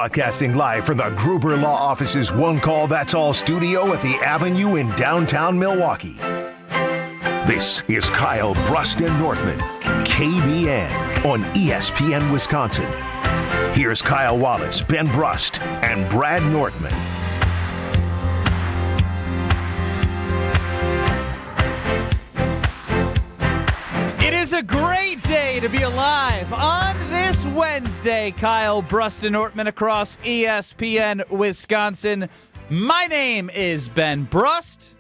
Broadcasting live from the Gruber Law Office's One Call That's All studio at the Avenue in downtown Milwaukee. This is Kyle Brust and Nortman, KBN, on ESPN Wisconsin. Here's Kyle Wallace, Ben Brust, and Brad Nortman. It is a great day to be alive on this Wednesday. Kyle Brust and Nortman across ESPN Wisconsin. My name is Ben Brust,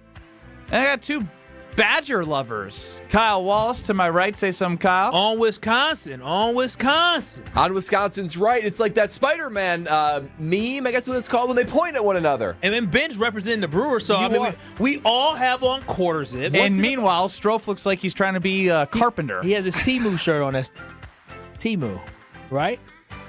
and I got two Badger lovers. Kyle Wallace to my right. Say something, Kyle. On Wisconsin. On Wisconsin's right. It's like that Spider-Man meme, I guess what it's called, when they point at one another. And then Ben's representing the Brewers, so we all have on quarter zip. And meanwhile, Strofe looks like he's trying to be a carpenter. He has his Temu shirt on. That's Temu, right?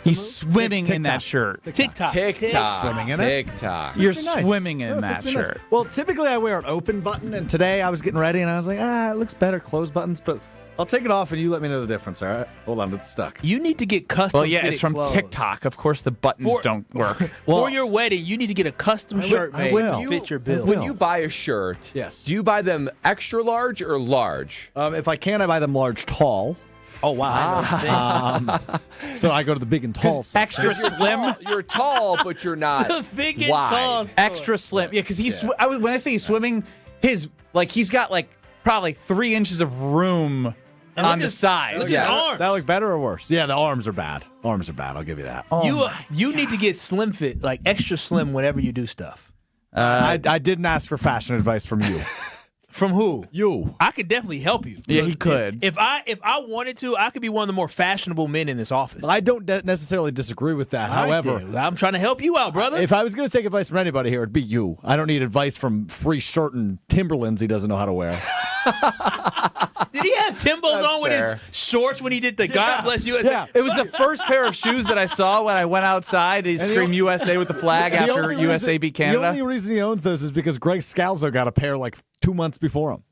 He's swimming in that shirt. TikTok. Swimming in it? TikTok. You're swimming in that shirt. Nice. Well, typically I wear an open button, and today I was getting ready, and I was like, it looks better, closed buttons, but I'll take it off, and you let me know the difference, all right? Hold on, it's stuck. You need to get custom it's from clothes. TikTok. Of course, the buttons don't work. For your wedding, you need to get a custom shirt made to fit your bill. When you buy a shirt, do you buy them extra large or large? If I can, I buy them large tall. Oh, wow. So I go to the big and tall section. Extra slim. You're tall, but you're not big and wide. tall. Extra slim. Yeah, because when I say he's swimming, he's got probably 3 inches of room on the side. Look at his arms. That look better or worse? Yeah, the arms are bad. Arms are bad. I'll give you that. You need to get slim fit, like extra slim whenever you do stuff. I didn't ask for fashion advice from you. From who? You. I could definitely help you. Yeah, he could. If I wanted to, I could be one of the more fashionable men in this office. I don't necessarily disagree with that. However, I'm trying to help you out, brother. if I was going to take advice from anybody here, it'd be you. I don't need advice from free shirt and Timberlands he doesn't know how to wear. Did he have Timbos on with his shorts when he did the God Bless USA? Yeah. It was the first pair of shoes that I saw when I went outside. He screamed USA with the flag after USA beat Canada. The only reason he owns those is because Greg Scalzo got a pair 2 months before him.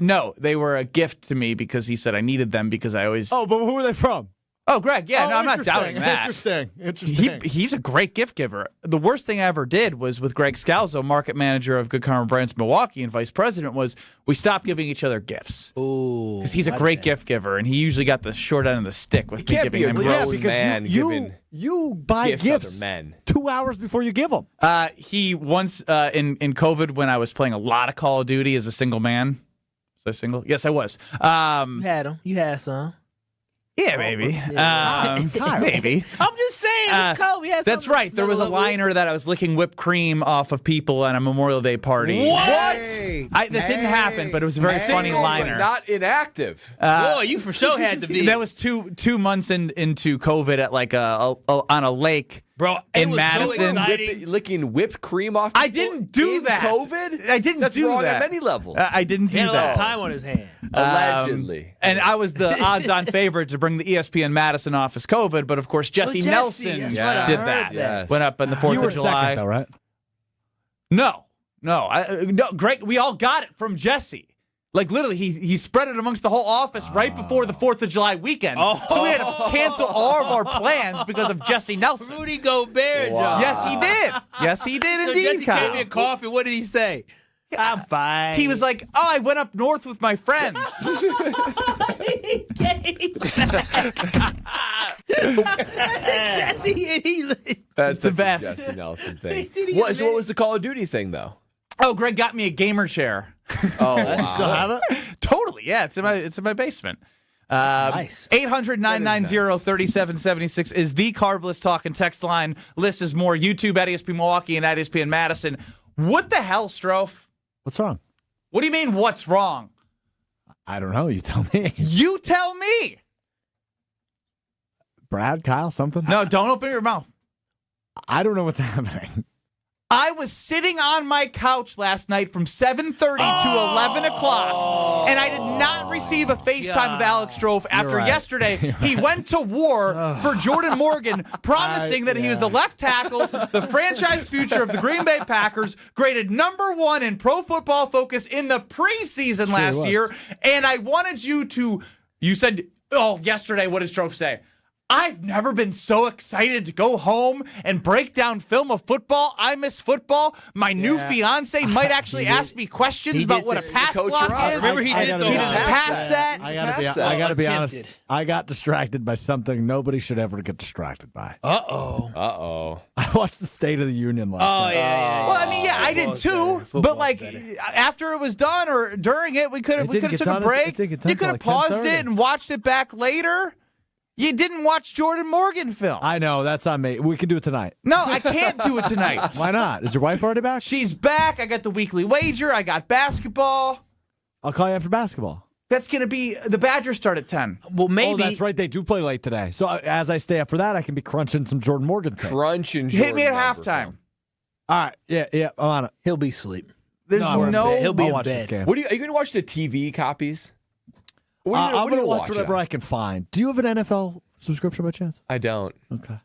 No, they were a gift to me because he said I needed them because I always... Oh, but who were they from? Oh, Greg, yeah, no, I'm not doubting that. Interesting. He's a great gift giver. The worst thing I ever did was with Greg Scalzo, market manager of Good Karma Brands Milwaukee and vice president, was we stopped giving each other gifts. Ooh. Because he's a great gift giver, and he usually got the short end of the stick with me giving him gifts. You buy gifts 2 hours before you give them. He once, in COVID, when I was playing a lot of Call of Duty as a single man. Was I single? Yes, I was. You had them. You had some. Yeah, maybe. Maybe. I'm just saying. It's cold. That's right. There was a liner that I was licking whipped cream off of people at a Memorial Day party. What? That didn't happen, but it was a very funny liner. Not inactive. Boy, you for sure had to be. That was two months into COVID at on a lake. Bro, in Madison, licking whipped cream off. I didn't do that. COVID? I didn't That's do wrong that. on many levels. I didn't do he had that. a lot of time on his hand. Allegedly. And I was the odds-on favorite to bring the ESPN Madison office COVID, but of course Jesse Nelson did that. Yes. Went up on the 4th You were of July. second, though, right? No, Greg. We all got it from Jesse. Literally, he spread it amongst the whole office right before the 4th of July weekend. So we had to cancel all of our plans because of Jesse Nelson. Rudy Gobert, John. Yes, he did. Yes, he did So indeed, Jesse Kyle. gave me a coffee. What did he say? I'm fine. He was like, I went up north with my friends. That's the best. Jesse Nelson thing. What was the Call of Duty thing, though? Oh, Greg got me a gamer chair. Oh, You still have it? Totally, yeah. It's in my basement. Nice. 800-990-3776 is the Carbless Talk and text line. List is more. YouTube at ESPN Milwaukee and at ESPN Madison. What the hell, Strofe? What's wrong? What do you mean, what's wrong? I don't know. You tell me. You tell me. Brad, Kyle, something? No, don't open your mouth. I don't know what's happening. I was sitting on my couch last night from 7:30 to 11 o'clock, and I did not receive a FaceTime of Alex Strofe after yesterday. He went to war for Jordan Morgan, promising that he was the left tackle, the franchise future of the Green Bay Packers, graded #1 in Pro Football Focus in the preseason last year, and I wanted you to, you said, yesterday, what did Strofe say? I've never been so excited to go home and break down film of football. I miss football. My new fiance might actually ask me questions about what a pass block is. Remember he did the pass set. I gotta be honest. I got distracted by something nobody should ever get distracted by. Uh-oh. I watched the State of the Union last night. Yeah. Well, I mean, yeah, I did too. But like after it was done or during it, we could have took a break. You could have paused it and watched it back later. You didn't watch Jordan Morgan film. I know, that's on me. We can do it tonight. No, I can't do it tonight. Why not? Is your wife already back? She's back. I got the weekly wager. I got basketball. I'll call you after basketball. That's going to be the Badgers start at 10. Well, maybe. Oh, that's right. They do play late today. So as I stay up for that, I can be crunching some Jordan Morgan tape. Hit me at halftime. All right. Yeah, I'm on it. He'll be asleep. There's He'll be I'll in watch bed. this game. Are you going to watch the TV copies? I'm going to watch whatever I can find. Do you have an NFL subscription by chance? I don't. Okay.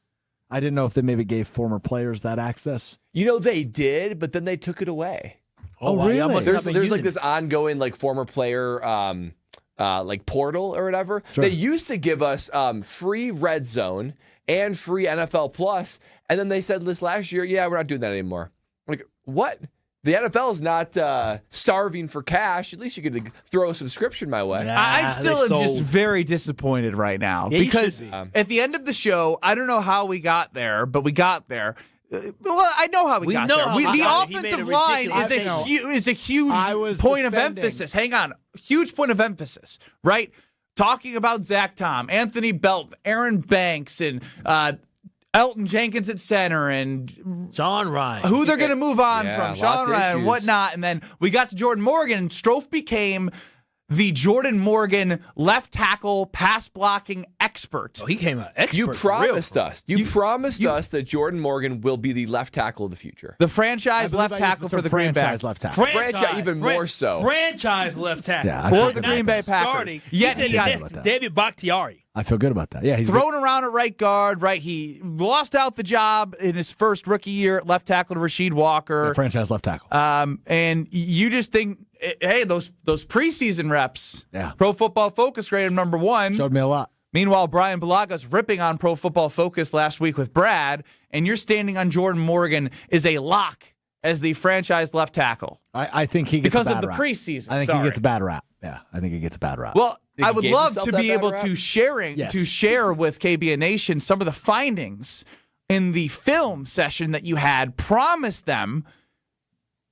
I didn't know if they maybe gave former players that access. They did, but then they took it away. Oh, really? There's like this ongoing like former player like portal or whatever. Sure. They used to give us free Red Zone and free NFL Plus, and then they said this last year, we're not doing that anymore. Like, what? The NFL is not starving for cash. At least you could throw a subscription my way. I still am just very disappointed right now because at the end of the show, I don't know how we got there, but we got there. Well, I know how we got there. The offensive line is a huge point of emphasis. Hang on. Huge point of emphasis, right? Talking about Zach Tom, Anthony Belton, Aaron Banks, and Elton Jenkins at center, and Sean Ryan. Who they're going to move on from. Sean Ryan and whatnot. And then we got to Jordan Morgan, and Strofe became the Jordan Morgan left tackle pass blocking expert. Oh, he came out expert. You promised us. You promised us that Jordan Morgan will be the left tackle of the future. The franchise left tackle for the Green Bay. Franchise left tackle. Franchise even more so. Franchise left tackle. Yeah, for the Green Bay Packers. Yet he got David Bakhtiari. I feel good about that. Yeah, he's thrown around at right guard, right? He lost out the job in his first rookie year at left tackle to Rasheed Walker. Franchise left tackle. And you just think, hey, those preseason reps, Pro Football Focus rated him number 1. Showed me a lot. Meanwhile, Brian Balaga's ripping on Pro Football Focus last week with Brad, and you're standing on Jordan Morgan is a lock as the franchise left tackle. I think he gets because a bad of the rap. preseason. I think he gets a bad rap. Yeah, I think he gets a bad rap. Well, I would love to be able rap? to share with KBN Nation some of the findings in the film session that you had promised them,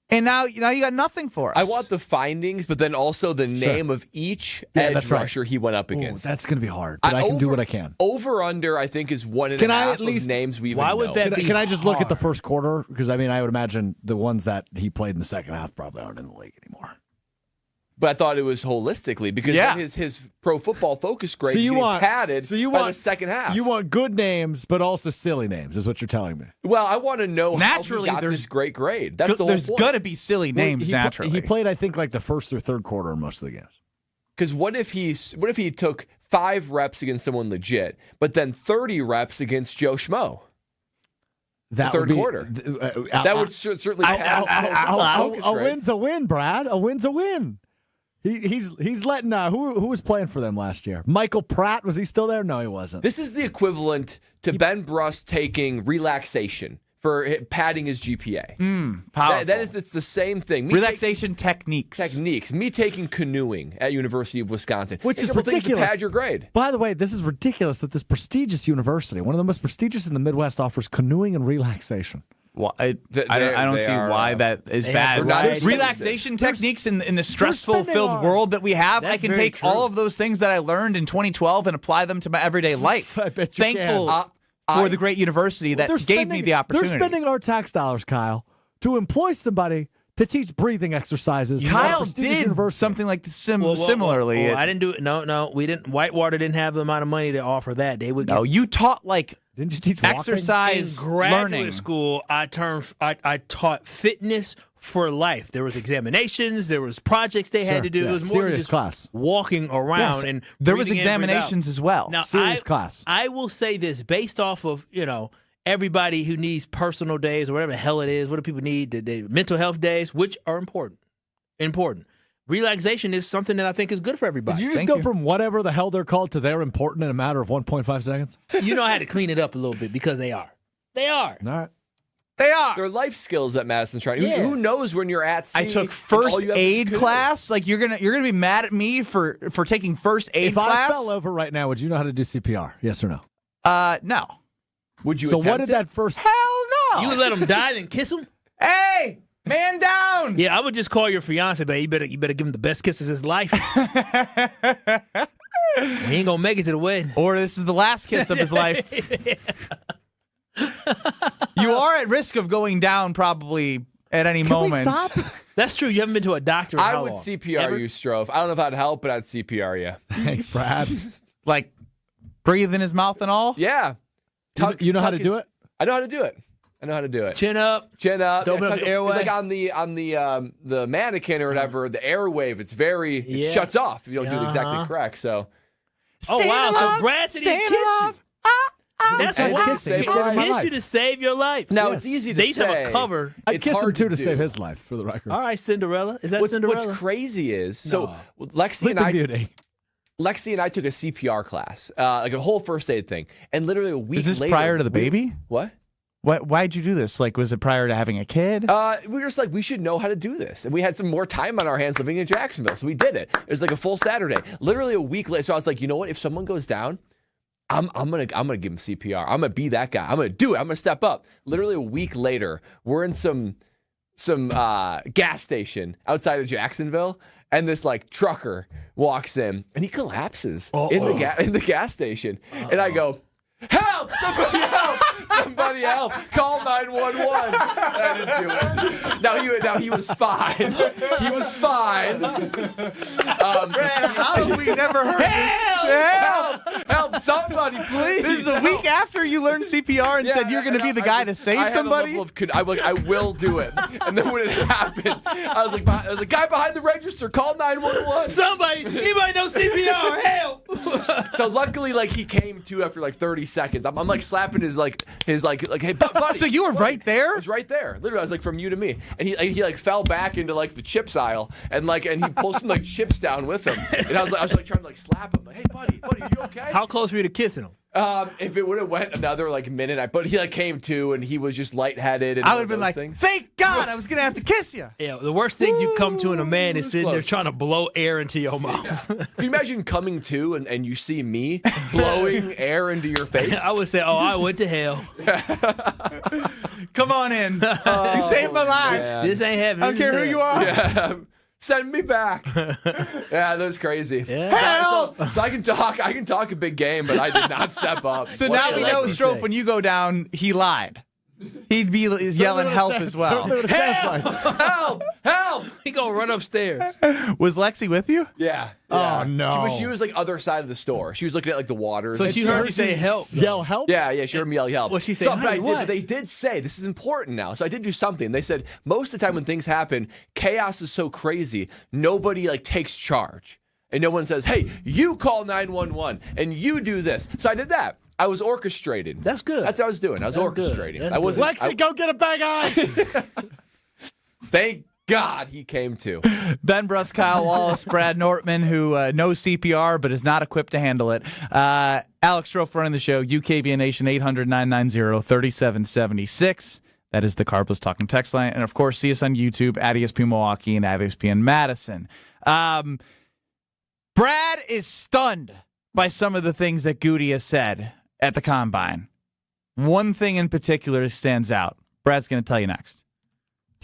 and now you got nothing for us. I want the findings, but then also the name of each edge rusher he went up against. That's going to be hard, but I can do what I can. Over under, I think, is 1.5 of names we even know. Why would that be Can I just look at the first quarter? Because, I would imagine the ones that he played in the second half probably aren't in the league anymore. But I thought it was holistically because his Pro Football Focus grade is getting padded by the second half. You want good names, but also silly names, is what you're telling me. Well, I want to know naturally how he got this great grade. That's the whole point. There's going to be silly names naturally. He played, I think, like the first or third quarter in most of the games. Because what if he took 5 reps against someone legit, but then 30 reps against Joe Schmo? The third quarter. That would certainly pass a win's a win, Brad. A win's a win. He's letting who was playing for them last year? Michael Pratt, was he still there? No, he wasn't. This is the equivalent to Ben Brust taking relaxation for padding his GPA. Powerful. It's the same thing. Relaxation techniques. Me taking canoeing at University of Wisconsin, which is ridiculous. ridiculous. To pad your grade. By the way, this is ridiculous that this prestigious university, one of the most prestigious in the Midwest, offers canoeing and relaxation. Well, I don't see why that is bad. Relaxation techniques in the stressful filled world that we have. I can take all of those things that I learned in 2012 and apply them to my everyday life. I bet you Thankful for the great university that gave me the opportunity. They're spending our tax dollars, Kyle, to employ somebody to teach breathing exercises. Kyle did something like this similarly. I didn't do it. No, we didn't. Whitewater didn't have the amount of money to offer that. They would. No, you taught Didn't you teach exercise in graduate learning? School, I taught fitness for life. There was examinations, there was projects they had to do. It was more than just class. walking around and there was breathing in, breathing out. examinations as well. Now, serious class. I will say this based off of everybody who needs personal days or whatever the hell it is. What do people need? The mental health days, which are important. relaxation is something that I think is good for everybody. Did you just go from whatever the hell they're called to they're important in a matter of 1.5 seconds? You know I had to clean it up a little bit because they are. They are. All right. They are. They're life skills that Madison's trying. Yeah. Who knows when you're at sea? I took first aid class. Like you're gonna be mad at me for taking first aid class. If I fell over right now, would you know how to do CPR? Yes or no? No. Would you? So attempt what did it? that first? Hell no. You would let them die and kiss them? Hey, man down. Yeah, I would just call your fiance, but you better give him the best kiss of his life. He ain't gonna make it to the wedding. Or this is the last kiss of his life. You are at risk of going down probably at any moment. Can we stop? That's true. You haven't been to a doctor in I how would long? CPR Ever? you, Strofe. I don't know if I'd help, but I'd CPR you. Thanks, Brad. Like breathe in his mouth and all. Yeah. You know how to do it? I know how to do it. Chin up. Chin up. To open up the airway. It's like on the mannequin or whatever, the airwave. It's it shuts off if you don't do it exactly correct. So. Oh wow! alive, So Brad said he'd staying kiss you. alive. That's And why kiss he saved my kiss life. you to save your life. Now Yes. it's easy to They used to say. have a cover. I'd It's kiss him hard too to do. save his life, for the record. All right, Cinderella. Is that What's Cinderella? crazy is so Lexi Sleeping and I. Beauty. Lexi and I took a CPR class, like a whole first aid thing, and literally a week Is this later, prior to the baby? What? Why'd you do this? Like, was it prior to having a kid? We were just like, we should know how to do this. And we had some more time on our hands living in Jacksonville. So we did it. It was like a full Saturday. Literally a week later. So I was like, you know what? If someone goes down, I'm gonna give him CPR. I'm gonna be that guy. I'm gonna do it. I'm gonna step up. Literally a week later, we're in some gas station outside of Jacksonville, and this like trucker walks in and he collapses in the gas station. And I go, help! Somebody help! Somebody help! Call 911. I didn't do it. Now he was fine. He was fine. How have we never heard this? Help! Somebody, please! This is a week after you learned CPR and said you're going to be the guy to save somebody? I will do it. And then when it happened, I was like, there's a guy behind the register. Call 911. Anybody know CPR? Help! So luckily, like he came to after like 30 seconds. I'm like slapping his hey buddy. So you were right there? I was right there. Literally, I was like from you to me, and he like fell back into like the chips aisle, and he pulled some like chips down with him, and I was like trying to like slap him, like, hey buddy, are you okay? How close were you to kissing him? If it would have went another like minute, but he like came to and he was just lightheaded. And I would have been like, things. thank God I was going to have to kiss you. Yeah, the worst thing you come to in a man is sitting there close. trying to blow air into your mouth. Can you imagine coming to and you see me blowing air into your face? I would say, I went to hell. Come on in. You saved my life. man. This ain't heaven. I don't care who you are. Yeah. Send me back. Yeah, that was crazy. Yeah. So I can talk a big game, but I did not step up. So What now did we know, Lexi Strofe, say? when you go down, he lied. He'd be yelling help as well. Certainly what it sounds like. Help! He gonna run upstairs. Was Lexi with you? Yeah. Oh, no. She was like other side of the store. She was looking at like the waters. So she heard you say help. Yell help? Yeah, she heard me yell help. Well, she said, So, but honey, what? they did say, this is important now. So I did do something. They said, most of the time when things happen, chaos is so crazy, nobody like takes charge. And no one says, hey, you call 911 and you do this. So I did that. I was orchestrating. That's good. That's what I was doing. I was That's good. orchestrating. That's I wasn't. Lexi, go get a bag of ice. Thank God he came to. Ben Brust, Kyle Wallace, Brad Nortman, who knows CPR but is not equipped to handle it. Alex Strofe running the show, UKBN Nation 800-990-3776. That is the Carpless Talking text line. And, of course, see us on YouTube at ESPN Milwaukee and at ESPN Madison. Brad is stunned by some of the things that Goody has said at the Combine. One thing in particular stands out. Brad's going to tell you next.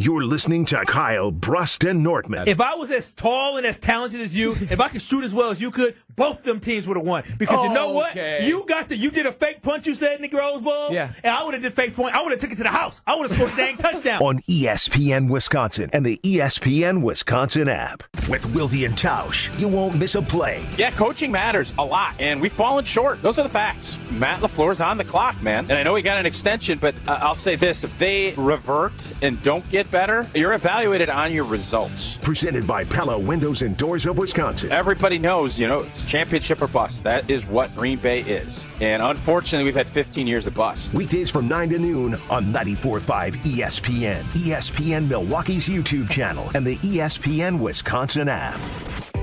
You're listening to Kyle, Brust, and Nortman. If I was as tall and as talented as you, if I could shoot as well as you could, both them teams would have won. Because you know what? Okay. You did a fake punch, you said, in the Rose Bowl. Yeah. And I would have did fake point. I would have took it to the house. I would have scored a dang touchdown. On ESPN Wisconsin and the ESPN Wisconsin app. With Wilde and Tausch, you won't miss a play. Yeah, coaching matters a lot, and we've fallen short. Those are the facts. Matt LaFleur's on the clock, man. And I know he got an extension, but I'll say this. If they revert and don't get get better, you're evaluated on your results. Presented by Pella Windows and Doors of Wisconsin. Everybody knows, it's championship or bust. That is what Green Bay is. And unfortunately, we've had 15 years of bust. Weekdays from 9 to noon on 94.5 ESPN, ESPN Milwaukee's YouTube channel, and the ESPN Wisconsin app.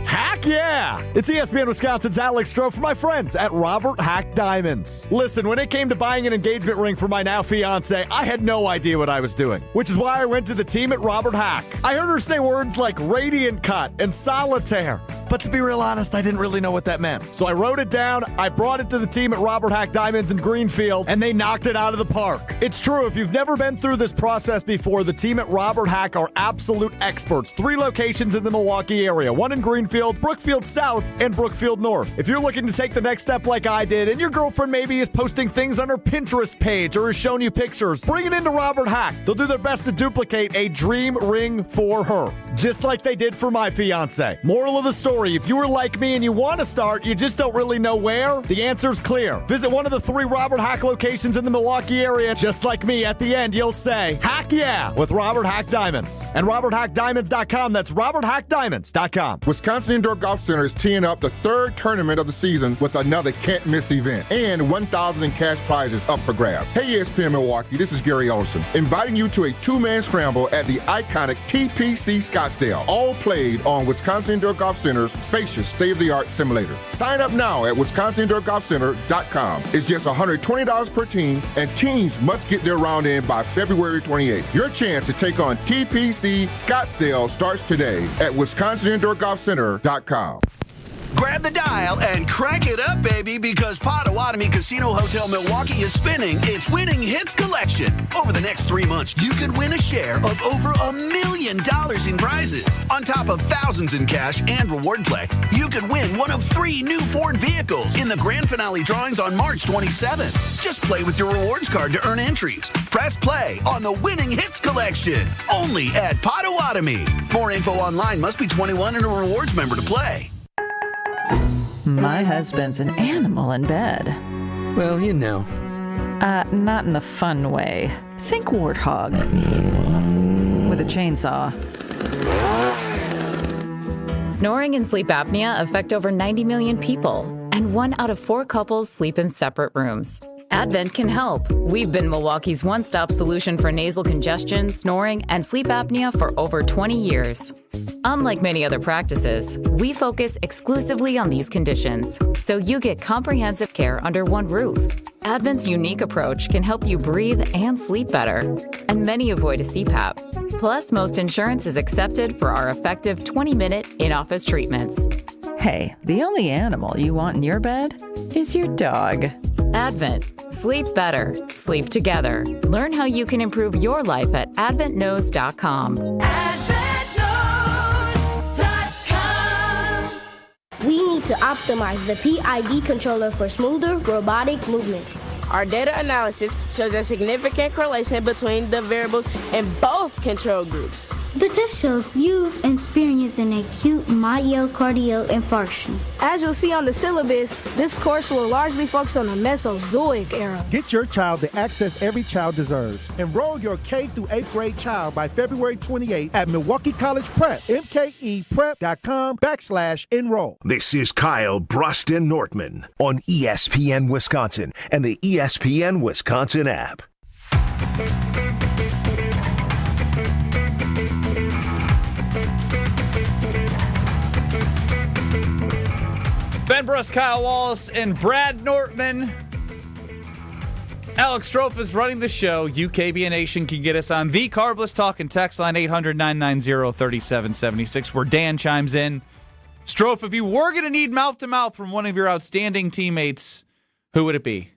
Heck yeah! It's ESPN Wisconsin's Alex Stroh for my friends at Robert Hack Diamonds. Listen, when it came to buying an engagement ring for my now fiance, I had no idea what I was doing, which is why I went to the team at Robert Hack. I heard her say words like radiant cut and solitaire, but to be real honest, I didn't really know what that meant. So I wrote it down, I brought it to the team at Robert Hack Diamonds in Greenfield, and they knocked it out of the park. It's true, if you've never been through this process before, the team at Robert Hack are absolute experts. 3 locations in the Milwaukee area, one in Greenfield, Brookfield South, and Brookfield North. If you're looking to take the next step like I did, and your girlfriend maybe is posting things on her Pinterest page or is showing you pictures, bring it into Robert Hack. They'll do their best to duplicate a dream ring for her, just like they did for my fiance. Moral of the story, if you were like me and you want to start, you just don't really know where, the answer's clear. Visit one of the 3 Robert Hack locations in the Milwaukee area. Just like me, at the end, you'll say, heck yeah, with Robert Hack Diamonds. And RobertHackDiamonds.com, that's RobertHackDiamonds.com. Wisconsin Indoor Golf Center is teeing up the 3rd tournament of the season with another can't-miss event and $1,000 in cash prizes up for grabs. Hey, ESPN Milwaukee, this is Gary Olson, inviting you to a 2-man scramble at the iconic TPC Scottsdale, all played on Wisconsin Indoor Golf Center's spacious state-of-the-art simulator. Sign up now at WisconsinIndoorGolfCenter.com. It's just $120 per team, and teams must get their round in by February 28th. Your chance to take on TPC Scottsdale starts today at WisconsinIndoorGolfCenter.com. Grab the dial and crank it up, baby, because Potawatomi Casino Hotel Milwaukee is spinning its Winning Hits collection. Over the next 3 months, you could win a share of over $1 million in prizes. On top of thousands in cash and reward play, you could win one of 3 new Ford vehicles in the grand finale drawings on March 27th. Just play with your rewards card to earn entries. Press play on the Winning Hits collection, only at Potawatomi. More info online. Must be 21 and a rewards member to play. My husband's an animal in bed. Well, Not in the fun way. Think warthog. With a chainsaw. Snoring and sleep apnea affect over 90 million people, and 1 out of 4 couples sleep in separate rooms. Advent can help. We've been Milwaukee's one-stop solution for nasal congestion, snoring, and sleep apnea for over 20 years. Unlike many other practices, we focus exclusively on these conditions, so you get comprehensive care under one roof. Advent's unique approach can help you breathe and sleep better, and many avoid a CPAP. Plus, most insurance is accepted for our effective 20-minute in-office treatments. Hey, the only animal you want in your bed is your dog. Advent. Sleep better. Sleep together. Learn how you can improve your life at adventknows.com. We need to optimize the PID controller for smoother robotic movements. Our data analysis shows a significant correlation between the variables in both control groups. The test shows you've experienced an acute myocardial infarction. As you'll see on the syllabus, this course will largely focus on the Mesozoic era. Get your child the access every child deserves. Enroll your K through 8th grade child by February 28th at Milwaukee College Prep, mkeprep.com/enroll. This is Kyle Brust Nortman on ESPN Wisconsin and the ESPN Wisconsin app. Ben Brust, Kyle Wallace, and Brad Nortman. Alex Stroh is running the show. UKB Nation can get us on the Carbless Talk and text line 800-990-3776, where Dan chimes in. Stroh, if you were going to need mouth-to-mouth from one of your outstanding teammates, who would it be?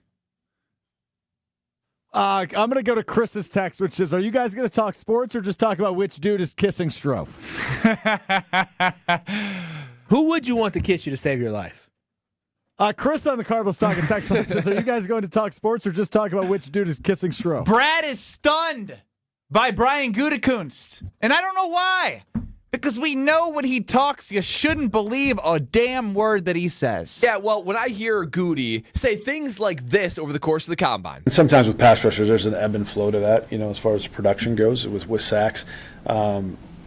I'm going to go to Chris's text, which is, are you guys going to talk sports or just talk about which dude is kissing Stroh? Who would you want to kiss you to save your life? Chris on the Cardinals talking text line says, are you guys going to talk sports or just talk about which dude is kissing Stroh? Brad is stunned by Brian Gutekunst, and I don't know why. Because we know when he talks, you shouldn't believe a damn word that he says. Yeah, well, when I hear Goody say things like this over the course of the combine. Sometimes with pass rushers, there's an ebb and flow to that, as far as production goes with sacks.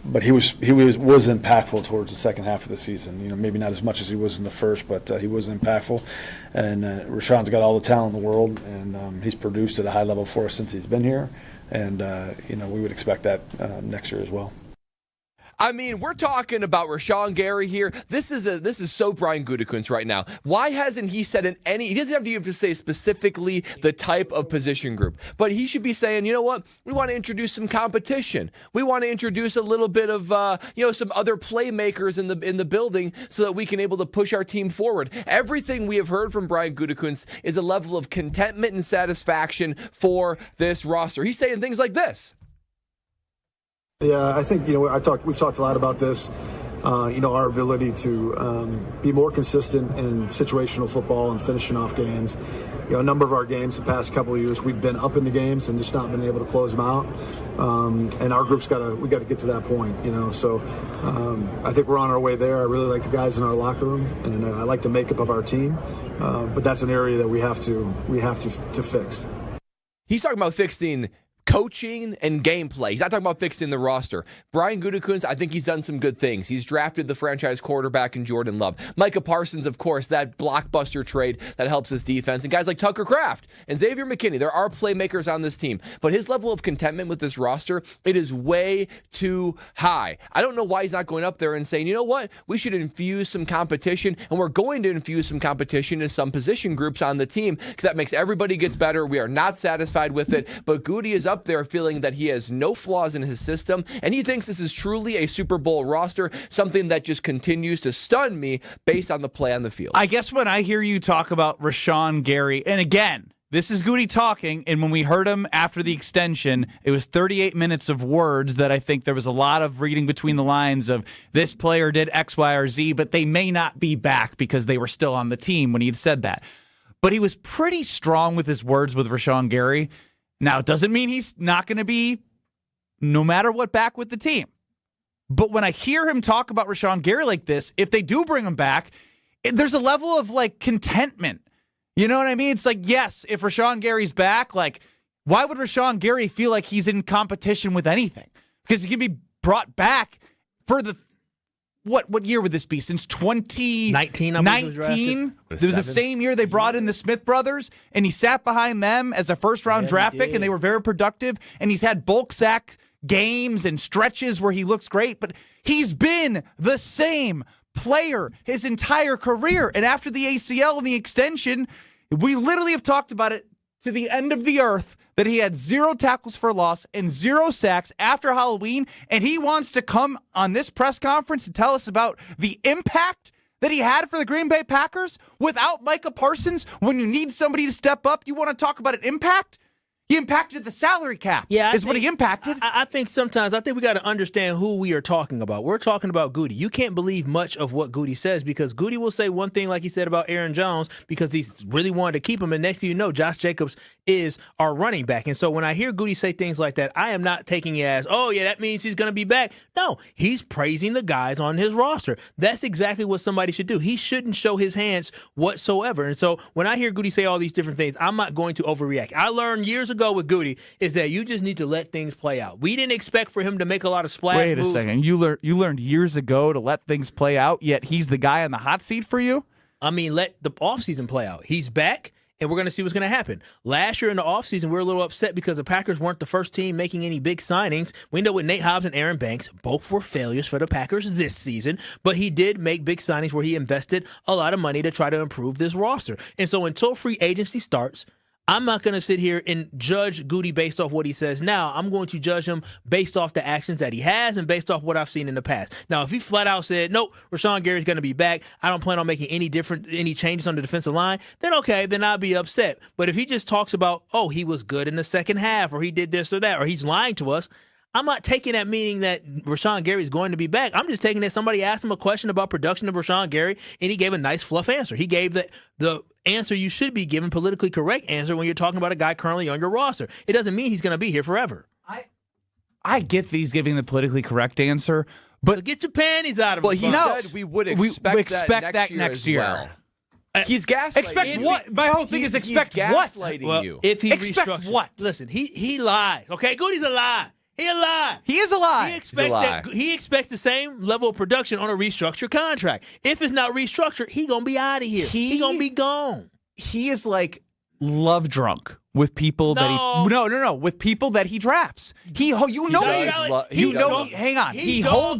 But he was impactful towards the second half of the season. Maybe not as much as he was in the first, but he was impactful. And Rashan's got all the talent in the world, and he's produced at a high level for us since he's been here. And we would expect that next year as well. I mean, we're talking about Rashan Gary here. This is so Brian Gutekunst right now. Why hasn't he said in any? He doesn't have to even say specifically the type of position group, but he should be saying, you know what? We want to introduce some competition. We want to introduce a little bit of some other playmakers in the building so that we can able to push our team forward. Everything we have heard from Brian Gutekunst is a level of contentment and satisfaction for this roster. He's saying things like this. Yeah, I think, we've talked a lot about this, our ability to be more consistent in situational football and finishing off games. A number of our games the past couple of years, we've been up in the games and just not been able to close them out. And our group's got to get to that point, So I think we're on our way there. I really like the guys in our locker room, and I like the makeup of our team. But that's an area that we have to fix. He's talking about fixing coaching and gameplay. He's not talking about fixing the roster. Brian Gutekunst, I think he's done some good things. He's drafted the franchise quarterback in Jordan Love. Micah Parsons, of course, that blockbuster trade that helps his defense. And guys like Tucker Kraft and Xavier McKinney. There are playmakers on this team. But his level of contentment with this roster, it is way too high. I don't know why he's not going up there and saying, you know what? We should infuse some competition, and we're going to infuse some competition in some position groups on the team because that makes everybody gets better. We are not satisfied with it. But Goody is up there feeling that he has no flaws in his system, and he thinks this is truly a Super Bowl roster, something that just continues to stun me based on the play on the field. I guess when I hear you talk about Rashan Gary, and again, this is Goody talking, and when we heard him after the extension, it was 38 minutes of words that I think there was a lot of reading between the lines of this player did X, Y, or Z, but they may not be back because they were still on the team when he had said that. But he was pretty strong with his words with Rashan Gary. Now, it doesn't mean he's not going to be, no matter what, back with the team. But when I hear him talk about Rashan Gary like this, if they do bring him back, there's a level of, contentment. You know what I mean? It's like, yes, if Rashan Gary's back, why would Rashan Gary feel like he's in competition with anything? Because he can be brought back for the... What year would this be? Since 2019? 19? It was the same year they brought in the Smith brothers, and he sat behind them as a first-round draft pick, and they were very productive, and he's had bulk sack games and stretches where he looks great, but he's been the same player his entire career. And after the ACL and the extension, we literally have talked about it to the end of the earth, that he had 0 tackles for loss and 0 sacks after Halloween, and he wants to come on this press conference and tell us about the impact that he had for the Green Bay Packers without Micah Parsons. When you need somebody to step up, you want to talk about an impact? He impacted the salary cap. What he impacted. I think we got to understand who we are talking about. We're talking about Goody. You can't believe much of what Goody says because Goody will say one thing like he said about Aaron Jones because he's really wanted to keep him, and next thing you know, Josh Jacobs is our running back. And so when I hear Goody say things like that, I am not taking it as, oh, yeah, that means he's going to be back. No, he's praising the guys on his roster. That's exactly what somebody should do. He shouldn't show his hands whatsoever. And so when I hear Goody say all these different things, I'm not going to overreact. I learned years ago with Goody is that you just need to let things play out. We didn't expect for him to make a lot of splash moves. Wait a second. You learned years ago to let things play out, yet he's the guy on the hot seat for you? I mean, let the offseason play out. He's back, and we're going to see what's going to happen. Last year in the offseason, we were a little upset because the Packers weren't the first team making any big signings. We know with Nate Hobbs and Aaron Banks, both were failures for the Packers this season, but he did make big signings where he invested a lot of money to try to improve this roster. And so until free agency starts, I'm not going to sit here and judge Goody based off what he says now. I'm going to judge him based off the actions that he has and based off what I've seen in the past. Now, if he flat out said, nope, Rashan Gary's going to be back, I don't plan on making any changes on the defensive line, then okay, then I'll be upset. But if he just talks about, oh, he was good in the second half, or he did this or that, or he's lying to us, I'm not taking that meaning that Rashan Gary is going to be back. I'm just taking that somebody asked him a question about production of Rashan Gary, and he gave a nice fluff answer. He gave the answer you should be given, politically correct answer when you're talking about a guy currently on your roster. It doesn't mean he's going to be here forever. I get that he's giving the politically correct answer, So get your panties out of it. Well, he said we would expect that next year. Well. He's gaslighting. Expect what? My whole thing is expect what? Gaslighting you. If he expect restructures. what? Listen, he lies. Okay, Goody's a lie. He a lie. He is a lie. He expects the same level of production on a restructured contract. If it's not restructured, he gonna be out of here. He gonna be gone. He is like love drunk with people that he with people that he drafts. He holds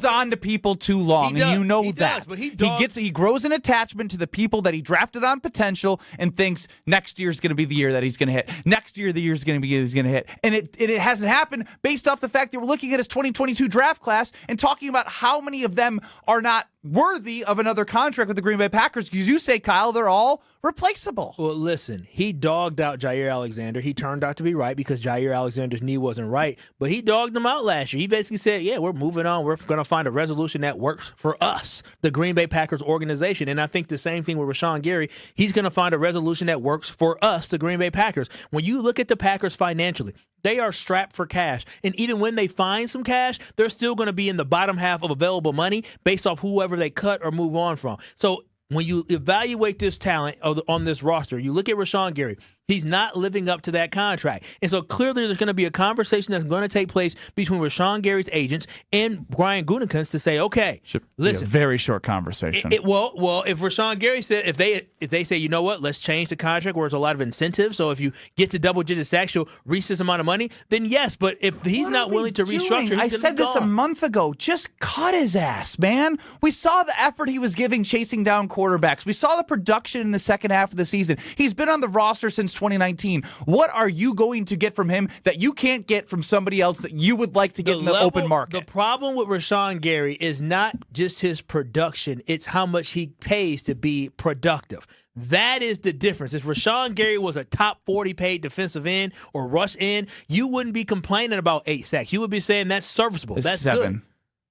on to people too long, and you know that. He grows an attachment to the people that he drafted on potential and thinks next year's going to be the year that he's going to hit. Next year, the year's going to be he's going to hit, and it hasn't happened based off the fact that we're looking at his 2022 draft class and talking about how many of them are not worthy of another contract with the Green Bay Packers. Because you say, Kyle, they're all replaceable. Well, listen, he dogged out Jair Alexander. He turned out to be right because Jair Alexander's knee wasn't right, but he dogged him out last year. He basically said, yeah, we're moving on. We're going to find a resolution that works for us, the Green Bay Packers organization. And I think the same thing with Rashan Gary. He's going to find a resolution that works for us, the Green Bay Packers. When you look at the Packers financially, they are strapped for cash. And even when they find some cash, they're still going to be in the bottom half of available money based off whoever they cut or move on from. So when you evaluate this talent on this roster, you look at Rashan Gary. He's not living up to that contract. And so clearly there's going to be a conversation that's going to take place between Rashan Gary's agents and Brian Gutekunst to say, okay, listen. Very short conversation. Well, if Rashan Gary said, if they say, you know what, let's change the contract where there's a lot of incentives, so if you get to double-digit sacks, you'll reach this amount of money, then yes. But if he's not willing to restructure, I said this a month ago. Just cut his ass, man. We saw the effort he was giving chasing down quarterbacks. We saw the production in the second half of the season. He's been on the roster since 2019. What are you going to get from him that you can't get from somebody else that you would like to get in the open market? The problem with Rashan Gary is not just his production, it's how much he pays to be productive. That is the difference. If Rashan Gary was a top 40 paid defensive end or rush end, you wouldn't be complaining about 8 sacks. You would be saying that's serviceable. It's that's 7. Good.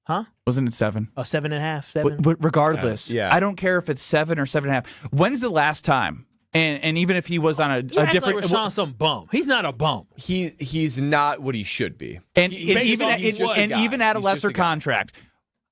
Huh? Wasn't it 7? 7.5. 7. But regardless, yeah. I don't care if it's 7 or 7.5. When's the last time? And even if he was on a different, like Rashan's some bum. He's not a bum. He's not what he should be. And even at a lesser contract,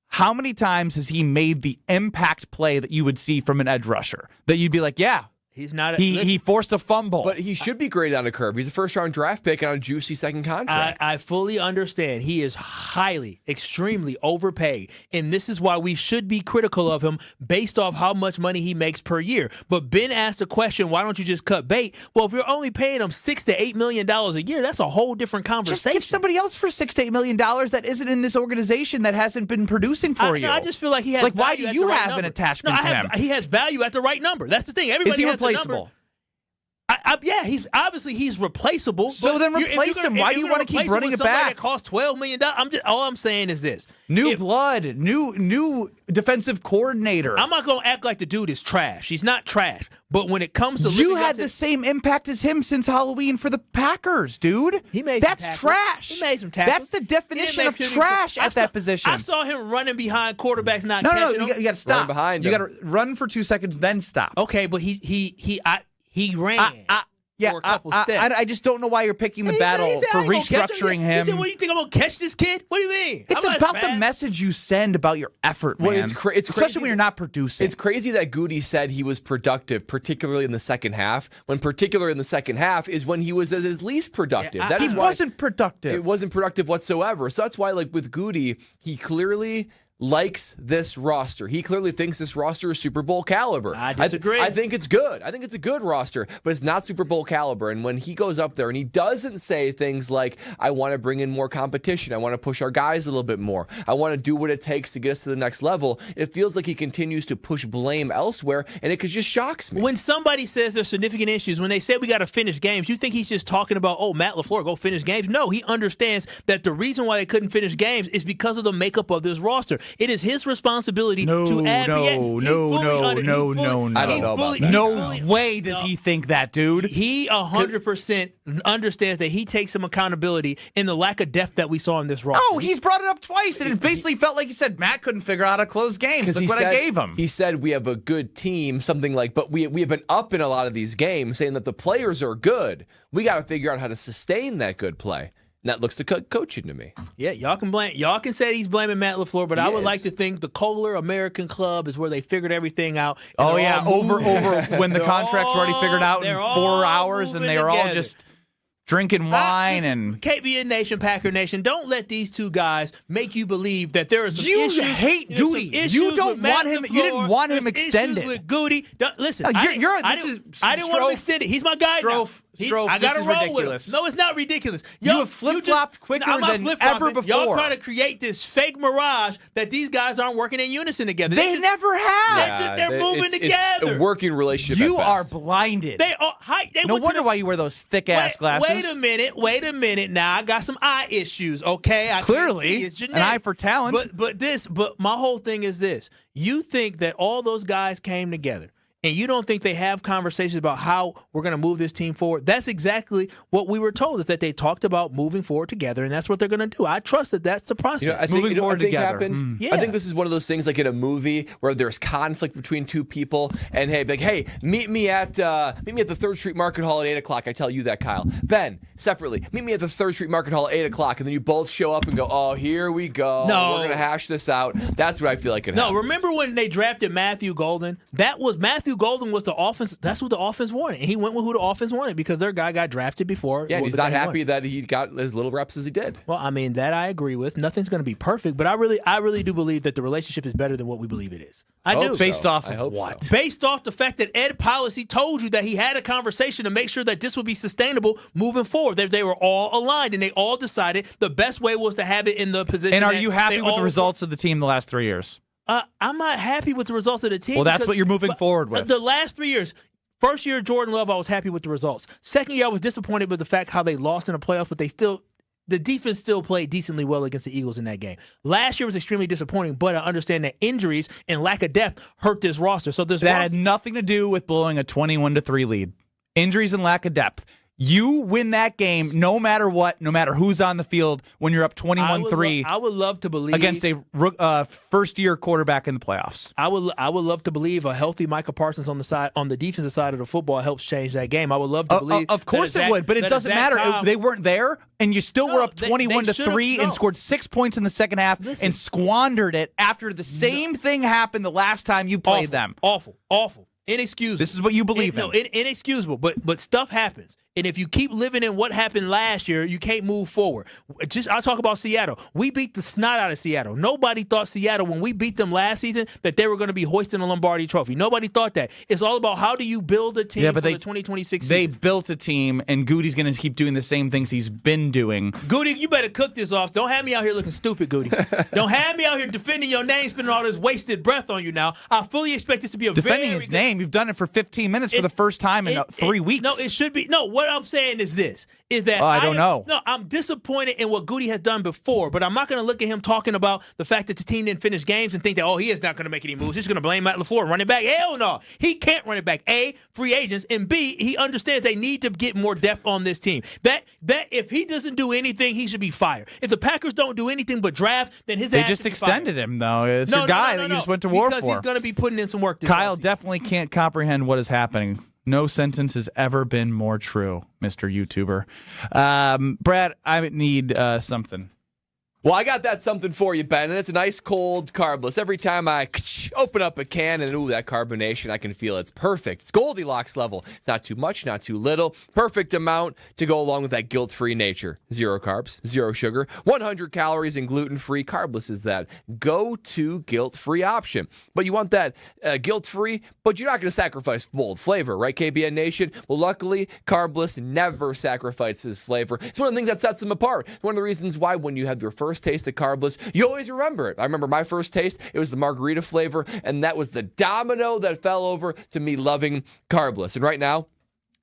how many times has he made the impact play that you would see from an edge rusher that you'd be like, yeah. He's not. He forced a fumble, but he should be graded on a curve. He's a first-round draft pick on a juicy second contract. I fully understand. He is highly, extremely overpaid, and this is why we should be critical of him based off how much money he makes per year. But Ben asked a question: why don't you just cut bait? Well, if you're only paying him $6 to $8 million a year, that's a whole different conversation. Just get somebody else for $6 to $8 million that isn't in this organization that hasn't been producing for you. I just feel like he has. Like, why do you have an attachment to him? He has value at the right number. That's the thing. Everybody has replaceable? Yeah, he's replaceable. So then replace him. Why do you want to keep running it back? That costs $12 million. All I'm saying is this: new blood, new defensive coordinator. I'm not gonna act like the dude is trash. He's not trash. But when it comes to you had the same impact as him since Halloween for the Packers, dude. That's trash. He made some tackles. That's the definition of trash at that position. I saw him running behind quarterbacks, not catching them. You got to stop. Behind you got to run for 2 seconds, then stop. Okay, but he ran. For a couple steps. I just don't know why you're picking the battle for restructuring him. He said, "What do you think I'm gonna catch this kid? What do you mean?" It's about the message you send about your effort, man. Well, it's especially crazy when you're not producing. It's crazy that Goody said he was productive, particularly in the second half. When particular in the second half is when he was at his least productive. He wasn't productive. It wasn't productive whatsoever. So that's why, like with Goody, he clearly likes this roster. He clearly thinks this roster is Super Bowl caliber. I disagree. I think it's good. I think it's a good roster, but it's not Super Bowl caliber. And when he goes up there and he doesn't say things like, I want to bring in more competition. I want to push our guys a little bit more. I want to do what it takes to get us to the next level. It feels like he continues to push blame elsewhere, and it just shocks me. When somebody says there's significant issues, when they say we got to finish games, you think he's just talking about, oh, Matt LaFleur, go finish games? No, he understands that the reason why they couldn't finish games is because of the makeup of this roster. It is his responsibility to add. No way does he think that, dude. He 100% understands that he takes some accountability in the lack of depth that we saw in this roster. Oh, he's brought it up twice, and it basically felt like he said Matt couldn't figure out how to close games. Look what I gave him. He said we have a good team, something like, but we have been up in a lot of these games, saying that the players are good. We got to figure out how to sustain that good play. And that looks to coaching to me. Yeah, y'all can say he's blaming Matt LaFleur, but I would like to think the Kohler American Club is where they figured everything out. Oh yeah, over when the contracts were already figured out in 4 hours, and they were all just drinking wine and KBN Nation, Packer Nation. Don't let these two guys make you believe that there is some issues. You hate Goody. You don't want him. You didn't want him extended. With Goody. Listen, I didn't want him extended. He's my guy now. I got to roll with him. No, it's not ridiculous. You have flip-flopped quicker than ever before. Y'all trying to create this fake mirage that these guys aren't working in unison together. They never have. They're moving together. It's a working relationship. You are blinded. They no wonder why you wear those thick-ass glasses. Wait a minute. Now I got some eye issues. Okay, clearly it's an eye for talent. But my whole thing is this: you think that all those guys came together, and you don't think they have conversations about how we're going to move this team forward. That's exactly what we were told, is that they talked about moving forward together, and that's what they're going to do. I trust that that's the process. I think, happened. I think this is one of those things like in a movie where there's conflict between two people, and hey, meet me at the 3rd Street Market Hall at 8 o'clock. I tell you that, Kyle. Ben, separately, meet me at the 3rd Street Market Hall at 8 o'clock, and then you both show up and go, oh, here we go. No. We're going to hash this out. That's what I feel like it happens. No, remember when they drafted Matthew Golden? Matthew Golden was the offense. That's what the offense wanted. And he went with who the offense wanted because their guy got drafted before. Yeah, and he's not happy that he got as little reps as he did. Well, I mean, that I agree with. Nothing's going to be perfect, but I really do believe that the relationship is better than what we believe it is. I do. Based off of what? So. Based off the fact that Ed Policy told you that he had a conversation to make sure that this would be sustainable moving forward. That they were all aligned and they all decided the best way was to have it in the position. And are you happy with the results of the team the last 3 years? I'm not happy with the results of the team. Well, that's what you're moving forward with. The last 3 years. First year, Jordan Love, I was happy with the results. Second year, I was disappointed with the fact how they lost in the playoffs, but the defense still played decently well against the Eagles in that game. Last year was extremely disappointing, but I understand that injuries and lack of depth hurt this roster. So that had nothing to do with blowing a 21-3 lead. Injuries and lack of depth. You win that game no matter what, no matter who's on the field when you're up 21-3. I would love to believe against a first-year quarterback in the playoffs. I would love to believe a healthy Micah Parsons on the defensive side of the football helps change that game. I would love to believe. Of course it would, but it doesn't matter. They weren't there, and you still were up 21-3 and scored 6 points in the second half and squandered it after the same thing happened the last time you played them. Awful. Inexcusable. This is what you believe in. No, inexcusable. But stuff happens. And if you keep living in what happened last year, you can't move forward. I'll talk about Seattle. We beat the snot out of Seattle. Nobody thought Seattle, when we beat them last season, that they were going to be hoisting a Lombardi trophy. Nobody thought that. It's all about how do you build a team for the 2026 season. They built a team, and Goody's going to keep doing the same things he's been doing. Goody, you better cook this off. Don't have me out here looking stupid, Goody. Don't have me out here defending your name, spending all this wasted breath on you now. I fully expect this to be a defending his name. You've done it for 15 minutes for the first time in 3 weeks. No, it should be. No, what I'm saying is this. Is that I don't know. No, I'm disappointed in what Goody has done before, but I'm not going to look at him talking about the fact that the team didn't finish games and think that, he is not going to make any moves. He's going to blame Matt LaFleur, running back. Hell no. He can't run it back. A, free agents, and B, he understands they need to get more depth on this team. That if he doesn't do anything, he should be fired. If the Packers don't do anything but draft, then his ass just should be extended fired. him, though. It's your guy that you just went to war for. Because he's going to be putting in some work this Kyle offseason. Definitely can't comprehend what is happening. No sentence has ever been more true, Mr. YouTuber. Brad, I need something. Well, I got that something for you, Ben, and it's an ice cold carbless. Every time I open up a can and that carbonation, I can feel it's perfect. It's Goldilocks level. It's not too much, not too little. Perfect amount to go along with that guilt-free nature. 0 carbs, 0 sugar, 100 calories, and gluten-free. Carbless is that go-to guilt-free option. But you want that guilt-free, but you're not going to sacrifice bold flavor, right, KBN Nation? Well, luckily, Carbless never sacrifices flavor. It's one of the things that sets them apart. One of the reasons why when you have your first taste of Carbless, you always remember it. I remember my first taste, it was the margarita flavor, and that was the domino that fell over to me loving Carbless. And right now,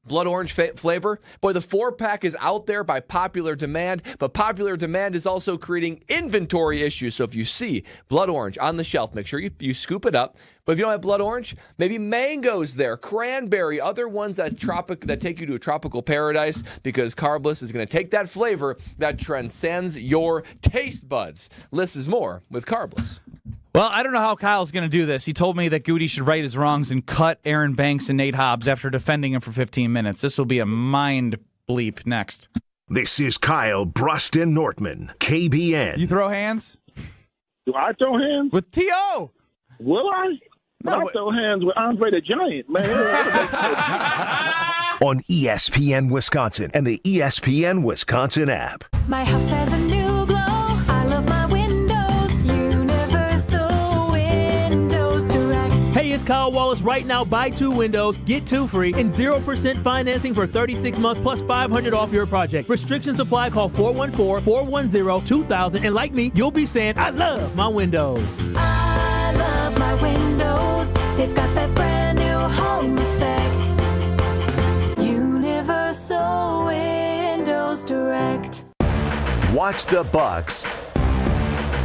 blood orange flavor. Boy, the 4-pack is out there by popular demand, but popular demand is also creating inventory issues. So if you see blood orange on the shelf, make sure you scoop it up. But if you don't have blood orange, maybe mango's there, cranberry, other ones that take you to a tropical paradise, because Carbless is going to take that flavor that transcends your taste buds. Less is more with Carbless. Well, I don't know how Kyle's going to do this. He told me that Goody should right his wrongs and cut Aaron Banks and Nate Hobbs after defending him for 15 minutes. This will be a mind bleep next. This is Kyle Brust Nortman, KBN. You throw hands? Do I throw hands? With T.O. Will I? I throw hands with Andre the Giant, man. On ESPN Wisconsin and the ESPN Wisconsin app. My house has a new glow. I love my windows. Universal Windows Direct. Hey, it's Kyle Wallace. Right now, buy 2 windows, get 2 free, and 0% financing for 36 months plus $500 off your project. Restrictions apply. Call 414-410-2000. And like me, you'll be saying, I love my windows. I love my windows. They've got that brand new home effect. Universal Windows Direct. Watch the Bucks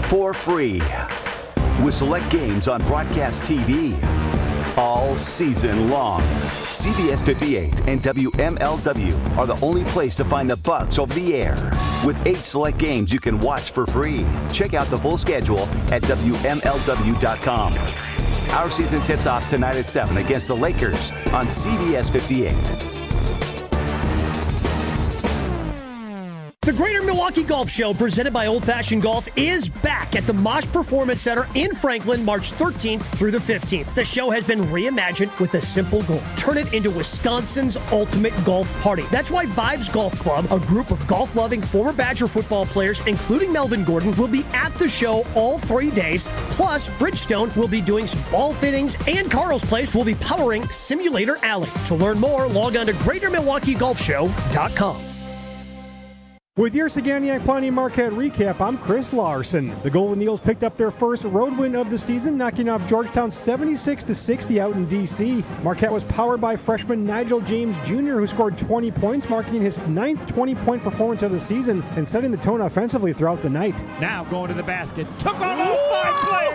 for free with select games on broadcast TV all season long. CBS 58 and WMLW are the only place to find the Bucks over the air. With 8 select games you can watch for free. Check out the full schedule at WMLW.com. Our season tips off tonight at 7 against the Lakers on CBS 58. The Greater Milwaukee Golf Show, presented by Old Fashioned Golf, is back at the Mosh Performance Center in Franklin, March 13th through the 15th. The show has been reimagined with a simple goal: turn it into Wisconsin's ultimate golf party. That's why Vibes Golf Club, a group of golf-loving former Badger football players, including Melvin Gordon, will be at the show all 3 days. Plus, Bridgestone will be doing some ball fittings, and Carl's Place will be powering Simulator Alley. To learn more, log on to GreaterMilwaukeeGolfShow.com. With your Saganiac Planning Marquette recap, I'm Chris Larson. The Golden Eagles picked up their first road win of the season, knocking off Georgetown 76-60 out in D.C. Marquette was powered by freshman Nigel James Jr., who scored 20 points, marking his 9th 20-point performance of the season and setting the tone offensively throughout the night. Now going to the basket. Took on all 5 players.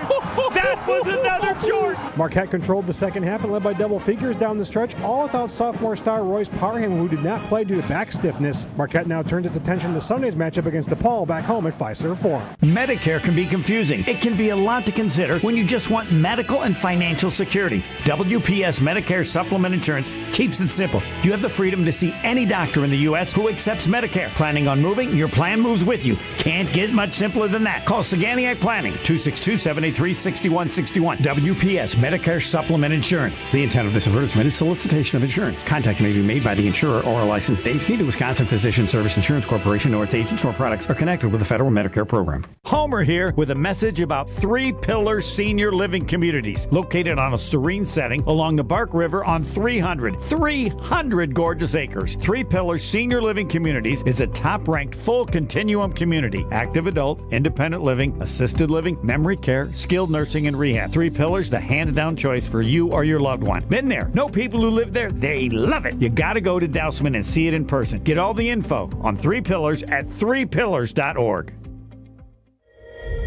That was another Jordan. Marquette controlled the second half and led by double figures down the stretch, all without sophomore star Royce Parham, who did not play due to back stiffness. Marquette now turns its attention to Sunday's matchup against DePaul back home at Fiserv Forum. Medicare can be confusing. It can be a lot to consider when you just want medical and financial security. WPS Medicare Supplement Insurance keeps it simple. You have the freedom to see any doctor in the U.S. who accepts Medicare. Planning on moving? Your plan moves with you. Can't get much simpler than that. Call Saganiac Planning, 262-783-6161. WPS Medicare Supplement Insurance. The intent of this advertisement is solicitation of insurance. Contact may be made by the insurer or a licensed agent. Neither Wisconsin Physician Service Insurance Corporation nor its agents or products are connected with the federal Medicare program. Homer here with a message about 3 Pillars Senior Living Communities, located on a serene setting along the Bark River on 300 gorgeous acres. 3 Pillars Senior Living Communities is a top-ranked full continuum community: active adult, independent living, assisted living, memory care, skilled nursing, and rehab. 3 Pillars, the hands-down choice for you or your loved one. Been there. Know people who live there. They love it. You got to go to Dousman and see it in person. Get all the info on 3 Pillars at 3pillars.org.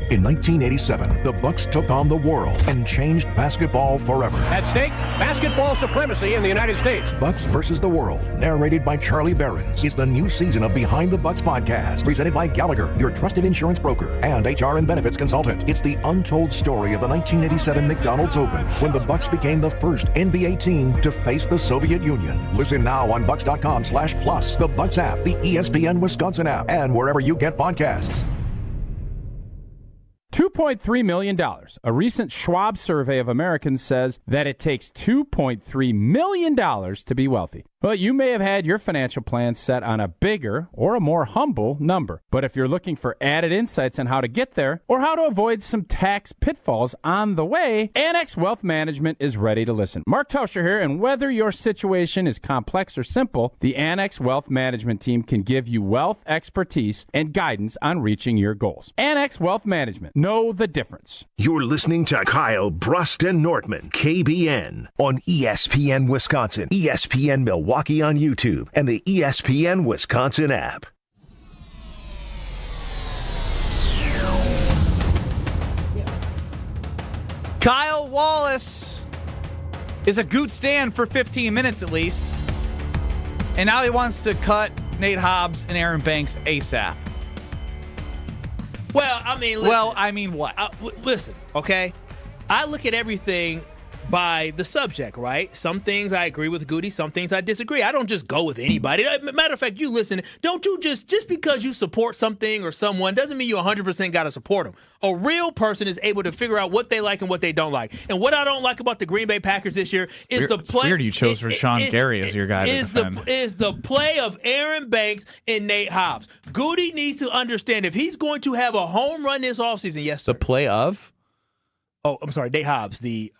In 1987, the Bucks took on the world and changed basketball forever. At stake, basketball supremacy in the United States. Bucks versus the World, narrated by Charlie Behrens, is the new season of Behind the Bucks podcast, presented by Gallagher, your trusted insurance broker and HR and benefits consultant. It's the untold story of the 1987 McDonald's Open, when the Bucks became the first NBA team to face the Soviet Union. Listen now on Bucks.com/plus, the Bucks app, the ESPN Wisconsin app, and wherever you get podcasts. $2.3 million. A recent Schwab survey of Americans says that it takes $2.3 million to be wealthy. Well, you may have had your financial plan set on a bigger or a more humble number. But if you're looking for added insights on how to get there or how to avoid some tax pitfalls on the way, Annex Wealth Management is ready to listen. Mark Tauscher here, and whether your situation is complex or simple, the Annex Wealth Management team can give you wealth expertise and guidance on reaching your goals. Annex Wealth Management. Know the difference. You're listening to Kyle Brust Nortman, KBN, on ESPN Wisconsin, ESPN Milwaukee on YouTube, and the ESPN Wisconsin app. Kyle Wallace is a Goot stand for 15 minutes at least. And now he wants to cut Nate Hobbs and Aaron Banks ASAP. Well, I mean, listen. what? Listen, okay? I look at everything by the subject, right? Some things I agree with Goody, some things I disagree. I don't just go with anybody. Matter of fact, you listen, don't you just because you support something or someone doesn't mean you 100% got to support them. A real person is able to figure out what they like and what they don't like. And what I don't like about the Green Bay Packers this year is the play. It's weird you chose Rashan Gary as your guy to defend. Is the play of Aaron Banks and Nate Hobbs. Goody needs to understand if he's going to have a home run this offseason, yes, sir. The play of? Oh, I'm sorry, Nate Hobbs, the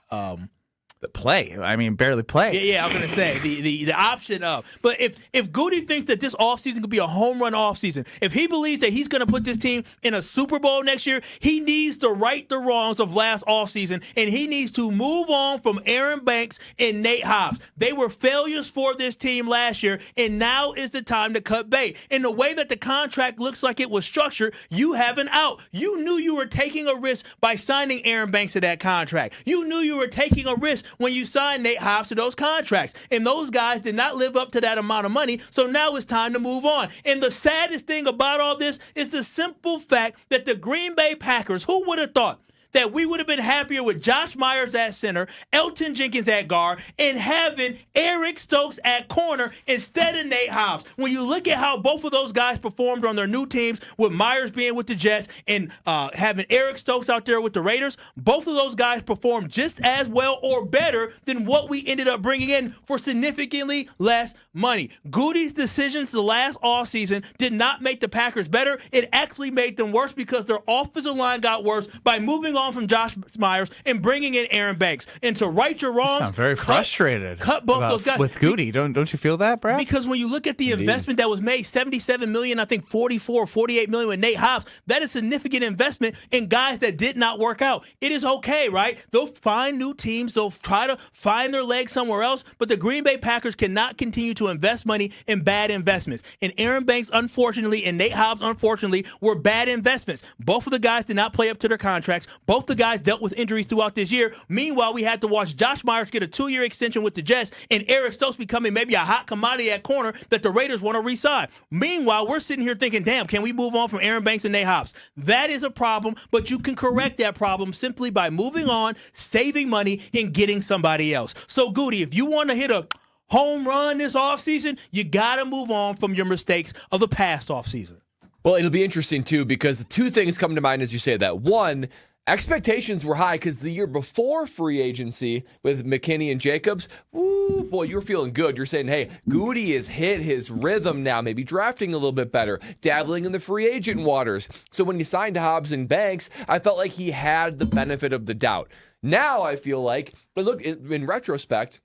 play. I mean, barely play. Yeah, I was going to say the option of. But if Goody thinks that this offseason could be a home run offseason, if he believes that he's going to put this team in a Super Bowl next year, he needs to right the wrongs of last offseason, and he needs to move on from Aaron Banks and Nate Hobbs. They were failures for this team last year, and now is the time to cut bait. In the way that the contract looks like it was structured, you have an out. You knew you were taking a risk by signing Aaron Banks to that contract. You knew you were taking a risk when you signed Nate Hobbs to those contracts. And those guys did not live up to that amount of money, so now it's time to move on. And the saddest thing about all this is the simple fact that the Green Bay Packers, who would have thought that we would have been happier with Josh Myers at center, Elton Jenkins at guard, and having Eric Stokes at corner instead of Nate Hobbs. When you look at how both of those guys performed on their new teams, with Myers being with the Jets and having Eric Stokes out there with the Raiders, both of those guys performed just as well or better than what we ended up bringing in for significantly less money. Goody's decisions the last offseason did not make the Packers better. It actually made them worse because their offensive line got worse by moving on from Josh Myers and bringing in Aaron Banks. And to right your wrongs, I'm very frustrated. Cut both those guys with Goody. Don't you feel that, Brad? Because when you look at the investment that was made, $77 million, I think $48 million with Nate Hobbs, that is significant investment in guys that did not work out. It is okay, right? They'll find new teams. They'll try to find their legs somewhere else. But the Green Bay Packers cannot continue to invest money in bad investments. And Aaron Banks, unfortunately, and Nate Hobbs, unfortunately, were bad investments. Both of the guys did not play up to their contracts. Both the guys dealt with injuries throughout this year. Meanwhile, we had to watch Josh Myers get a 2-year extension with the Jets and Eric Stokes becoming maybe a hot commodity at corner that the Raiders want to re-sign. Meanwhile, we're sitting here thinking, damn, can we move on from Aaron Banks and Nate Hobbs? That is a problem, but you can correct that problem simply by moving on, saving money, and getting somebody else. So, Goody, if you want to hit a home run this offseason, you got to move on from your mistakes of the past offseason. Well, it'll be interesting, too, because two things come to mind as you say that. One, expectations were high because the year before free agency with McKinney and Jacobs, ooh, boy, you were feeling good. You're saying, hey, Goody has hit his rhythm now, maybe drafting a little bit better, dabbling in the free agent waters. So when he signed Hobbs and Banks, I felt like he had the benefit of the doubt. Now I feel like, but look, in retrospect,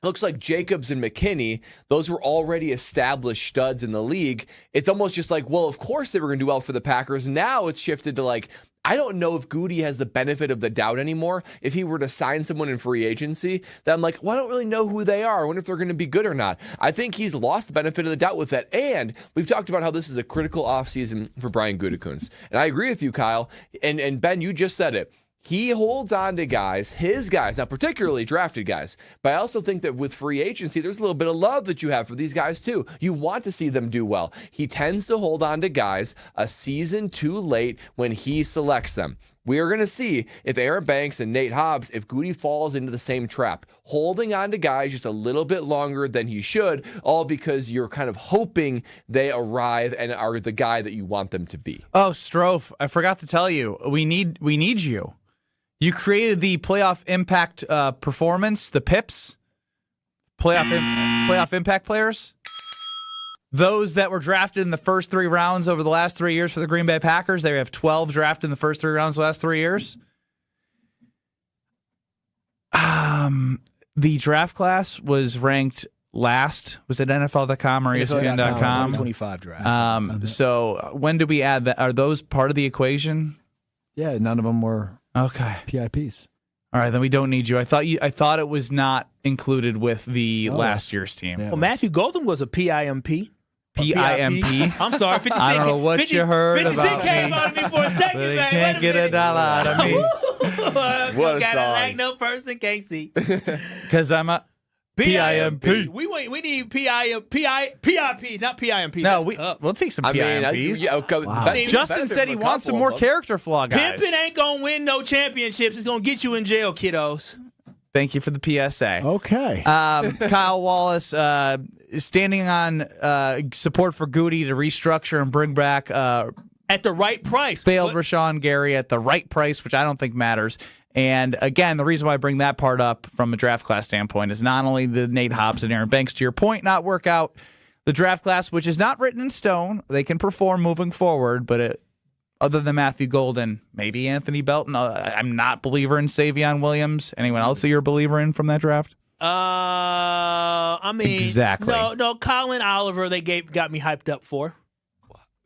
looks like Jacobs and McKinney, those were already established studs in the league. It's almost just like, well, of course they were going to do well for the Packers. Now it's shifted to like, I don't know if Goody has the benefit of the doubt anymore. If he were to sign someone in free agency, that I'm like, well, I don't really know who they are. I wonder if they're going to be good or not. I think he's lost the benefit of the doubt with that. And we've talked about how this is a critical offseason for Brian Gutekunst. And I agree with you, Kyle. And Ben, you just said it. He holds on to guys, his guys, not particularly drafted guys, but I also think that with free agency, there's a little bit of love that you have for these guys too. You want to see them do well. He tends to hold on to guys a season too late when he selects them. We are going to see if Aaron Banks and Nate Hobbs, if Goody falls into the same trap, holding on to guys just a little bit longer than he should, all because you're kind of hoping they arrive and are the guy that you want them to be. Oh, Strofe, I forgot to tell you, we need you. You created the playoff impact performance, the PIPs, playoff impact players. Those that were drafted in the first 3 rounds over the last 3 years for the Green Bay Packers, they have 12 drafted in the first 3 rounds the last 3 years. The draft class was ranked last. Was it NFL.com or ESPN.com? 25 draft. So when do we add that? Are those part of the equation? Yeah, none of them were okay PIPs. All right, then we don't need you. I thought it was not included with the last year's team. Well, Matthew Golden was a PIMP. PIMP. I'm sorry, 50 Cent. I don't know what 50, you heard 50 about Cent came me. on me for a second, But man. can't get a dollar out of me. What a Gotta song. like no person can't see. Because I'm a PIMP. We need PIP, not PIMP. No, That's we'll take some I mean, PIMPs. Justin said he wants some more character flaw guys. Pimping ain't gonna win no championships. It's gonna get you in jail, kiddos. Thank you for the PSA. Okay. Kyle Wallace is standing on support for Goody to restructure and bring back at the right price. Failed Rashan Gary at the right price, which I don't think matters. And again, the reason why I bring that part up from a draft class standpoint is not only the Nate Hobbs and Aaron Banks, to your point, not work out the draft class, which is not written in stone. They can perform moving forward, but other than Matthew Golden, maybe Anthony Belton. I'm not a believer in Savion Williams. Anyone else that you're a believer in from that draft? I mean, exactly. No, Colin Oliver, got me hyped up for.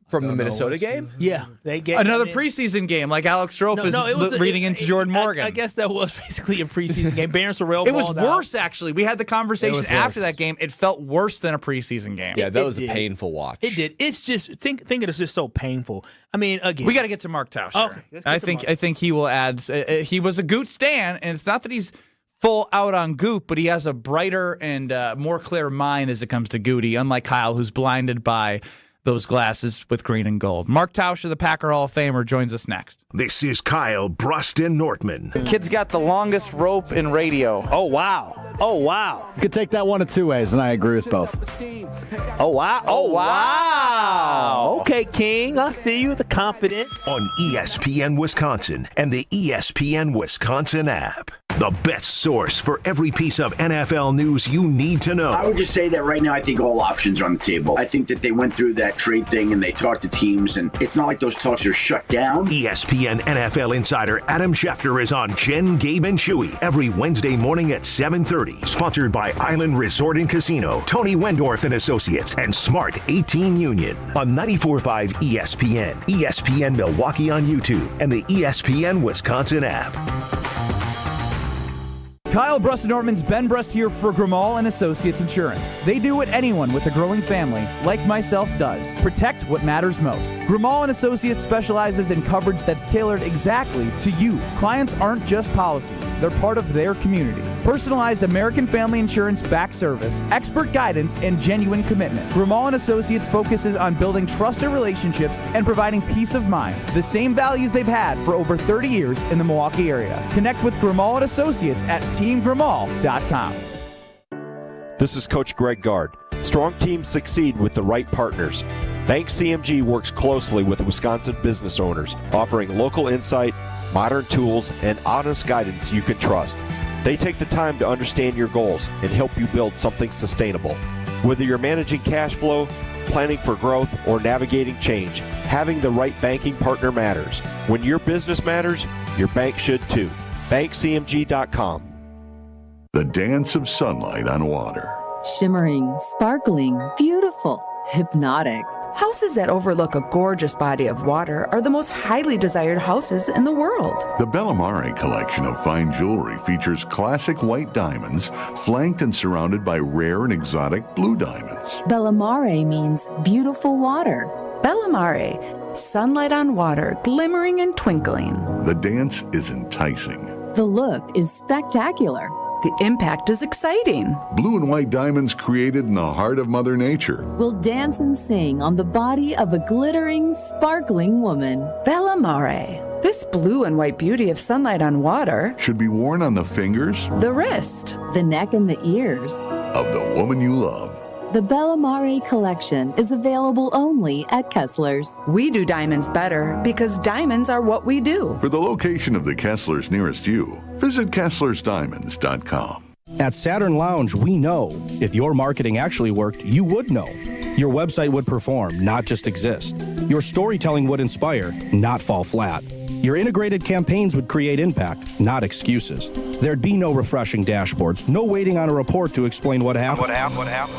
From the Minnesota game? Yeah. They gave another preseason game, like Alex Strofe is reading into Jordan Morgan. I guess that was basically a preseason game. Barron Sorrell It was worse, actually. We had the conversation after that game. It felt worse than a preseason game. Yeah, that was a painful watch. It did. It's just, think it is just so painful. I mean, again. We got to get to Mark Tauscher. Okay, I think he will add. He was a Goot stan, and it's not that he's full out on Goot, but he has a brighter and more clear mind as it comes to Goody, unlike Kyle, who's blinded by those glasses with green and gold. Mark Tauscher, the Packer Hall of Famer, joins us next. This is Kyle Brust Nortman. The kid's got the longest rope in radio. Oh, wow. Oh, wow. You could take that one of two ways, and I agree with both. Oh, wow. Oh, wow. Okay, King. I see you with the confidence. On ESPN Wisconsin and the ESPN Wisconsin app. The best source for every piece of NFL news you need to know. I would just say that right now I think all options are on the table. I think that they went through that trade thing and they talked to teams, and it's not like those talks are shut down. ESPN NFL insider Adam Schefter is on Jen, Gabe, and Chewy every Wednesday morning at 7:30. Sponsored by Island Resort and Casino, Tony Wendorf and Associates, and Smart 18 Union. On 94.5 ESPN, ESPN Milwaukee on YouTube, and the ESPN Wisconsin app. Kyle Brust Nortman's Ben Brust here for Grimal and Associates Insurance. They do what anyone with a growing family, like myself, does. Protect what matters most. Grimal and Associates specializes in coverage that's tailored exactly to you. Clients aren't just policies. They're part of their community. Personalized American Family Insurance back service, expert guidance, and genuine commitment. Grimal and Associates focuses on building trusted relationships and providing peace of mind. The same values they've had for over 30 years in the Milwaukee area. Connect with Grimal and Associates at teamgrimal.com. This is Coach Greg Gard. Strong teams succeed with the right partners. Bank CMG works closely with Wisconsin business owners, offering local insight, modern tools, and honest guidance you can trust. They take the time to understand your goals and help you build something sustainable. Whether you're managing cash flow, planning for growth, or navigating change, having the right banking partner matters. When your business matters, your bank should too. BankCMG.com. The dance of sunlight on water. Shimmering, sparkling, beautiful, hypnotic. Houses that overlook a gorgeous body of water are the most highly desired houses in the world. The Bellamare collection of fine jewelry features classic white diamonds flanked and surrounded by rare and exotic blue diamonds. Bellamare means beautiful water. Bellamare, sunlight on water, glimmering and twinkling. The dance is enticing. The look is spectacular. The impact is exciting. Blue and white diamonds created in the heart of Mother Nature. We'll dance and sing on the body of a glittering, sparkling woman. Bellamare. This blue and white beauty of sunlight on water should be worn on the fingers, the wrist, the neck, and the ears of the woman you love. The Bellamare collection is available only at Kessler's. We do diamonds better because diamonds are what we do. For the location of the Kesslers nearest you, visit KesslersDiamonds.com. At Saturn Lounge, we know if your marketing actually worked, you would know. Your website would perform, not just exist. Your storytelling would inspire, not fall flat. Your integrated campaigns would create impact, not excuses. There'd be no refreshing dashboards, no waiting on a report to explain what happened.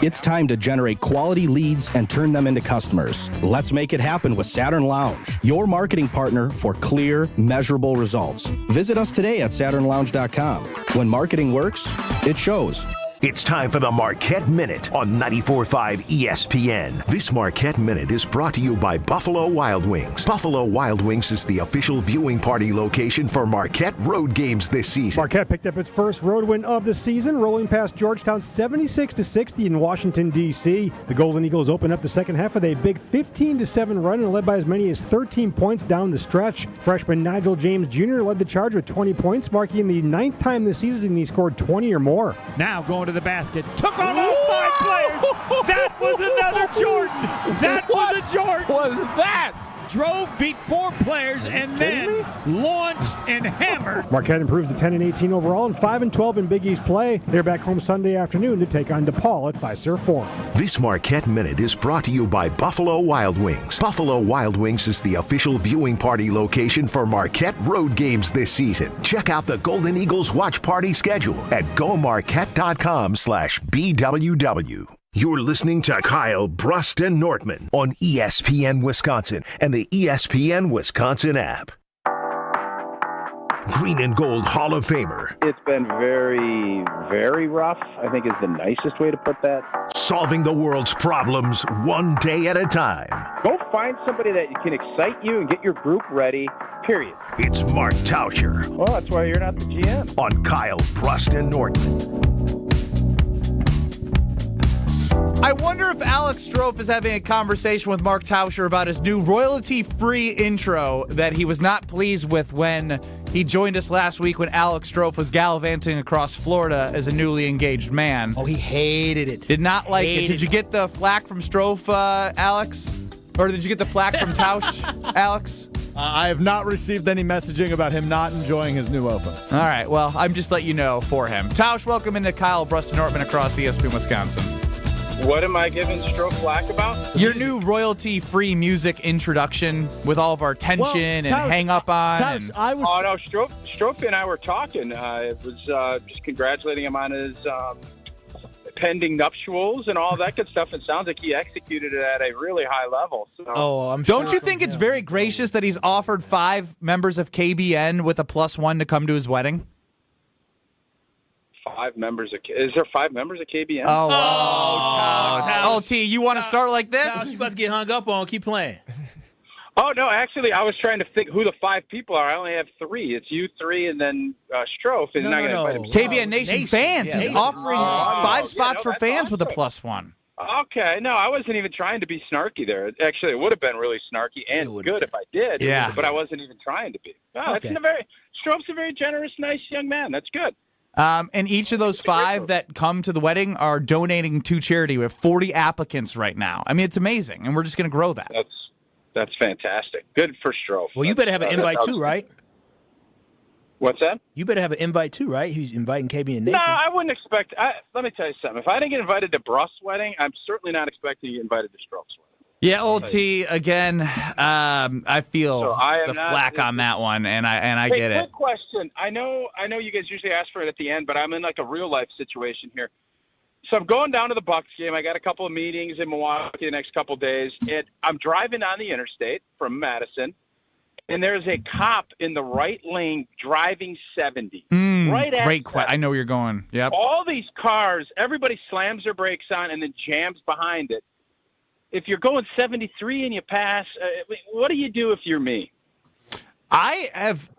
It's time to generate quality leads and turn them into customers. Let's make it happen with Saturn Lounge, your marketing partner for clear, measurable results. Visit us today at SaturnLounge.com. When marketing works, it shows. It's time for the Marquette Minute on 94.5 ESPN. This Marquette Minute is brought to you by Buffalo Wild Wings. Buffalo Wild Wings is the official viewing party location for Marquette road games this season. Marquette picked up its first road win of the season, rolling past Georgetown 76-60 in Washington, D.C. The Golden Eagles opened up the second half with a big 15-7 run and led by as many as 13 points down the stretch. Freshman Nigel James Jr. led the charge with 20 points, marking the 9th time this season he scored 20 or more. Now going to the basket. Took on all 5 players. That was another Jordan. That was a Jordan. Was that? Drove, beat 4 players, and then launched and hammered. Marquette improved to 10-18 overall and 5-12 in Big East play. They're back home Sunday afternoon to take on DePaul at Fiserv Forum. This Marquette Minute is brought to you by Buffalo Wild Wings. Buffalo Wild Wings is the official viewing party location for Marquette road games this season. Check out the Golden Eagles watch party schedule at gomarquette.com/BWW. You're listening to Kyle, Brust, and Nortman on ESPN Wisconsin and the ESPN Wisconsin app. Green and Gold Hall of Famer. It's been very, very rough, I think is the nicest way to put that. Solving the world's problems one day at a time. Go find somebody that can excite you and get your group ready, period. It's Mark Tauscher. Well, that's why you're not the GM. On Kyle, Brust, and Nortman. I wonder if Alex Strofe is having a conversation with Mark Tauscher about his new royalty-free intro that he was not pleased with when he joined us last week when Alex Strofe was gallivanting across Florida as a newly engaged man. Oh, he hated it. Did not like it. Did you get the flack from Strofe, Alex? Or did you get the flack from Tausch, Alex? I have not received any messaging about him not enjoying his new open. All right, well, I'm just letting you know for him. Tausch, welcome into Kyle, Brust, and Nortman across ESPN Wisconsin. What am I giving Stroke flack about? Your new royalty-free music introduction with all of our tension and hang up on. Stroke and I were talking. It was just congratulating him on his pending nuptials and all that good stuff. It sounds like he executed it at a really high level. So. Don't you think it's very gracious that he's offered 5 members of KBN with a +1 to come to his wedding? 5 members of is there 5 members of KBN? Oh, T, you want to start like this? You about to get hung up on? Keep playing. Oh no, actually, I was trying to think who the 5 people are. I only have 3. It's you 3, and then Strofe. And No. KBN Nation fans. He's offering 5 spots for fans with a +1. Okay, no, I wasn't even trying to be snarky there. Actually, it would have been really snarky and good if I did. Yeah, but I wasn't even trying to be. Okay. Strove's a very generous, nice young man. That's good. And each of those 5 that come to the wedding are donating to charity. We have 40 applicants right now. I mean, it's amazing, and we're just going to grow that. That's fantastic. Good for Strofe. Well, you better have an invite too, right? What's that? You better have an invite too, right? He's inviting KBN Nation. No, I wouldn't expect. Let me tell you something. If I didn't get invited to Brust's wedding, I'm certainly not expecting to get invited to Strofe's wedding. Yeah, old T, again, I feel the flack on that one, and I get it. Quick question. I know you guys usually ask for it at the end, but I'm in like a real-life situation here. So I'm going down to the Bucs game. I got a couple of meetings in Milwaukee the next couple of days. I'm driving on the interstate from Madison, and there's a cop in the right lane driving 70. Great question. I know where you're going. Yep. All these cars, everybody slams their brakes on and then jams behind it. If you're going 73 and you pass, what do you do if you're me? I've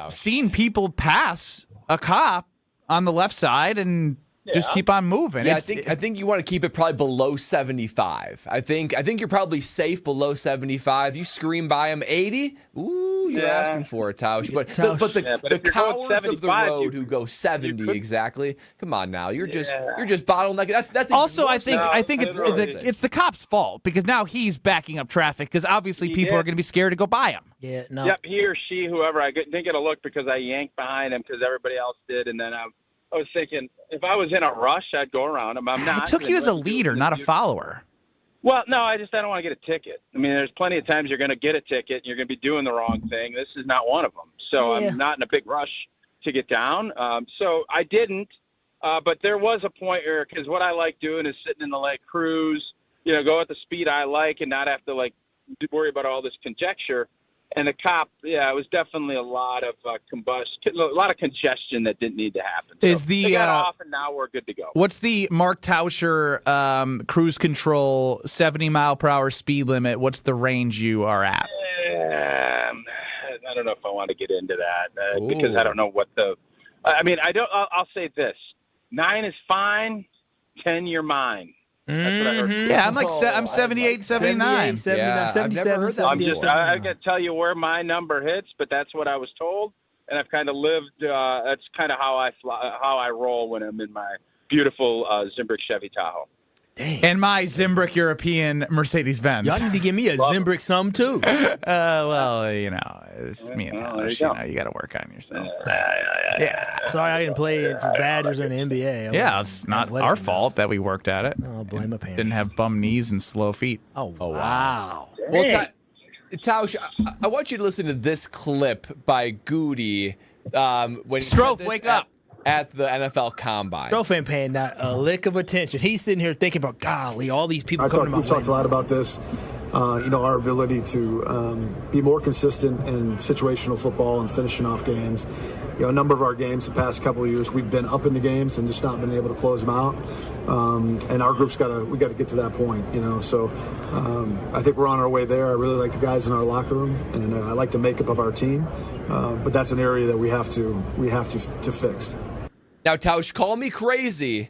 seen people pass a cop on the left side and just keep on moving. Yeah, I think you want to keep it probably below 75. I think you're probably safe below 75. You scream by them 80, you're asking for it, Tausch. But the cowards of the road who go 70 exactly. Come on now, you're just bottlenecking. That's also I think it's the cop's fault because now he's backing up traffic because obviously people are going to be scared to go by him. Yeah, no. Yep, he or she, whoever. I didn't get a look because I yanked behind him because everybody else did, and then I was thinking, if I was in a rush, I'd go around him. I'm not. It took you as a leader, not a follower. Well, no, I don't want to get a ticket. I mean, there's plenty of times you're going to get a ticket and you're going to be doing the wrong thing. This is not one of them. So I'm not in a big rush to get down. So I didn't. But there was a point where, because what I like doing is sitting in the lake, cruise, go at the speed I like and not have to worry about all this conjecture. And the cop, it was definitely a lot of combustion, a lot of congestion that didn't need to happen. So they got off, and now we're good to go. What's the Mark Tauscher cruise control 70-mile-per-hour speed limit? What's the range you are at? I don't know if I want to get into that because I don't know what the. I mean, I don't. I'll say this: 9 is fine, 10 you're mine. That's what I heard. Yeah, I'm 78, 79. 77. I've never heard that. I got to tell you where my number hits, but that's what I was told, and I've kind of lived. That's kind of how I roll when I'm in my beautiful Zimbrick Chevy Tahoe. Dang. And my Zimbrick European Mercedes-Benz. Y'all need to give me a Zimbrick some too. Well, it's me and Tash. You got to work on yourself. Yeah. Sorry, I didn't play for Badgers or the NBA. It's not our fault that we worked at it. I'll blame my parents. Didn't have bum knees and slow feet. Oh wow. Well, Tausch, I want you to listen to this clip by Goody when he Strofe, wake up. At the NFL Combine. Strofe ain't paying not a lick of attention. He's sitting here thinking about, golly, all these people coming to my We've talked a lot about this. Our ability to be more consistent in situational football and finishing off games. A number of our games the past couple of years, we've been up in the games and just not been able to close them out. And our group's got to get to that point. So I think we're on our way there. I really like the guys in our locker room, and I like the makeup of our team. But that's an area that we have to fix. Now, Tausch, call me crazy,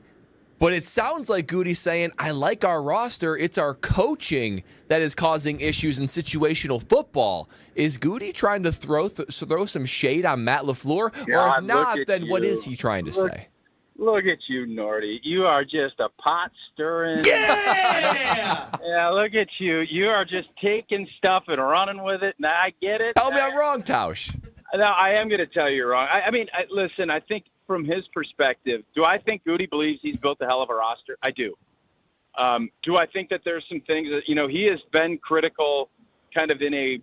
but it sounds like Goody's saying, I like our roster. It's our coaching that is causing issues in situational football. Is Goody trying to throw some shade on Matt LaFleur? Or if not, then what is he trying to say? Look at you, Norty. You are just a pot-stirring. Yeah! Yeah, look at you. You are just taking stuff and running with it, and I get it. Tell me I'm wrong, Tausch. No, I am going to tell you you're wrong. Listen, I think from his perspective, do I think Goody believes he's built a hell of a roster? I do. Do I think that there's some things that, he has been critical kind of in a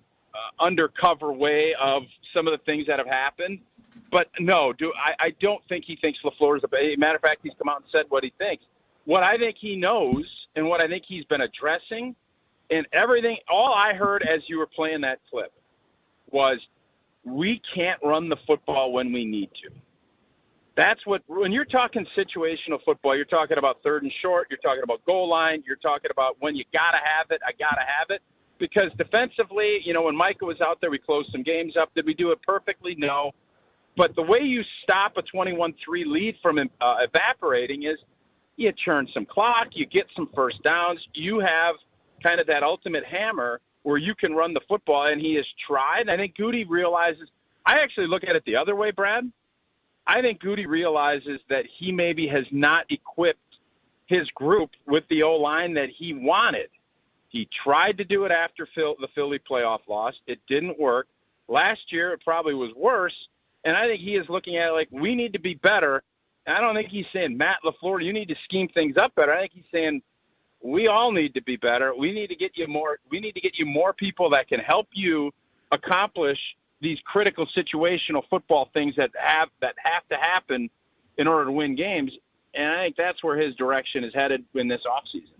undercover way of some of the things that have happened? But no, I don't think he thinks LaFleur is a matter of fact, he's come out and said what he thinks. What I think he knows and what I think he's been addressing and everything, all I heard as you were playing that clip was we can't run the football when we need to. That's when you're talking situational football, you're talking about third and short, you're talking about goal line, you're talking about when you got to have it, I got to have it. Because defensively, when Micah was out there, we closed some games up. Did we do it perfectly? No. But the way you stop a 21-3 lead from evaporating is you churn some clock, you get some first downs, you have kind of that ultimate hammer where you can run the football, and he has tried. I think Goody realizes – I actually look at it the other way, Brad. I think Goody realizes that he maybe has not equipped his group with the O-line that he wanted. He tried to do it after the Philly playoff loss. It didn't work. Last year, it probably was worse. And I think he is looking at it like we need to be better. And I don't think he's saying, Matt LaFleur, you need to scheme things up better. I think he's saying we all need to be better. We need to get you more. We need to get you more people that can help you accomplish these critical situational football things that have to happen in order to win games. And I think that's where his direction is headed in this offseason.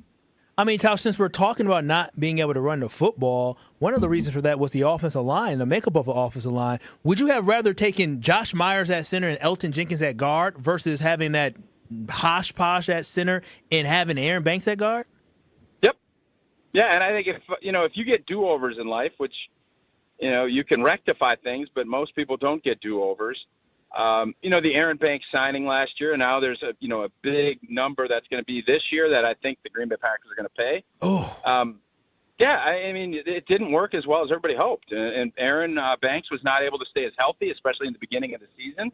I mean, Tausch, since we're talking about not being able to run the football, one of the reasons for that was the offensive line, the makeup of the offensive line. Would you have rather taken Josh Myers at center and Elton Jenkins at guard versus having that hosh-posh at center and having Aaron Banks at guard? Yep. Yeah, and I think if you get do-overs in life, which, you can rectify things, but most people don't get do-overs. The Aaron Banks signing last year, and now there's a big number that's going to be this year that I think the Green Bay Packers are going to pay. Oh. It didn't work as well as everybody hoped. And Aaron Banks was not able to stay as healthy, especially in the beginning of the season.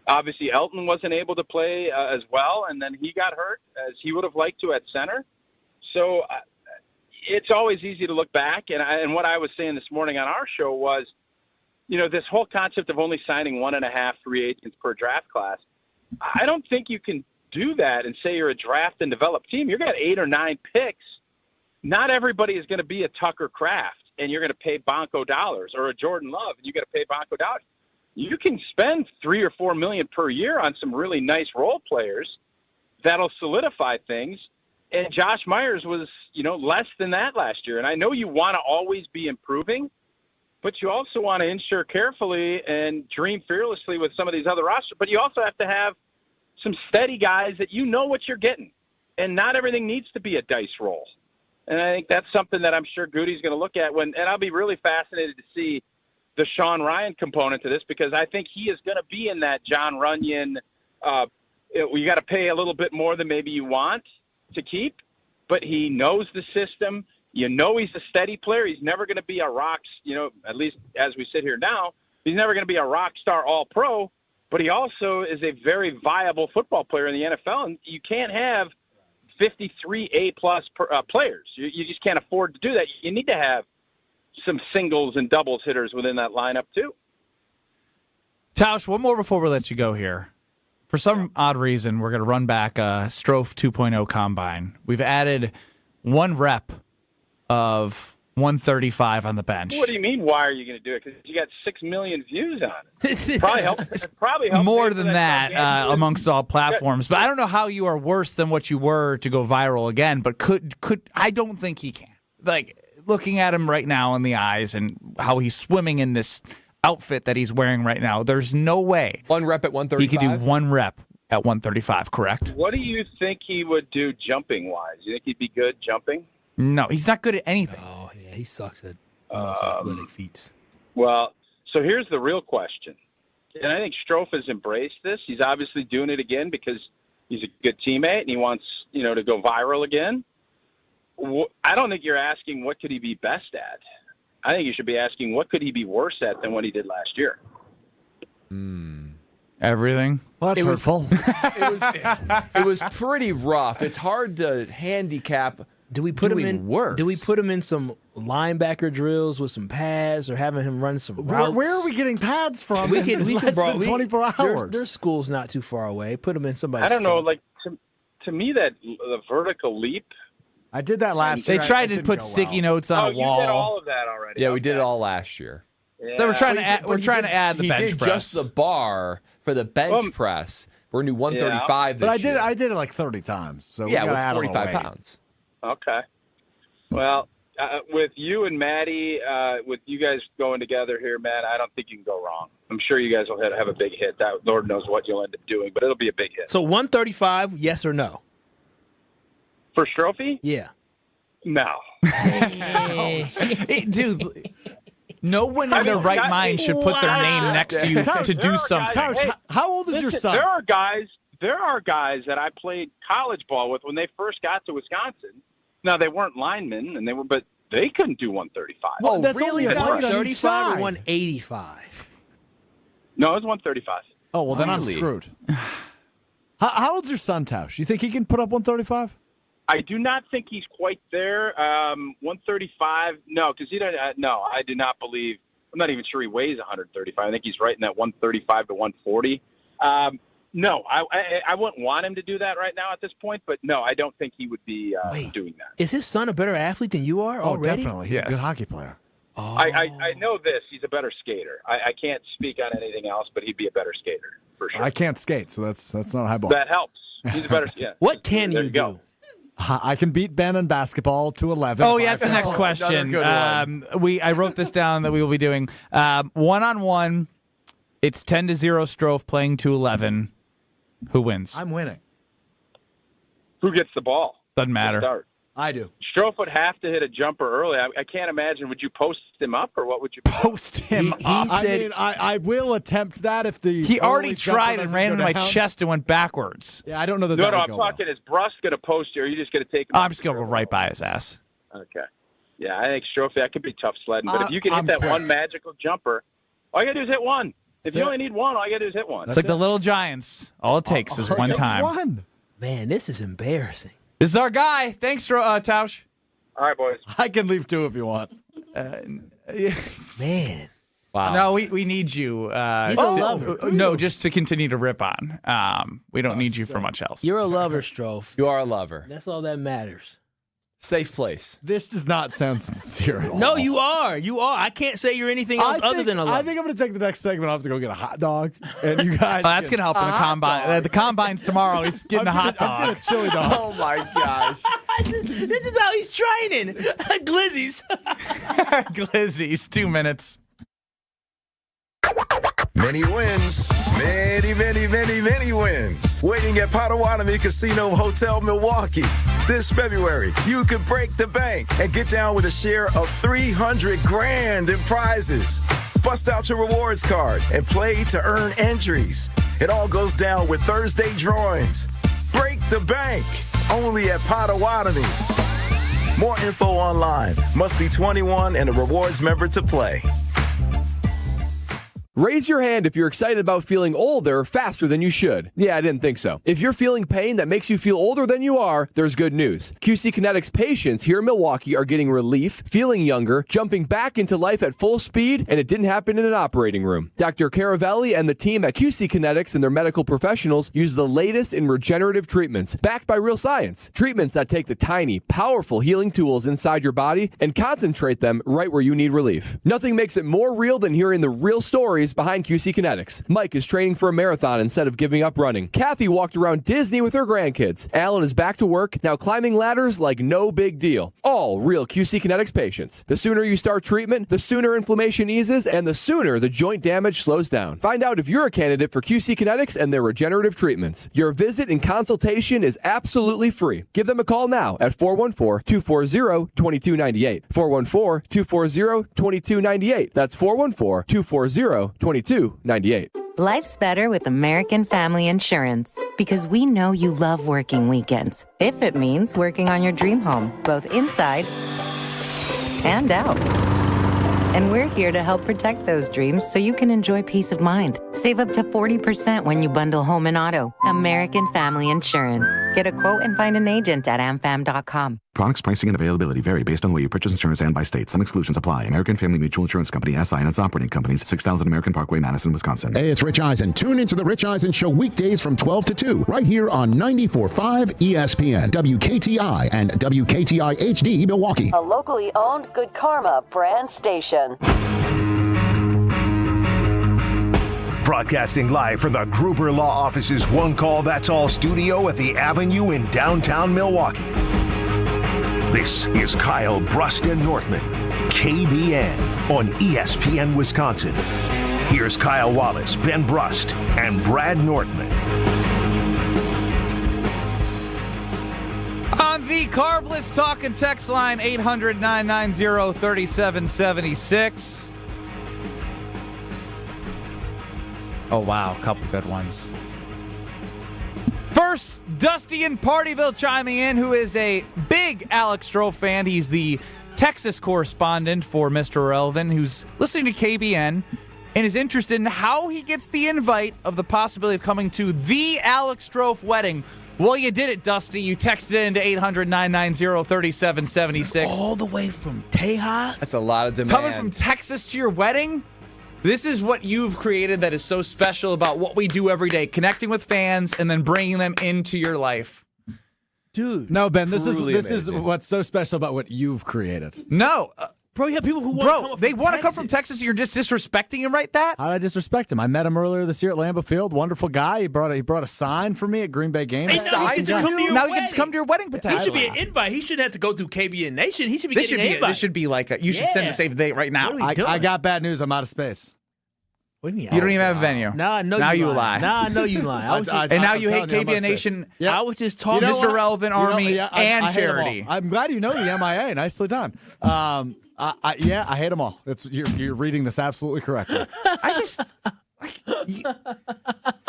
Obviously, Elton wasn't able to play as well, and then he got hurt as he would have liked to at center. So it's always easy to look back. And what I was saying this morning on our show was, this whole concept of only signing 1.5 free agents per draft class, I don't think you can do that and say you're a draft and develop team. You're going to have 8 or 9 picks. Not everybody is going to be a Tucker Kraft, and you're going to pay Bonko dollars, or a Jordan Love, and you got to pay Bonko dollars. You can spend $3 or $4 million per year on some really nice role players that'll solidify things. And Josh Myers was, less than that last year. And I know you want to always be improving, but you also want to insure carefully and dream fearlessly with some of these other rosters. But you also have to have some steady guys that you know what you're getting. And not everything needs to be a dice roll. And I think that's something that I'm sure Goody's going to look at and I'll be really fascinated to see the Sean Ryan component to this, because I think he is going to be in that John Runyon. You got to pay a little bit more than maybe you want to keep, but he knows the system. You know, he's a steady player. He's never going to be a rock, at least as we sit here now, he's never going to be a rock star all-pro, but he also is a very viable football player in the NFL. And you can't have 53 A-plus players. You just can't afford to do that. You need to have some singles and doubles hitters within that lineup too. Tausch, one more before we let you go here. For some odd reason, we're going to run back a Strofe 2.0 combine. We've added one rep of 135 on the bench. What do you mean, why are you going to do it? Because you got 6 million views on it. Probably help more than that amongst all platforms. But I don't know how you are worse than what you were to go viral again. But could I don't think he can. Like, looking at him right now in the eyes and how he's swimming in this outfit that he's wearing right now, there's no way. One rep at 135? He could do one rep at 135, correct? What do you think he would do jumping-wise? You think he'd be good jumping? No, he's not good at anything. Oh, yeah, he sucks at most athletic feats. Well, so here's the real question. And I think Strofe has embraced this. He's obviously doing it again because he's a good teammate and he wants, to go viral again. I don't think you're asking what could he be best at. I think you should be asking what could he be worse at than what he did last year. Everything. Well, that's hurtful. It was pretty rough. It's hard to handicap. Do we put him in worse? Do we put him in some linebacker drills with some pads, or having him run some routes? Where are we getting pads from? We can less than 24 hours. Their school's not too far away. Put him in somebody's. I don't know. Like to me, that the vertical leap. I did that last year. They tried to put sticky notes on a wall. You did all of that already. Yeah, we did it all last year. Yeah. So we're trying to add the bench press. He did just the bar for the bench press. We're going to do 135 this year. But I did it like 30 times. So yeah, it was 45 pounds. Okay. Well, with you and Maddie, with you guys going together here, Matt, I don't think you can go wrong. I'm sure you guys will have a big hit. That Lord knows what you'll end up doing, but it'll be a big hit. So 135, yes or no? For Strophe? Yeah. No. Dude, no one in their right mind should put their name next to you to do something. Hey, how old is your son? There are guys that I played college ball with when they first got to Wisconsin. Now, they weren't linemen, but they couldn't do 135. Well, that's really? only 135 or 185? No, it was 135. Oh, well, then I'm screwed. How old's your son, Tausch? You think he can put up 135? I do not think he's quite there. 135, no, because he don't. No, I do not believe. I'm not even sure he weighs 135. I think he's right in that 135 to 140. No, I wouldn't want him to do that right now at this point. But no, I don't think he would be doing that. Is his son a better athlete than you are already? Definitely. He's a good hockey player. Oh. I know this. He's a better skater. I can't speak on anything else, but he'd be a better skater for sure. I can't skate, so that's not a high ball. That helps. He's a better. Yeah. What can you do? I can beat Ben in basketball to 11. Oh, yeah, that's the next question. I wrote this down that we will be doing. One-on-one, it's 10-0 Strofe playing to 11. Who wins? I'm winning. Who gets the ball? Doesn't matter. Start. I do. Strofe would have to hit a jumper early. I can't imagine. Would you post him up, or what would you post him up? I will attempt that if the. He already tried and ran into my chest and went backwards. Yeah, I don't know that. No, I'm talking. Is Brust going to post you, or are you just going to take him? I'm just going to go right by his ass. Okay. Yeah, I think Strofe, that could be tough sledding. But if you can hit that one magical jumper, all you got to do is hit one. If you only need one, all you got to do is hit one. It's like the Little Giants. All it takes is one time. Man, this is embarrassing. This is our guy. Thanks, Tausch. All right, boys. I can leave too if you want. Man. Wow. No, we need you. He's a lover. No, just to continue to rip on. We don't need you for much else. You're a lover, Strofe. You are a lover. That's all that matters. Safe place. This does not sound sincere at all. No, you are. You are. I can't say you're anything else other than a lover. I think I'm going to take the next segment off to go get a hot dog. And you guys. That's going to help in the combine. The combine's tomorrow. He's getting a hot dog. I'm getting a chili dog. Oh, my gosh. This is how he's training. Glizzies. Glizzies, 2 minutes. Many wins. Many, many, many, many wins. Waiting at Potawatomi Casino Hotel Milwaukee. This February, you could break the bank and get down with a share of $300,000 in prizes. Bust out your rewards card and play to earn entries. It all goes down with Thursday drawings. Break the bank. Only at Potawatomi. More info online. Must be 21 and a rewards member to play. Raise your hand if you're excited about feeling older faster than you should. Yeah, I didn't think so. If you're feeling pain that makes you feel older than you are, there's good news. QC Kinetics patients here in Milwaukee are getting relief, feeling younger, jumping back into life at full speed, and it didn't happen in an operating room. Dr. Caravelli and the team at QC Kinetics and their medical professionals use the latest in regenerative treatments, backed by real science. Treatments that take the tiny, powerful healing tools inside your body and concentrate them right where you need relief. Nothing makes it more real than hearing the real stories behind QC Kinetics. Mike is training for a marathon instead of giving up running. Kathy walked around Disney with her grandkids. Alan is back to work, now climbing ladders like no big deal. All real QC Kinetics patients. The sooner you start treatment, the sooner inflammation eases, and the sooner the joint damage slows down. Find out if you're a candidate for QC Kinetics and their regenerative treatments. Your visit and consultation is absolutely free. Give them a call now at 414-240-2298. 414-240-2298. That's 414-240-2298. Life's better with American Family Insurance because we know you love working weekends. If it means working on your dream home, both inside and out. And we're here to help protect those dreams so you can enjoy peace of mind. Save up to 40% when you bundle home and auto. American Family Insurance. Get a quote and find an agent at amfam.com. Products, pricing, and availability vary based on where you purchase insurance and by state. Some exclusions apply. American Family Mutual Insurance Company, SI, and its operating companies, 6000 American Parkway, Madison, Wisconsin. Hey, it's Rich Eisen. Tune into the Rich Eisen Show weekdays from 12 to 2, right here on 94.5 ESPN, WKTI, and WKTI HD Milwaukee. A locally owned Good Karma brand station. Broadcasting live from the Gruber Law Office's One Call That's All studio at the Avenue in downtown Milwaukee. This is Kyle Brust and Nortman, KBN on ESPN Wisconsin. Here's Kyle Wallace, Ben Brust, and Brad Nortman. On the Carbless Talk and Text line, 800-990-3776. Oh, wow, a couple good ones. First, Dusty in Partyville chiming in, who is a big Alex Stroh fan. He's the Texas correspondent for Mr. Relevant, who's listening to KBN and is interested in how he gets the invite of the possibility of coming to the Alex Stroh wedding. Well, you did it, Dusty. You texted in to 800-990-3776. All the way from Tejas? That's a lot of demand. Coming from Texas to your wedding? This is what you've created that is so special about what we do every day, connecting with fans and then bringing them into your life. Dude. No, Ben, this is what's so special about what you've created. No. Bro, you have people who want to come from they want to come from Texas and you're just disrespecting him right that? How did I disrespect him? I met him earlier this year at Lambeau Field. Wonderful guy. He brought a sign for me at Green Bay game. Now he can just come to your wedding potentially. He should be an invite. He shouldn't have to go through KBN Nation. He should be getting an invite. This should be like you should send a save the date right now. I got bad news. I'm out of space. What do you mean? You don't even have a venue. Nah, I know now you lie. Nah, I know you lie. And now you hate KBN Nation. Yep. I was just talking. Mr. Relevant Army and I Charity. I'm glad you know the MIA. Nicely done. I hate them all. You're reading this absolutely correctly. I just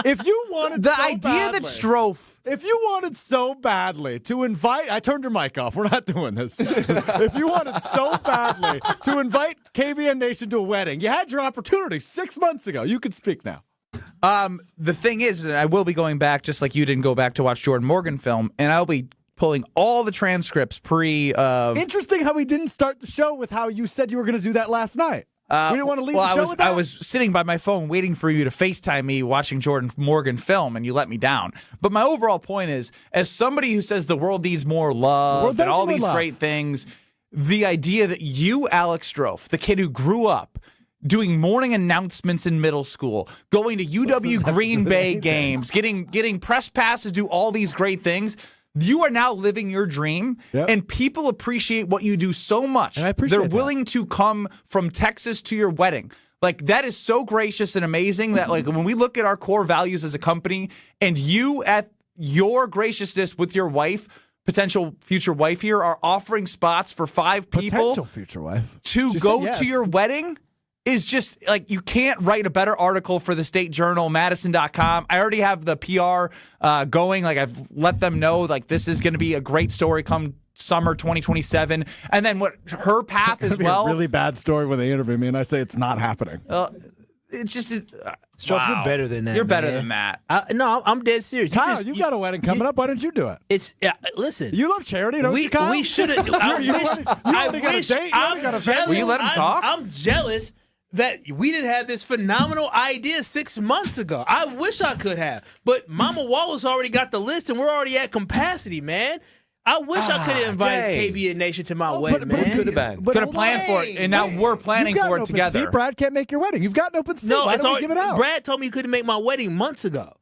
if you wanted the so idea badly, that Stroh, if you wanted so badly to invite, I turned your mic off. We're not doing this. If you wanted so badly to invite KBN Nation to a wedding, you had your opportunity 6 months ago. You can speak now. The thing is, I will be going back just like you didn't go back to watch Jordan Morgan film, and I'll be pulling all the transcripts Interesting how we didn't start the show with how you said you were going to do that last night. We didn't want to leave the show with that? I was sitting by my phone waiting for you to FaceTime me watching Jordan Morgan film, and you let me down. But my overall point is, as somebody who says the world needs more love and all these great things, the idea that you, Alex Stroh, the kid who grew up doing morning announcements in middle school, going to UW Green Bay games, getting press passes, do all these great things, you are now living your dream, and people appreciate what you do so much. And I appreciate They're willing to come from Texas to your wedding. Like, that is so gracious and amazing that, like, when we look at our core values as a company and you at your graciousness with your wife, potential future wife here, are offering spots for 5 people. Potential future wife. To go to your wedding is just, like, you can't write a better article for the State Journal, Madison.com. I already have the PR going. Like, I've let them know, like, this is going to be a great story come summer 2027. And then what her path as well. A really bad story when they interview me and I say it's not happening. It's just Strouf, you're better than that. You're better than that. No, I'm dead serious. Kyle, you got a wedding coming up. Why don't you do it? Listen. You love charity, don't you, Kyle? We should have. I wish. Will you let him talk? I'm jealous that we didn't have this phenomenal idea 6 months ago. I wish I could have. But Mama Wallace already got the list, and we're already at capacity, man. I wish I could have invited KBN Nation to my wedding, man. It could have been. Could have planned for it, and now we're planning for it together. Seat. Brad can't make your wedding. You've got an open seat. No, Why don't we give it out? Brad told me he couldn't make my wedding months ago.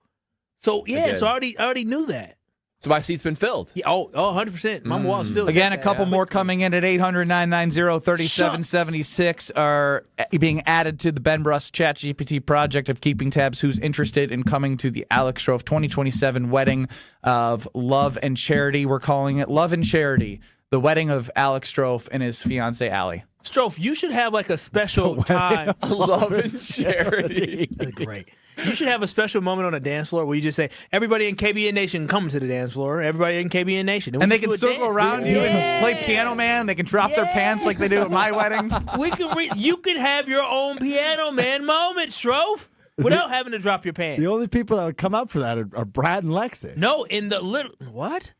So, yeah, so I already knew that. So my seat's been filled. Yeah, 100%. Mama Wallace filled. Again, a couple more coming in at 800-990-3776 are being added to the Ben Brust ChatGPT project of keeping tabs who's interested in coming to the Alex Strouf 2027 wedding of love and charity. We're calling it Love and Charity, the wedding of Alex Strouf and his fiancée, Allie. Strouf, you should have like a special time. Love and charity. Great. You should have a special moment on a dance floor where you just say, everybody in KBN Nation, come to the dance floor. Everybody in KBN Nation. And they can circle around you and play Piano Man. They can drop their pants like they do at my wedding. You can have your own Piano Man moment, Strouf, without having to drop your pants. The only people that would come out for that are Brad and Lexi. No, in the little... What?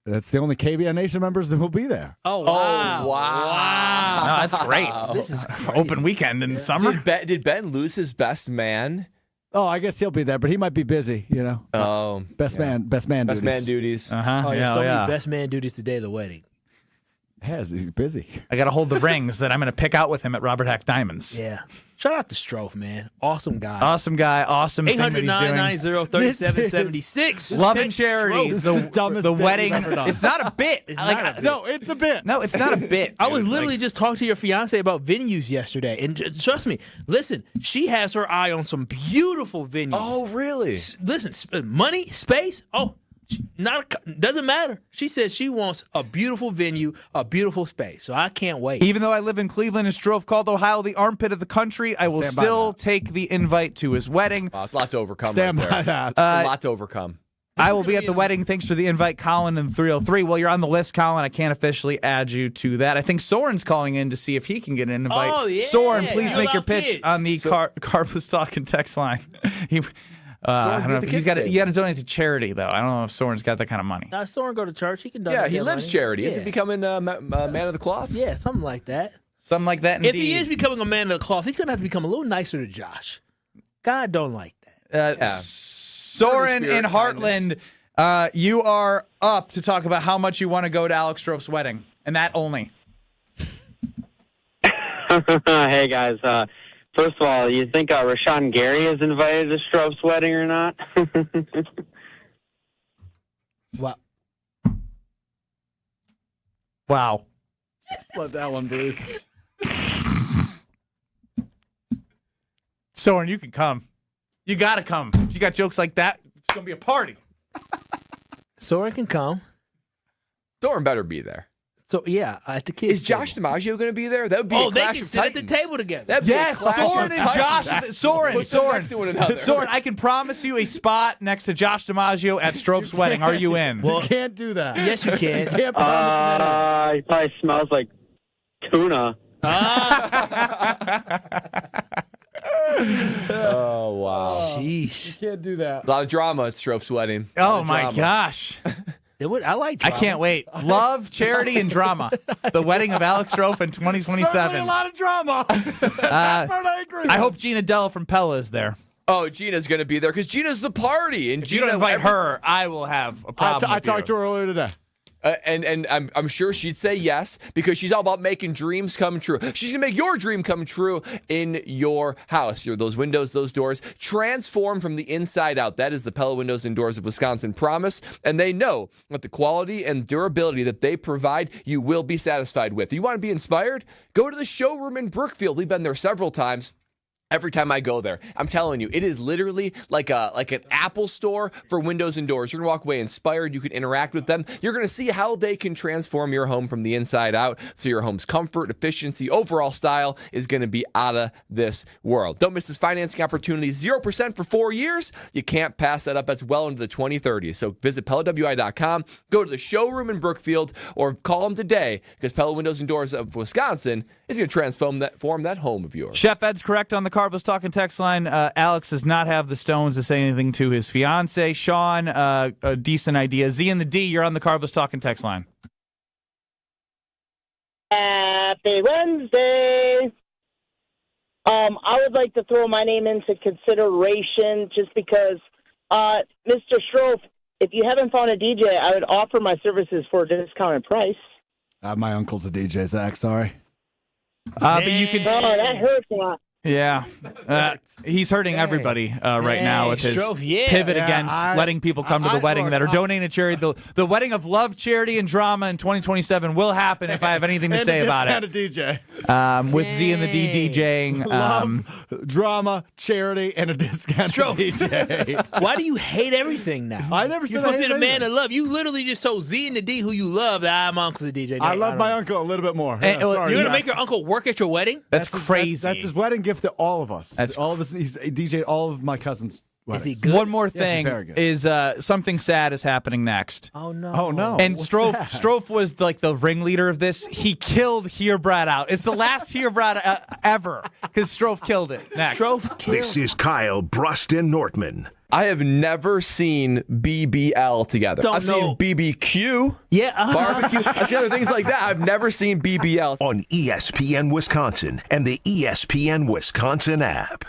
That's the only KBN Nation members that will be there. Oh, wow. Oh, wow. No, that's great. This is open weekend in summer. Did Ben lose his best man? Oh, I guess he'll be there, but he might be busy, you know. Oh. Best man duties. Best man duties. Uh-huh. Oh, yeah, so many best man duties today of the wedding. He's busy. I got to hold the rings that I'm going to pick out with him at Robert Hack Diamonds. Yeah. Shout out to Strouf, man. Awesome guy. Awesome guy. Awesome thing that he's doing. 800-990-3776. Love and charity. The wedding. It's not a bit. No, it's a bit. No, it's not a bit. I was literally just talking to your fiance about venues yesterday. And trust me, listen, she has her eye on some beautiful venues. Oh, really? Listen, money, space, doesn't matter. She says she wants a beautiful venue, a beautiful space. So I can't wait. Even though I live in Cleveland and Strouf called Ohio the armpit of the country, I will still take the invite to his wedding. Oh, it's a lot to overcome Stand right by there. that. It's a lot to overcome. I will be at the wedding. Thanks for the invite, Colin in 303. Well, you're on the list, Colin. I can't officially add you to that. I think Soren's calling in to see if he can get an invite. Oh, yeah. Soren, please make your pitch kids. on the Carpless Talking text line. I don't know if you got to donate to charity, though. I don't know if Soren's got that kind of money. Soren go to church. He can donate. Yeah, he lives money. charity. Yeah. Is he becoming a man of the cloth? Yeah, something like that. Something like that, indeed. If he is becoming a man of the cloth, he's going to have to become a little nicer to Josh. God don't like that. Soren in Heartland, you are up to talk about how much you want to go to Alex Strouf's wedding, and that only. Hey, guys. First of all, you think Rashan Gary is invited to Strouf's wedding or not? Wow. Let that one breathe. Soren, you can come. You got to come. If you got jokes like that, it's going to be a party. Soren can come. Soren better be there. So, yeah, at the kids' Is Josh DiMaggio going to be there? That would be a they clash can of sit at the titans. table together. That'd be Yes, a clash Soren of and titans. Josh. Soren, Put them next to one another. Soren, I can promise you a spot next to Josh DiMaggio at Strouf's wedding. Are you in? You can't do that. Yes, you can. You can't promise him He probably smells like tuna. Oh, wow. Sheesh. You can't do that. A lot of drama at Strouf's wedding. Oh, my gosh. I like drama. I can't wait. Love, charity, and drama. The wedding of Alex Strouf in 2027. Certainly a lot of drama. That part I agree with. I hope Gina Dell from Pella is there. Oh, Gina's going to be there because Gina's the party. And If you don't invite her, I will have a problem. I talked to her earlier today. And I'm sure she'd say yes because she's all about making dreams come true. She's going to make your dream come true in your house. Those windows, those doors, transform from the inside out. That is the Pella Windows and Doors of Wisconsin promise. And they know that the quality and durability that they provide, you will be satisfied with. You want to be inspired? Go to the showroom in Brookfield. We've been there several times. every time I go there. I'm telling you, it is literally like an Apple store for windows and doors. You're going to walk away inspired. You can interact with them. You're going to see how they can transform your home from the inside out. So your home's comfort, efficiency, overall style is going to be out of this world. Don't miss this financing opportunity. 0% for 4 years. You can't pass that up. That's well into the 2030s. So visit PellaWI.com, go to the showroom in Brookfield, or call them today, because Pella Windows and Doors of Wisconsin is going to transform that home of yours. Chef Ed's correct on the Carbos Talking text line. Alex does not have the stones to say anything to his fiance. Sean, a decent idea. Z and the D, you're on the Carbos Talking text line. Happy Wednesday. I would like to throw my name into consideration just because, Mr. Strofe, if you haven't found a DJ, I would offer my services for a discounted price. My uncle's a DJ, Zach. Sorry. But you can. Oh, that hurts a lot. Yeah, he's hurting everybody right now with his pivot against letting people come to the wedding that are donating to charity. The wedding of love, charity, and drama in 2027 will happen if I have anything to say about it. DJ. With Z and the D DJing. Love, drama, charity, and a discounted DJ. Why do you hate everything now? I never said You're I supposed to hate be the man anything. of love. You literally just told Z and the D, who you love, that my uncle's a DJ. I love my uncle a little bit more. And- Sorry, You're going to make your uncle work at your wedding? That's crazy. That's his wedding gift to all of us. That's all of us. He's DJ'd all of my cousins' weddings. Is he good? One more Yes, he's thing very good. is something sad is happening next. Oh, no. Oh, no. And What's Strofe that? Strofe was like the ringleader of this. He killed Heerbrad out. It's the last Heerbrad ever because Strofe killed it. Next. This is Kyle Brust Nortman. I have never seen BBL together. Don't I've know. seen BBQ, barbecue. I've seen other things like that. I've never seen BBL. On ESPN Wisconsin and the ESPN Wisconsin app.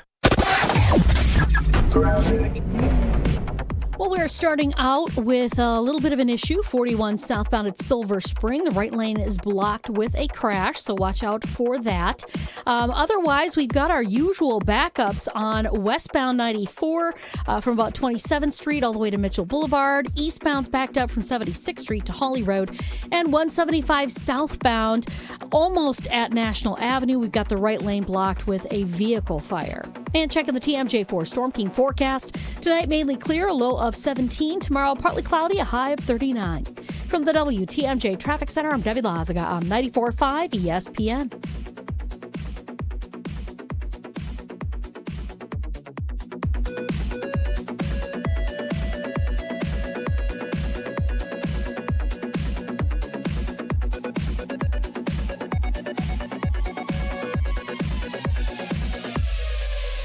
Well, we're starting out with a little bit of an issue. 41 southbound at Silver Spring. The right lane is blocked with a crash, so watch out for that. Otherwise, we've got our usual backups on westbound 94 from about 27th Street all the way to Mitchell Boulevard. Eastbound's backed up from 76th Street to Holly Road. And 175 southbound, almost at National Avenue. We've got the right lane blocked with a vehicle fire. And checking the TMJ4 Storm King forecast. Tonight, mainly clear, a low of 17. Tomorrow, partly cloudy, a high of 39. From the WTMJ Traffic Center, I'm Debbie Lazaga on 94.5 ESPN.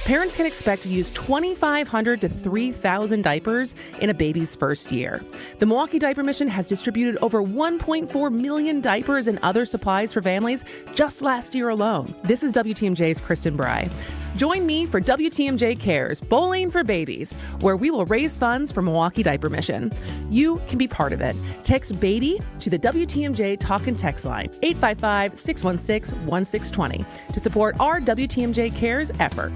Parents can expect to use 2,500 to 3,000 diapers in a baby's first year. The Milwaukee Diaper Mission has distributed over 1.4 million diapers and other supplies for families just last year alone. This is WTMJ's Kristen Bry. Join me for WTMJ Cares Bowling for Babies, where we will raise funds for Milwaukee Diaper Mission. You can be part of it. Text BABY to the WTMJ Talk and Text line, 855-616-1620, to support our WTMJ Cares effort.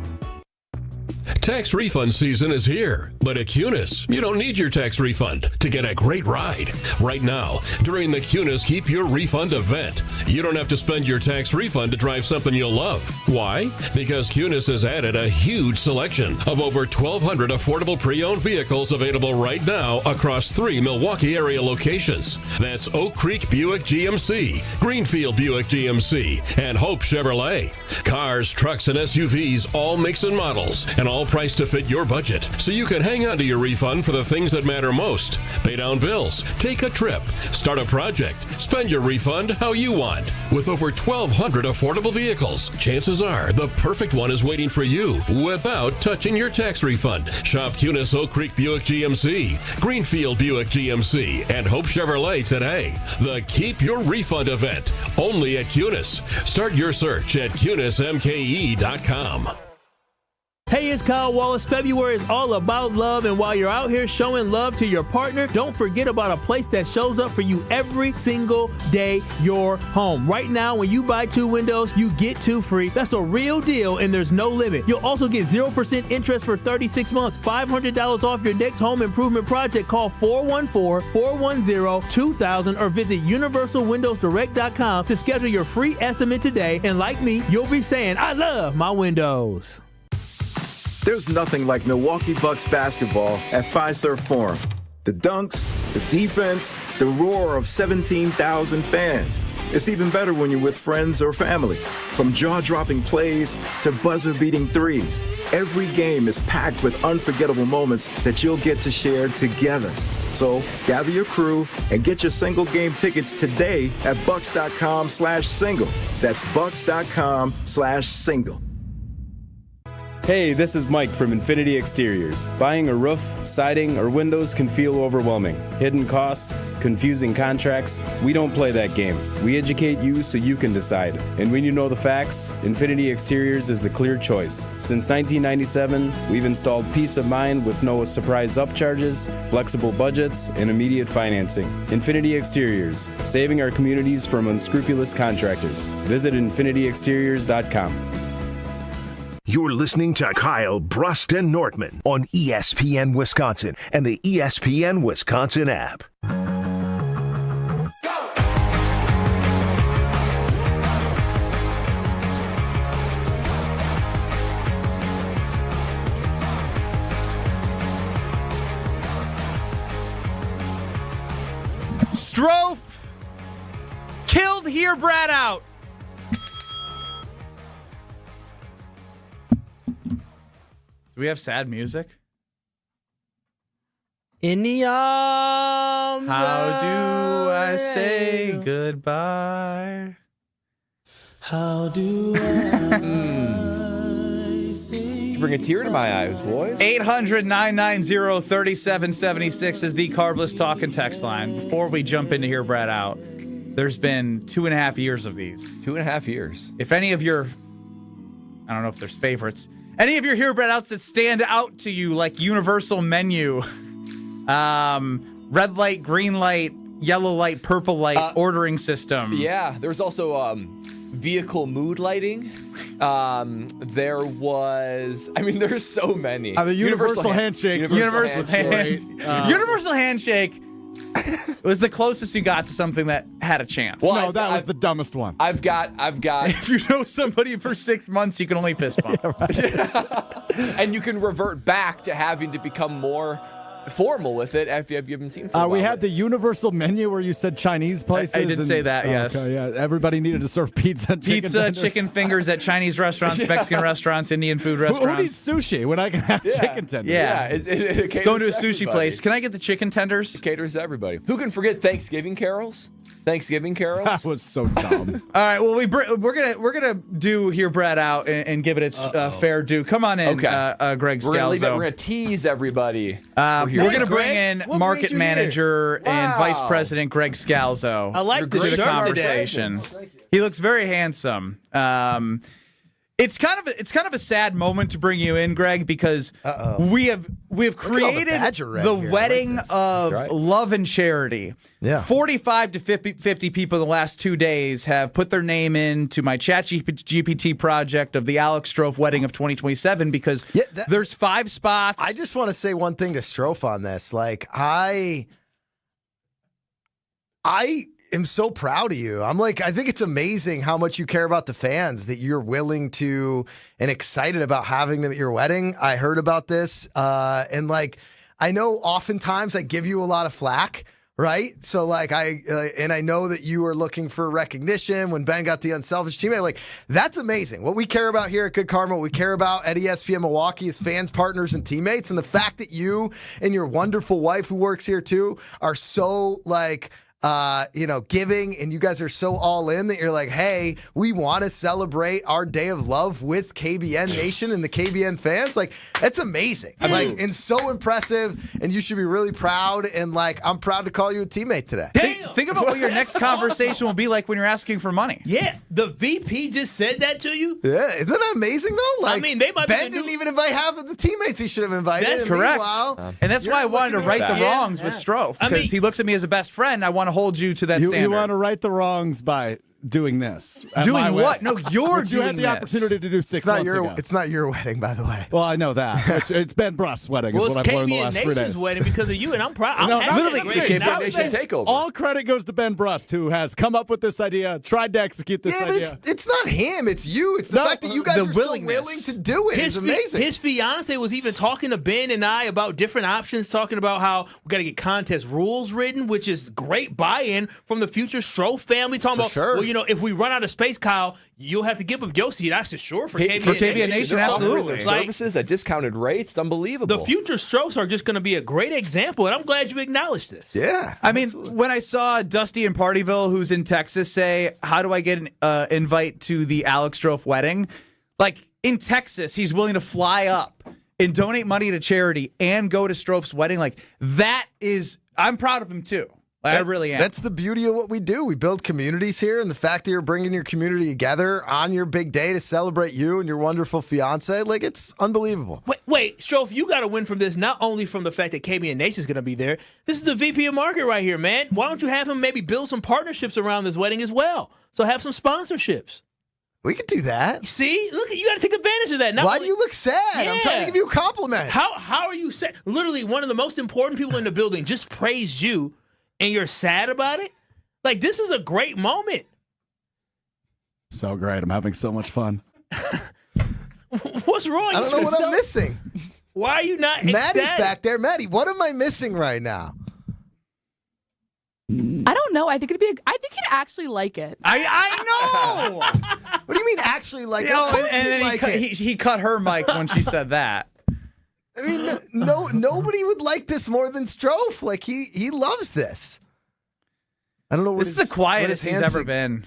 Tax refund season is here, but at Cunis, you don't need your tax refund to get a great ride. Right now, during the Cunis Keep Your Refund event, you don't have to spend your tax refund to drive something you'll love. Why? Because Cunis has added a huge selection of over 1,200 affordable pre-owned vehicles available right now across 3 Milwaukee area locations. That's Oak Creek Buick GMC, Greenfield Buick GMC, and Hope Chevrolet. Cars, trucks, and SUVs, all makes and models, and all priced to fit your budget, so you can hang on to your refund for the things that matter most. Pay down bills, take a trip, start a project, spend your refund how you want. With over 1,200 affordable vehicles, chances are the perfect one is waiting for you without touching your tax refund. Shop Cunis Oak Creek Buick GMC, Greenfield Buick GMC, and Hope Chevrolet today. The Keep Your Refund event, only at Cunis. Start your search at CunisMKE.com. Hey, it's Kyle Wallace. February is all about love, and while you're out here showing love to your partner, don't forget about a place that shows up for you every single day, your home. Right now, when you buy 2 windows, you get 2 free. That's a real deal, and there's no limit. You'll also get 0% interest for 36 months, $500 off your next home improvement project. Call 414-410-2000 or visit universalwindowsdirect.com to schedule your free estimate today. And like me, you'll be saying, I love my windows. There's nothing like Milwaukee Bucks basketball at Fiserv Forum. The dunks, the defense, the roar of 17,000 fans. It's even better when you're with friends or family. From jaw-dropping plays to buzzer-beating threes, every game is packed with unforgettable moments that you'll get to share together. So gather your crew and get your single game tickets today at bucks.com/single. That's bucks.com/single. Hey, this is Mike from Infinity Exteriors. Buying a roof, siding, or windows can feel overwhelming. Hidden costs, confusing contracts. We don't play that game. We educate you so you can decide. And when you know the facts, Infinity Exteriors is the clear choice. Since 1997, we've installed peace of mind with no surprise upcharges, flexible budgets, and immediate financing. Infinity Exteriors, saving our communities from unscrupulous contractors. Visit infinityexteriors.com. You're listening to Kyle, Brust, and Nortman on ESPN Wisconsin and the ESPN Wisconsin app. Strofe killed here, Brad out. Do we have sad music? In the arms. How do I say goodbye? How do I say bring a tear to my eyes, boys. 800-990-3776 is the Carbless Talk and Text line. Before we jump into Hear Brad Out, there's been 2.5 years of these. 2.5 years. If any of your, I don't know if there's favorites, any of your Hear Brad Outs that stand out to you, like Universal Menu, red light, green light, yellow light, purple light, ordering system. Yeah, there was also vehicle mood lighting. There was, there's so many. The universal handshake. Universal handshake was the closest you got to something that had a chance. Well, no, that was the dumbest one. I've got. If you know somebody for 6 months, you can only fist bump. And you can revert back to having to become more formal with it after you haven't seen for a while. We had the universal menu where you said Chinese places. I did say that, yes. Okay, yeah. Everybody needed to serve pizza and chicken fingers at Chinese restaurants, Mexican restaurants, Indian food restaurants. Who needs sushi when I can have chicken tenders? Yeah. It Going to a sushi place. Can I get the chicken tenders? It caters to everybody. Who can forget Thanksgiving carols? That was so dumb. All right, well we're gonna do Hear Brad Out and give it its fair due. Come on in, okay. Greg Scalzo. We're gonna tease everybody. We're gonna bring in market manager and vice president Greg Scalzo. I like the conversation. He looks very handsome. It's kind of a sad moment to bring you in, Greg, because we have created the wedding of love and charity. Yeah. 45 to 50 people in the last 2 days have put their name into my ChatGPT project of the Alex Strofe wedding of 2027 because there's 5 spots. I just want to say one thing to Strofe on this. Like, I am so proud of you. I think it's amazing how much you care about the fans, that you're willing to and excited about having them at your wedding. I heard about this. And I know oftentimes I give you a lot of flack, right? So I know that you are looking for recognition when Ben got the unselfish teammate. That's amazing. What we care about here at Good Karma, what we care about at ESPN Milwaukee is fans, partners, and teammates. And the fact that you and your wonderful wife who works here too are so giving, and you guys are so all in that you're like, hey, we want to celebrate our day of love with KBN Nation and the KBN fans. That's amazing. And so impressive, and you should be really proud. And I'm proud to call you a teammate today. Think about what your next conversation will be like when you're asking for money. Yeah, the VP just said that to you. Yeah, isn't that amazing though? They might. Ben didn't even invite half of the teammates he should have invited. That's correct. And that's why I wanted to right the wrongs with Strofe, because he looks at me as a best friend. I want to hold you to that standard. You want to right the wrongs by doing this. at Doing my what? wedding. No, you're Which you had doing the this. opportunity to do 6 months ago. It's not your wedding, by the way. Well, I know that. It's Ben Brust's wedding Well, is it's what I've learned the KBN last 3 Nation's days. wedding because of you, and I'm proud. I'm No, happy. literally, Great. KBN Now, Nation takeover. All credit goes to Ben Brust, who has come up with this idea, tried to execute this Yeah, but idea. it's not him. It's you. It's the fact that you guys are so willing to do it. It's amazing. His fiance was even talking to Ben and I about different options, talking about how we got to get contest rules written, which is great buy-in from the future Stroh family. Talking about, well, you know, if we run out of space, Kyle, you'll have to give up your seat. I said, sure, for KBN Nation. They're offering Absolutely. their services at discounted rates. It's unbelievable. The future Strohs are just going to be a great example, and I'm glad you acknowledged this. Yeah. I mean, when I saw Dusty in Partyville, who's in Texas, say, how do I get an invite to the Alex Stroh wedding? Like, in Texas, he's willing to fly up and donate money to charity and go to Stroh's wedding. Like, that is, I'm proud of him, too. I really am. That's the beauty of what we do. We build communities here, and the fact that you're bringing your community together on your big day to celebrate you and your wonderful fiance, like, it's unbelievable. Wait, Stroh, you got to win from this, not only from the fact that KBN Nation is going to be there. This is the VP of Market right here, man. Why don't you have him maybe build some partnerships around this wedding as well? So have some sponsorships. We could do that. See? Look, you got to take advantage of that. Why do you look sad? I'm trying to give you a compliment. How are you sad? Literally, one of the most important people in the building just praised you, and you're sad about it? Like, this is a great moment. So great. I'm having so much fun. What's wrong? I don't know what I'm missing. Why are you not Maddie's ecstatic? back there. Maddie, what am I missing right now? I don't know. I think he'd actually like it. I know. What do you mean actually like it? You know, Of course and he'd then like it. he cut her mic when she said that. I mean, nobody would like this more than Stroh. Like, he loves this. I don't know what This is the quietest he's ever been.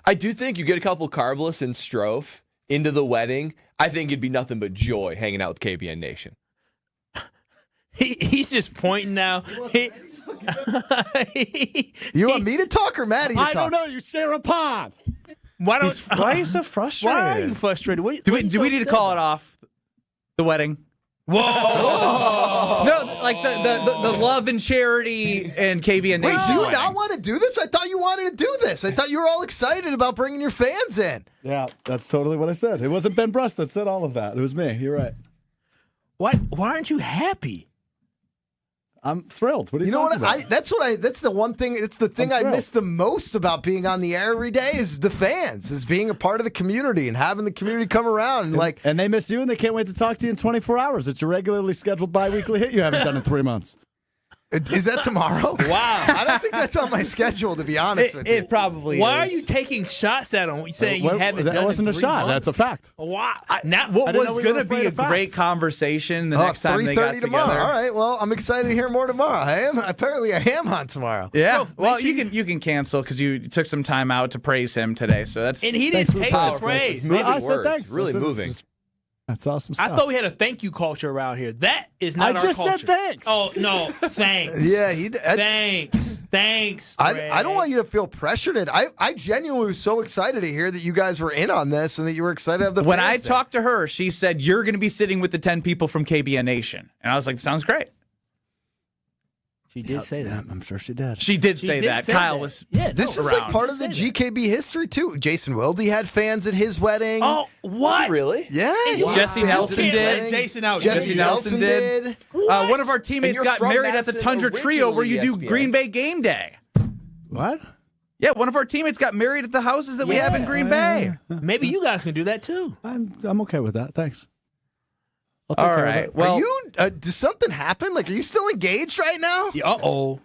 I do think you get a couple Carbless and Stroh into the wedding. I think it'd be nothing but joy hanging out with KBN Nation. He's just pointing now. You want me to talk or Maddie to talk? I don't know. You share a pod. Why are you so frustrated? Why are you frustrated? Do we need to call it off? The wedding? Whoa! No, like the love and charity and KBN Nation. Wait, do you wedding. not want to do this? I thought you wanted to do this. I thought you were all excited about bringing your fans in. Yeah, that's totally what I said. It wasn't Ben Brust that said all of that. It was me. You're right. Why aren't you happy? I'm thrilled. What are you, You know talking what? about? That's the one thing. It's the thing I miss the most about being on the air every day is the fans, is being a part of the community and having the community come around And they miss you, and they can't wait to talk to you in 24 hours. It's a regularly scheduled bi-weekly hit you haven't done in 3 months. Is that tomorrow? Wow. I don't think that's on my schedule, to be honest with you. It probably Why is. are you taking shots at him? Saying you haven't that done it wasn't in a 3 shot. months? That's a fact. Wow. What was going to be a great conversation the next time they got 3:30 together? tomorrow. All right. Well, I'm excited to hear more tomorrow. Apparently I am on tomorrow. Yeah. Well, you can cancel because you took some time out to praise him today. So that's And he didn't take the praise. It's moving I said words. thanks. Really I said moving. That's awesome stuff. I thought we had a thank you culture around here. That is not I our just culture. said thanks. Oh, no. Thanks. Yeah, Thanks. I don't want you to feel pressured. I genuinely was so excited to hear that you guys were in on this and that you were excited to have the when I fans there. talked to her, she said, you're going to be sitting with the 10 people from KBN Nation. And I was like, sounds great. She did say that. I'm sure she did. She did say that. Kyle was This is like part of the GKB history, too. Jason Wilde had fans at his wedding. Oh, what? Really? Yeah. Jesse Nelson Can't let did. Jason out. Jesse Nelson did. One of our teammates you're got from married at the Madison Tundra Trio where you do originally, Green Bay game day. What? Yeah, one of our teammates got married at the houses that we have in Green Bay. Maybe you guys can do that too. I'm okay with that. Thanks. I'll take All care of right. it. Well, Are you? Does something happen? Like, are you still engaged right now? Uh-oh.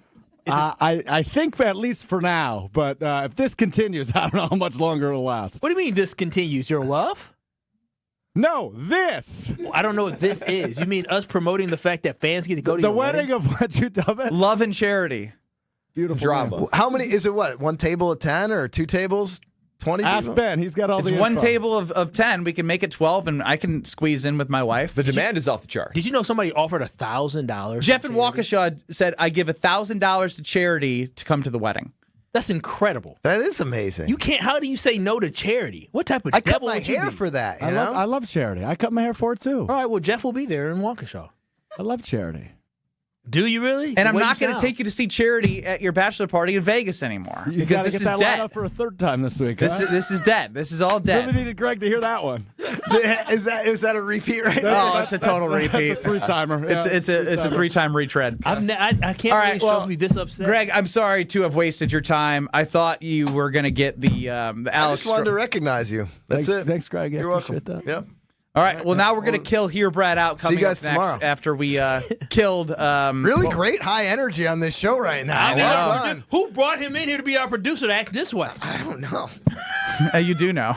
I think at least for now, but if this continues, I don't know how much longer it'll last. What do you mean this continues? Your love? No, this. I don't know what this is. You mean us promoting the fact that fans get to go to The your wedding of what you dub it? love and charity. Beautiful Drama. How many? Is it what? One table of 10 or two tables? 20 Ask people? Ben. He's got all It's the one info. table of 10. We can make it 12, and I can squeeze in with my wife. The demand is off the charts. Did you know somebody offered $1,000? Jeff in Waukesha said, I give $1,000 to charity to come to the wedding. That's incredible. That is amazing. You can't. How do you say no to charity? What type of I cut devil my would you hair be? for that. You I know? love charity. I cut my hair for it too. All right. Well, Jeff will be there in Waukesha. I love charity. Do you really? And I'm not going to take you to see Charity at your bachelor party in Vegas anymore. You because gotta this get is that dead. line up for a third time this week. This is dead. This is all dead. Really needed Greg to hear that one. Is that a repeat right there? Oh, it's a total repeat. That's a three-timer. Yeah, It's a three-time retread. I can't really be this upset. Greg, I'm sorry to have wasted your time. I thought you were going to get the Alex. I just wanted to recognize you. That's it. Thanks, Greg. You're welcome. Yep. All right. Well, now we're going to kill Hear Brad out. See Coming you guys up next tomorrow. after we killed. Really great high energy on this show right now. I know. Well done. Who brought him in here to be our producer to act this way? I don't know. You do know.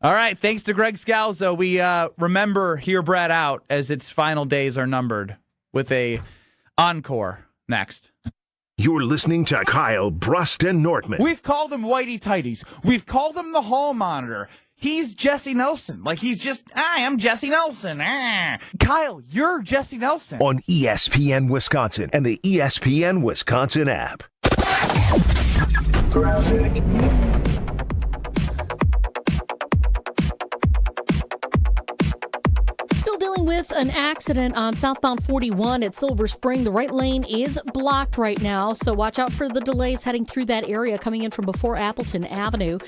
All right. Thanks to Greg Scalzo. We remember Hear Brad out as its final days are numbered with a encore next. You're listening to Kyle, Brust, and Nortman. We've called him Whitey Tighties. We've called him the Hall Monitor. He's Jesse Nelson. Like, he's just, I am Jesse Nelson. Kyle, you're Jesse Nelson. On ESPN Wisconsin and the ESPN Wisconsin app. Still dealing with an accident on southbound 41 at Silver Spring. The right lane is blocked right now, so watch out for the delays heading through that area coming in from before Appleton Avenue.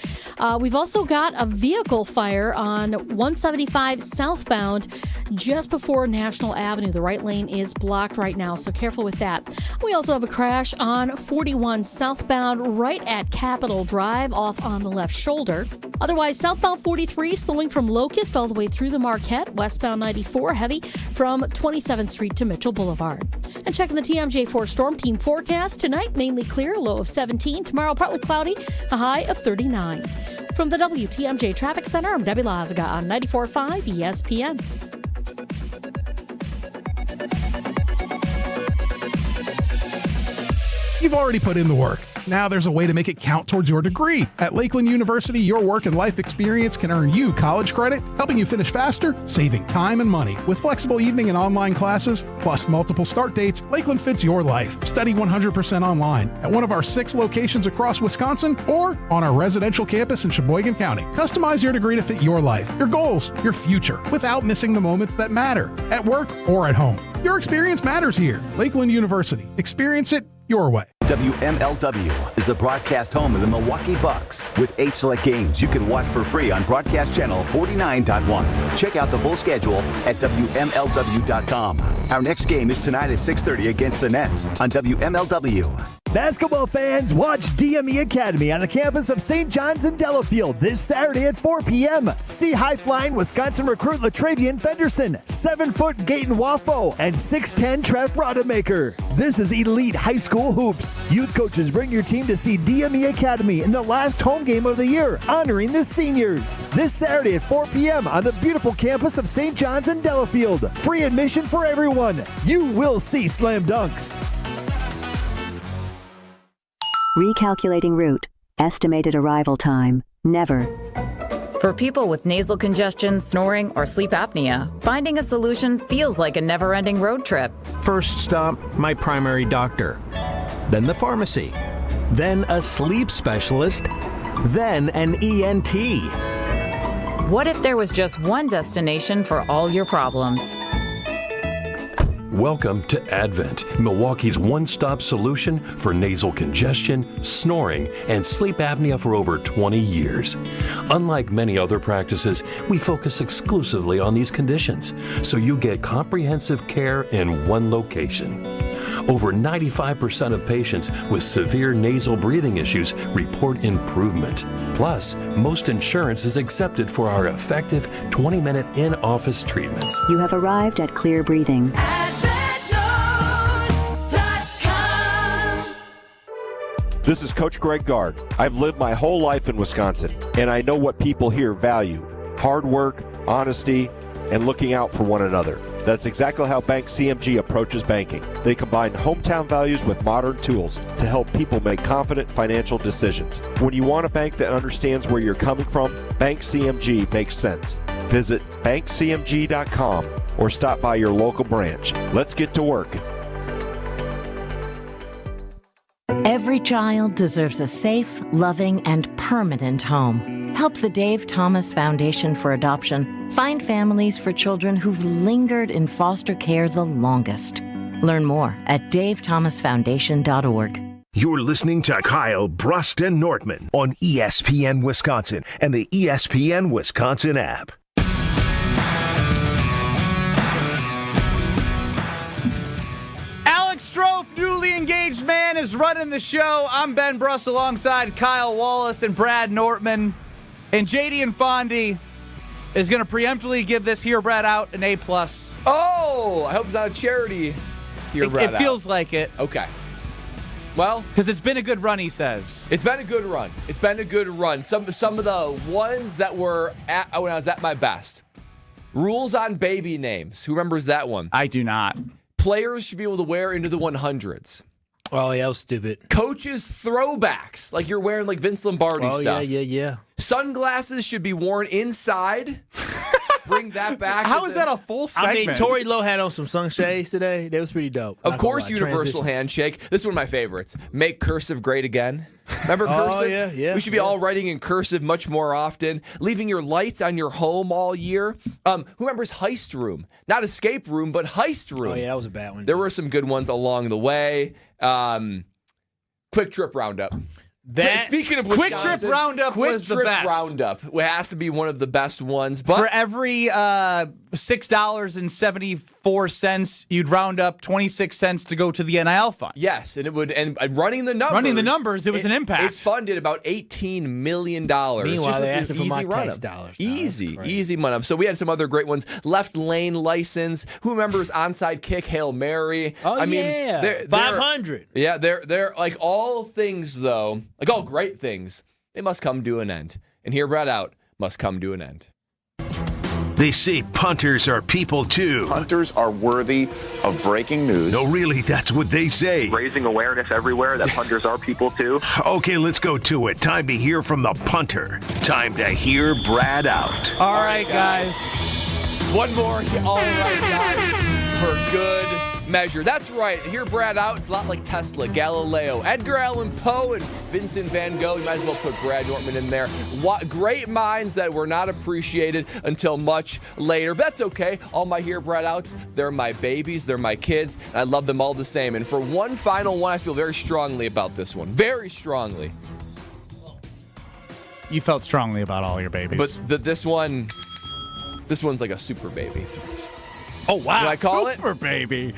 We've also got a vehicle fire on 175 southbound just before National Avenue. The right lane is blocked right now, so careful with that. We also have a crash on 41 southbound right at Capitol Drive off on the left shoulder. Otherwise, southbound 43 slowing from Locust all the way through the Marquette. Westbound 94 heavy from 27th Street to Mitchell Boulevard. And checking the TMJ4 Storm Team forecast, tonight mainly clear, low of 17. Tomorrow partly cloudy, a high of 39. From the WTMJ Traffic Center, I'm Debbie Lazaga on 94.5 ESPN. You've already put in the work. Now there's a way to make it count towards your degree. At Lakeland University, your work and life experience can earn you college credit, helping you finish faster, saving time and money. With flexible evening and online classes, plus multiple start dates, Lakeland fits your life. Study 100% online at one of our 6 locations across Wisconsin or on our residential campus in Sheboygan County. Customize your degree to fit your life, your goals, your future, without missing the moments that matter, at work or at home. Your experience matters here. Lakeland University. Experience it your way. WMLW is the broadcast home of the Milwaukee Bucks. With 8 select games you can watch for free on Broadcast Channel 49.1. Check out the full schedule at WMLW.com. Our next game is tonight at 6:30 against the Nets on WMLW. Basketball fans, watch DME Academy on the campus of St. John's in Delafield this Saturday at 4 p.m. See high-flying Wisconsin recruit LaTravian Fenderson, 7-foot Gaten Waffo, and 6'10 Trev Rodemaker. This is elite high school hoops. Youth coaches bring your team to see DME Academy in the last home game of the year, honoring the seniors. This Saturday at 4 p.m. on the beautiful campus of St. John's in Delafield. Free admission for everyone. You will see slam dunks. Recalculating route. Estimated arrival time. Never. For people with nasal congestion, snoring, or sleep apnea, finding a solution feels like a never-ending road trip. First stop, my primary doctor. Then the pharmacy. Then a sleep specialist. Then an ENT. What if there was just one destination for all your problems? Welcome to Advent, Milwaukee's one-stop solution for nasal congestion, snoring, and sleep apnea for over 20 years. Unlike many other practices, we focus exclusively on these conditions, so you get comprehensive care in one location. Over 95% of patients with severe nasal breathing issues report improvement. Plus, most insurance is accepted for our effective 20-minute in-office treatments. You have arrived at Clear Breathing. This is Coach Greg Gard. I've lived my whole life in Wisconsin, and I know what people here value: hard work, honesty, and looking out for one another. That's exactly how Bank CMG approaches banking. They combine hometown values with modern tools to help people make confident financial decisions. When you want a bank that understands where you're coming from, Bank CMG makes sense. Visit bankcmg.com or stop by your local branch. Let's get to work. Every child deserves a safe, loving, and permanent home. help the Dave Thomas Foundation for Adoption find families for children who've lingered in foster care the longest. Learn more at davethomasfoundation.org. You're listening to Kyle, Brust, and Nortman on ESPN Wisconsin and the ESPN Wisconsin app. Alex Strofe, newly engaged man, is running the show. I'm Ben Brust alongside Kyle Wallace and Brad Nortman. And JD and Fondy is going to preemptively give this Here Brad Out an A+. Oh, I hope it's not a charity Here Brad Out. It feels like it. Okay. Well, because it's been a good run, he says. It's been a good run. It's been a good run. Some of the ones that were when I was at my best. Rules on baby names. Who remembers that one? I do not. Players should be able to wear into the 100s. Oh, yeah, that was stupid. Coaches throwbacks, like you're wearing like Vince Lombardi stuff. Oh, yeah. Sunglasses should be worn inside. Bring that back. How is that a full segment? I mean, Tory Lowe had on some sunshades today. That was pretty dope. Of course, universal handshake. This is one of my favorites. Make cursive great again. Remember cursive? Oh, yeah. We should be all writing in cursive much more often. Leaving your lights on your home all year. Who remembers heist room? Not escape room, but heist room. Oh, yeah, that was a bad one. There were some good ones along the way. Quick Trip Roundup. Speaking of Quick Wisconsin, Trip Roundup was the best. Roundup has to be one of the best ones. But for every $6.74, you'd round up 26 cents to go to the NIL fund. Yes, and it would. And running the numbers, it was an impact. It funded about $18 million. Meanwhile, they asked for my tax dollars. Easy money. So we had some other great ones. Left lane license. Who remembers onside kick, Hail Mary? Oh, I mean, yeah. 500. Yeah, they're like all things, though. Like all great things, they must come to an end. And Here Brad Out must come to an end. They say punters are people too. Punters are worthy of breaking news. No, really, that's what they say. Raising awareness everywhere that punters are people too. Okay, let's go to it. Time to hear from the punter. Time to hear Brad Out. All right, guys. One more. All right, guys. For good measure. That's right. Hear Brad Out. It's a lot like Tesla, Galileo, Edgar Allan Poe, and Vincent van Gogh. You might as well put Brad Nortman in there. Great minds that were not appreciated until much later. But that's okay. All my Hear Brad Outs, they're my babies. They're my kids. And I love them all the same. And for one final one, I feel very strongly about this one. Very strongly. You felt strongly about all your babies. But this one's like a super baby. Oh, wow. What I call it? Super baby.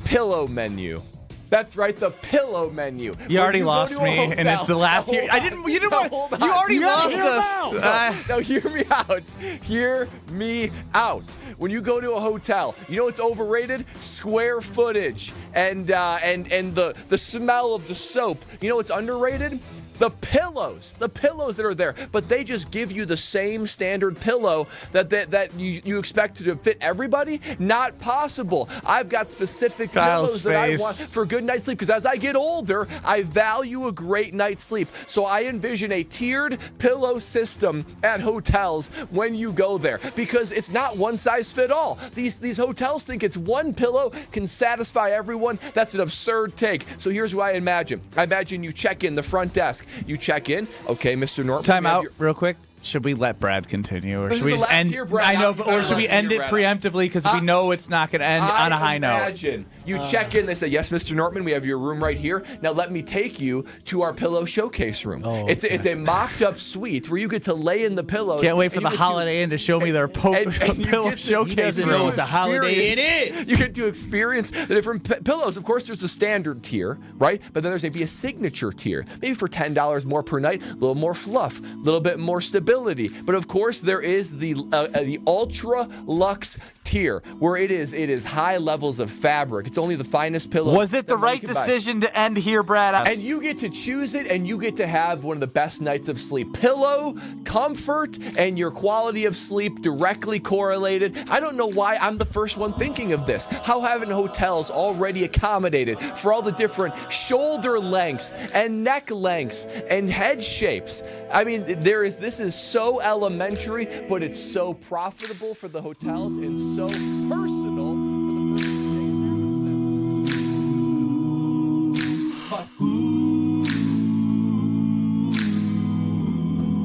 Pillow menu. That's right, the pillow menu. You already lost me, and it's the last year. You didn't want. You already lost us. No, hear me out. Hear me out. When you go to a hotel, you know what's overrated? Square footage and the smell of the soap. You know what's underrated? The pillows that are there, but they just give you the same standard pillow that you expect to fit everybody. Not possible. I've got specific pillows that I want for good night's sleep, because as I get older, I value a great night's sleep. So I envision a tiered pillow system at hotels when you go there, because it's not one size fit all. These hotels think it's one pillow can satisfy everyone. That's an absurd take. So here's what I imagine. I imagine you check in the front desk. You check in. Okay, Mr. Nortman. Time out real quick. Should we let Brad continue, or should we just end? Or should we end it preemptively because we know it's not going to end on a high note? Imagine you check in. They say, "Yes, Mr. Nortman, we have your room right here. Now let me take you to our pillow showcase room. It's a mocked-up suite where you get to lay in the pillows. Can't wait for the Holiday Inn to show me their pillow showcase. He doesn't know what the Holiday Inn is. You get to experience the different pillows. Of course, there's a standard tier, right? But then there's maybe a signature tier, maybe for $10 more per night, a little more fluff, a little bit more stability. But of course, there is the ultra luxe tier where it is high levels of fabric. It's only the finest pillows. Was it the right decision to end here, Brad? And you get to choose it, and you get to have one of the best nights of sleep. Pillow, comfort, and your quality of sleep directly correlated. I don't know why I'm the first one thinking of this. How haven't hotels already accommodated for all the different shoulder lengths and neck lengths and head shapes? I mean, this is so elementary, but it's so profitable for the hotels and so personal.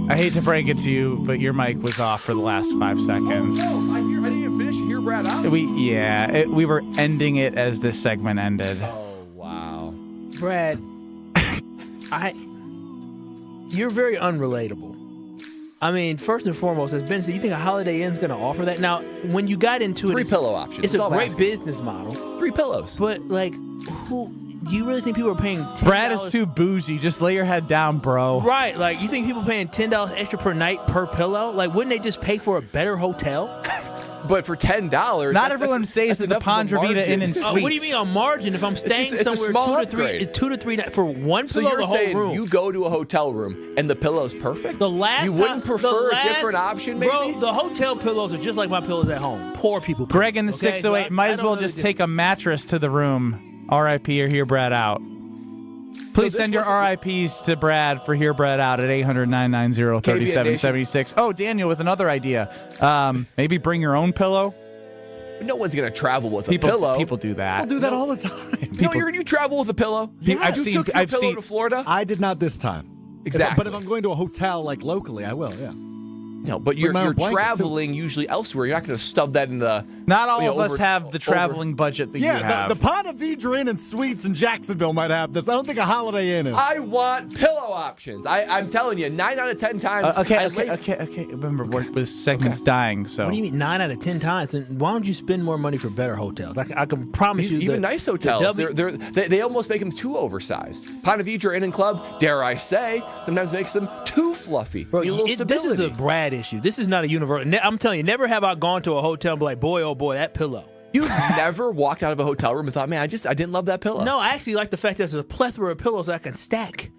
I hate to break it to you, but your mic was off for the last 5 seconds. No, I didn't even finish to hear Brad out. We were ending it as this segment ended. Oh, wow. Brad, you're very unrelatable. I mean, first and foremost, as Ben said, you think a Holiday Inn's going to offer that? Now, when you got into it, 3 pillow options. It's a great business model. 3 pillows. But, like, do you really think people are paying $10? Brad is too bougie. Just lay your head down, bro. Right. Like, you think people paying $10 extra per night per pillow? Like, wouldn't they just pay for a better hotel? But for $10, not everyone stays at the Pandra Vita Inn and Suites. What do you mean a margin? If I'm staying somewhere 2 to 3 nights for one so pillow, you're the whole saying room. You go to a hotel room and the pillow's perfect? The last you wouldn't prefer a different option, maybe? Bro, the hotel pillows are just like my pillows at home. Poor people. Greg in the pillows, 608 So might as well just take a mattress to the room. R.I.P. or hear Brad out. Please send your RIPs to Brad for Hear Brad Out at 800-990-3776. Oh, Daniel with another idea. Maybe bring your own pillow. No one's going to travel with a pillow. People do that. People do that all the time. You travel with a pillow? I've seen to Florida? I did not this time. Exactly. But if I'm going to a hotel like locally, I will, yeah. No, but you're traveling usually elsewhere. You're not going to stub that in the... Not all of us have the traveling budget that you have. The Ponte Vedra Inn and Suites in Jacksonville might have this. I don't think a Holiday Inn is. I want pillow options. I'm telling you, 9 out of 10 times... Okay. Remember, this segment's dying, so... What do you mean 9 out of 10 times? And why don't you spend more money for better hotels? I can promise you... Even nice hotels, they almost make them too oversized. Ponte Vedra Inn and Club, dare I say, sometimes makes them too fluffy. Bro, this is a Brad issue. This is not a universal. I'm telling you, never have I gone to a hotel and be like, boy, oh boy, that pillow. You never walked out of a hotel room and thought, man, I didn't love that pillow. No, I actually like the fact that there's a plethora of pillows that I can stack.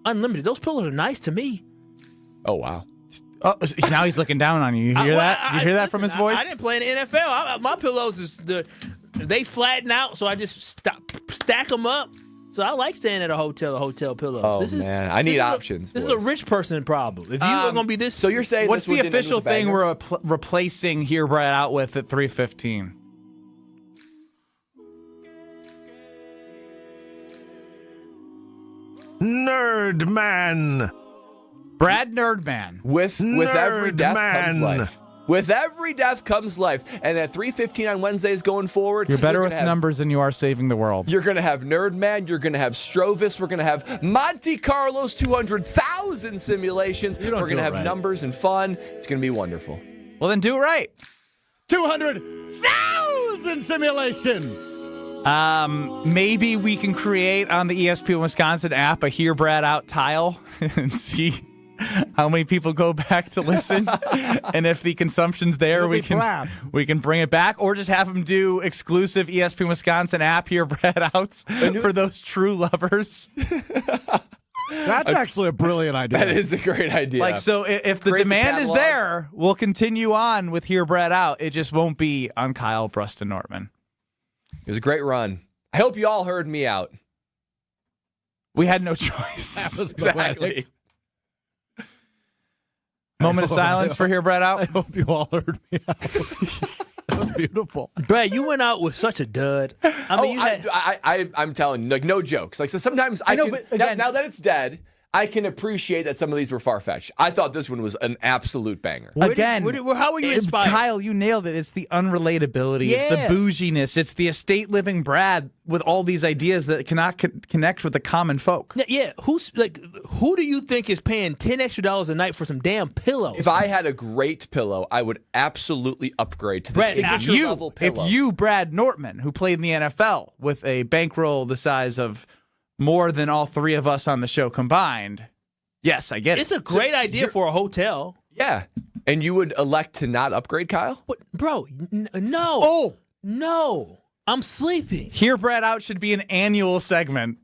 Unlimited. Those pillows are nice to me. Oh, wow. Oh, now he's looking down on you. You hear that? You hear that from his voice? I didn't play in the NFL. My pillows they flatten out, so I just stack them up. So I like staying at a hotel pillows. Oh, man. I need options. This is a rich person problem. If you are going to be this... So you're saying what's the official thing we're replacing Hear Brad Out with at 3:15? Nerdman. Brad Nerdman. With every death comes life. With every death comes life. And at 3:15 on Wednesdays going forward, you're better with numbers than you are saving the world. You're going to have Nerdman. You're going to have Strovis. We're going to have Monte Carlo's 200,000 simulations. We're going to have numbers and fun. It's going to be wonderful. Well, then do it right. 200,000 simulations. Maybe we can create on the ESPN Wisconsin app a Hear Brad Out tile and see how many people go back to listen, and if the consumption's there, we can bring it back, or just have them do exclusive ESPN Wisconsin app Hear Brad Outs for those true lovers. That's actually a brilliant idea. That is a great idea. Like, so if the demand is there, we'll continue on with Hear Brad Out. It just won't be on Kyle, Brust, and Nortman. It was a great run. I hope you all heard me out. We had no choice. That was exactly. Moment of silence for Hear Brad Out. I hope you all heard me out. That was beautiful. Brad, you went out with such a dud. I'm telling you, like, no jokes. Like, so sometimes I know, but again, now that it's dead, I can appreciate that some of these were far-fetched. I thought this one was an absolute banger. How were you inspired? Kyle, you nailed it. It's the unrelatability. Yeah. It's the bouginess. It's the estate living Brad with all these ideas that cannot connect with the common folk. Yeah. Who do you think is paying $10 extra a night for some damn pillow? If I had a great pillow, I would absolutely upgrade to the signature level pillow. If you, Brad Nortman, who played in the NFL with a bankroll the size of more than all three of us on the show combined, yes, I get it. It's a great idea for a hotel. Yeah. And you would elect to not upgrade, Kyle? What, bro, no. Oh. No. I'm sleeping. Hear Brad Out should be an annual segment.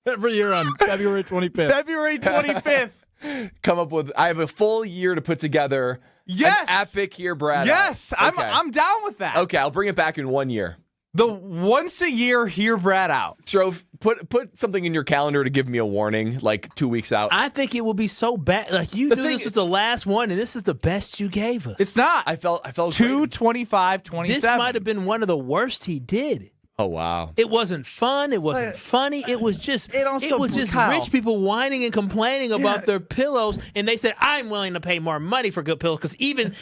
Every year on February 25th. February 25th. I have a full year to put together an epic Hear Brad Out. Yes, okay. I'm down with that. Okay, I'll bring it back in 1 year. The once a year Hear Brad Out. Strove, put something in your calendar to give me a warning, like 2 weeks out. I think it would be so bad. Like, you knew this was the last one, and this is the best you gave us. It's not. I felt 225-27. This might have been one of the worst he did. Oh, wow. It wasn't fun. It wasn't funny. It was just Kyle, rich people whining and complaining about their pillows. And they said, I'm willing to pay more money for good pillows because even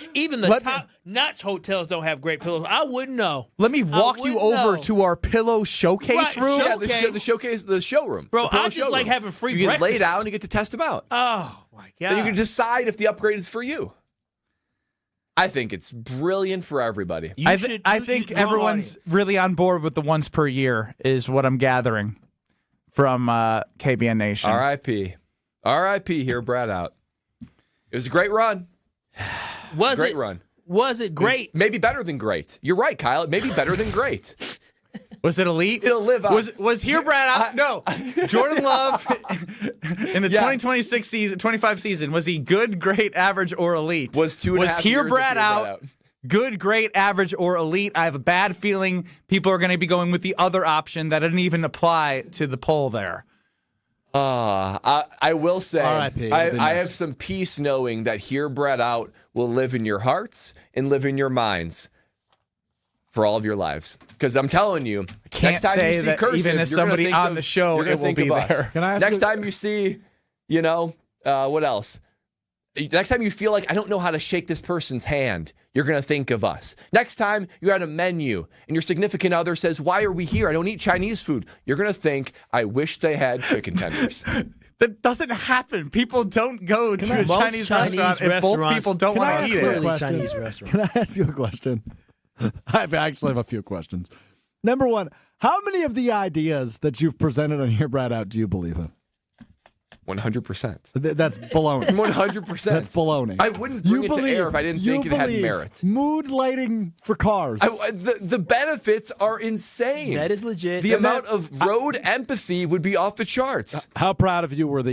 the top-notch hotels don't have great pillows. I wouldn't know. Let me walk you over to our pillow showcase room. Yeah, the showroom. Bro, I just like having free breakfast. You can lay down and you get to test them out. Oh, my God. Then you can decide if the upgrade is for you. I think it's brilliant for everybody. I think everyone's really on board with the once per year is what I'm gathering from KBN Nation. R.I.P. Hear Brad out. It was a great run. Was it great? Maybe better than great. You're right, Kyle. It may be better than great. Was it elite? It'll live on. Was Hear Brad out? No. Jordan Love in the 2026 season, 25 season, was he good, great, average, or elite? Was 2.5 Hear years Brad out? Good, great, average, or elite? I have a bad feeling people are going to be going with the other option that didn't even apply to the poll there. I will say, I have some peace knowing that Hear Brad out will live in your hearts and live in your minds for all of your lives. Because I'm telling you, next time you see cursive, even as somebody on the show, it will be there. Next time you see, what else? Next time you feel like, I don't know how to shake this person's hand, you're going to think of us. Next time you're at a menu and your significant other says, why are we here? I don't eat Chinese food. You're going to think, I wish they had chicken tenders. That doesn't happen. People don't go to a Chinese restaurant if both people don't want to eat it. Chinese restaurant. Can I ask you a question? I actually have a few questions. Number one, how many of the ideas that you've presented on Hear Brad Out do you believe in? 100%. That's baloney. 100%. That's baloney. I wouldn't bring it to air if I didn't think it had merit. Mood lighting for cars. The benefits are insane. That is legit. The amount of road empathy would be off the charts. How proud of you were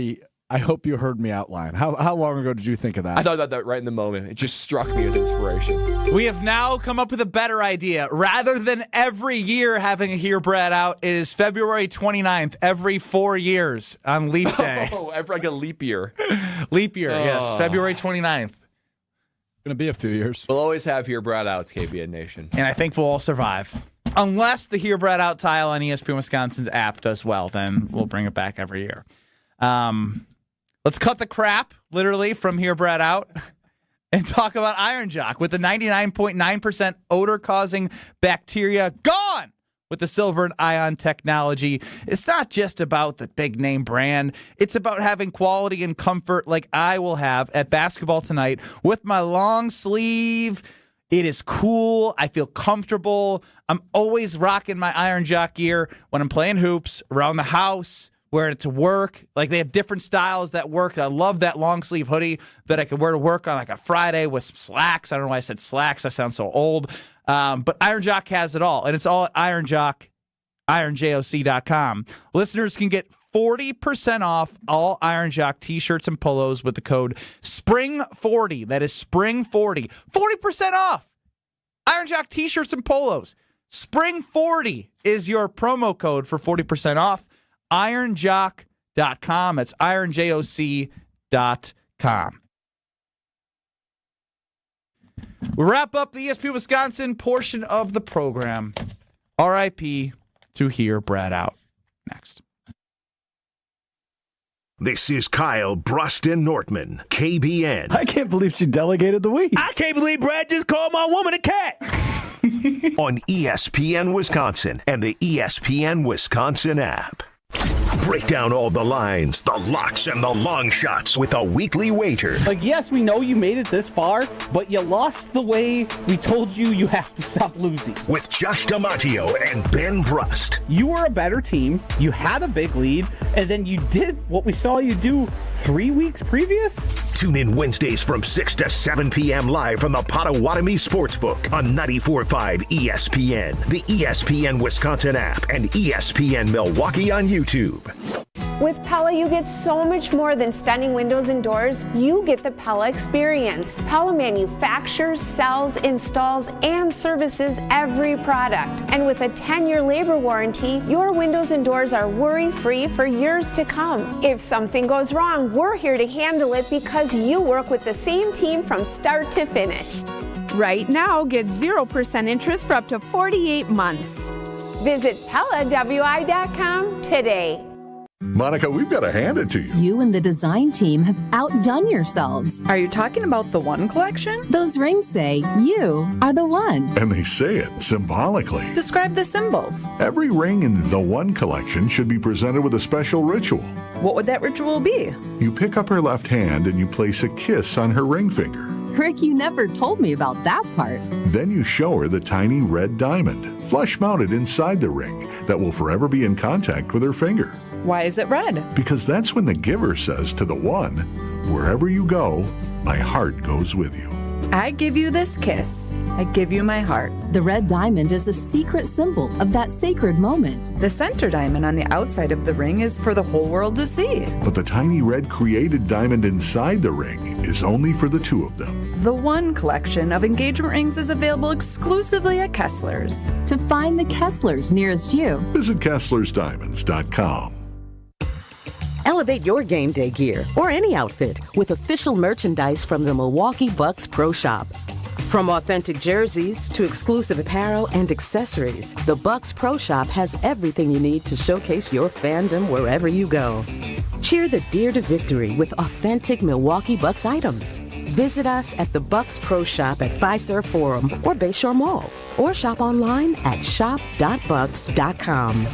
I hope you heard me outline. How long ago did you think of that? I thought about that right in the moment. It just struck me as inspiration. We have now come up with a better idea. Rather than every year having a Hear Brad out, it is February 29th every 4 years on Leap Day. Oh, like a leap year. Leap year, yes. February 29th. Going to be a few years. We'll always have Hear Brad Outs, KBN Nation. And I think we'll all survive. Unless the Hear Brad Out tile on ESPN Wisconsin's app does well, then we'll bring it back every year. Let's cut the crap, literally, from Hear Brad Out and talk about Iron Jock with the 99.9% odor-causing bacteria gone with the silver and ion technology. It's not just about the big-name brand. It's about having quality and comfort like I will have at basketball tonight with my long sleeve. It is cool. I feel comfortable. I'm always rocking my Iron Jock gear when I'm playing hoops, around the house, wearing it to work. Like, they have different styles that work. I love that long sleeve hoodie that I could wear to work on like a Friday with some slacks. I don't know why I said slacks. I sound so old. But Iron Jock has it all, and it's all at Iron Jock, ironjoc.com. Listeners can get 40% off all Iron Jock t-shirts and polos with the code SPRING40. That is SPRING40. 40% off Iron Jock t-shirts and polos. SPRING40 is your promo code for 40% off. ironjoc.com. That's ironjoc.com. We wrap up the ESPN Wisconsin portion of the program. RIP to Hear Brad Out. Next. This is Kyle Brust Nortman, KBN. I can't believe she delegated the weeds. I can't believe Brad just called my woman a cat. On ESPN Wisconsin and the ESPN Wisconsin app. Break down all the lines, the locks, and the long shots with a weekly wager. Like, yes, we know you made it this far, but you lost the way we told you have to stop losing. With Josh DiMaggio and Ben Brust. You were a better team, you had a big lead, and then you did what we saw you do 3 weeks previous? Tune in Wednesdays from 6 to 7 p.m. live from the Potawatomi Sportsbook on 94.5 ESPN, the ESPN Wisconsin app, and ESPN Milwaukee on YouTube. With Pella, you get so much more than stunning windows and doors. You get the Pella experience. Pella manufactures, sells, installs, and services every product. And with a 10-year labor warranty, your windows and doors are worry-free for years to come. If something goes wrong, we're here to handle it because you work with the same team from start to finish. Right now, get 0% interest for up to 48 months. Visit PellaWI.com today. Monica, we've got to hand it to you. You and the design team have outdone yourselves. Are you talking about the One collection? Those rings say you are the one. And they say it symbolically. Describe the symbols. Every ring in the One collection should be presented with a special ritual. What would that ritual be? You pick up her left hand and you place a kiss on her ring finger. Rick, you never told me about that part. Then you show her the tiny red diamond, flush mounted inside the ring, that will forever be in contact with her finger. Why is it red? Because that's when the giver says to the one, wherever you go, my heart goes with you. I give you this kiss. I give you my heart. The red diamond is a secret symbol of that sacred moment. The center diamond on the outside of the ring is for the whole world to see. But the tiny red created diamond inside the ring is only for the two of them. The One collection of engagement rings is available exclusively at Kessler's. To find the Kessler's nearest you, visit KesslersDiamonds.com. Elevate your game day gear or any outfit with official merchandise from the Milwaukee Bucks Pro Shop. From authentic jerseys to exclusive apparel and accessories, the Bucks Pro Shop has everything you need to showcase your fandom wherever you go. Cheer the Deer to victory with authentic Milwaukee Bucks items. Visit us at the Bucks Pro Shop at Fiserv Forum or Bayshore Mall, or shop online at shop.bucks.com.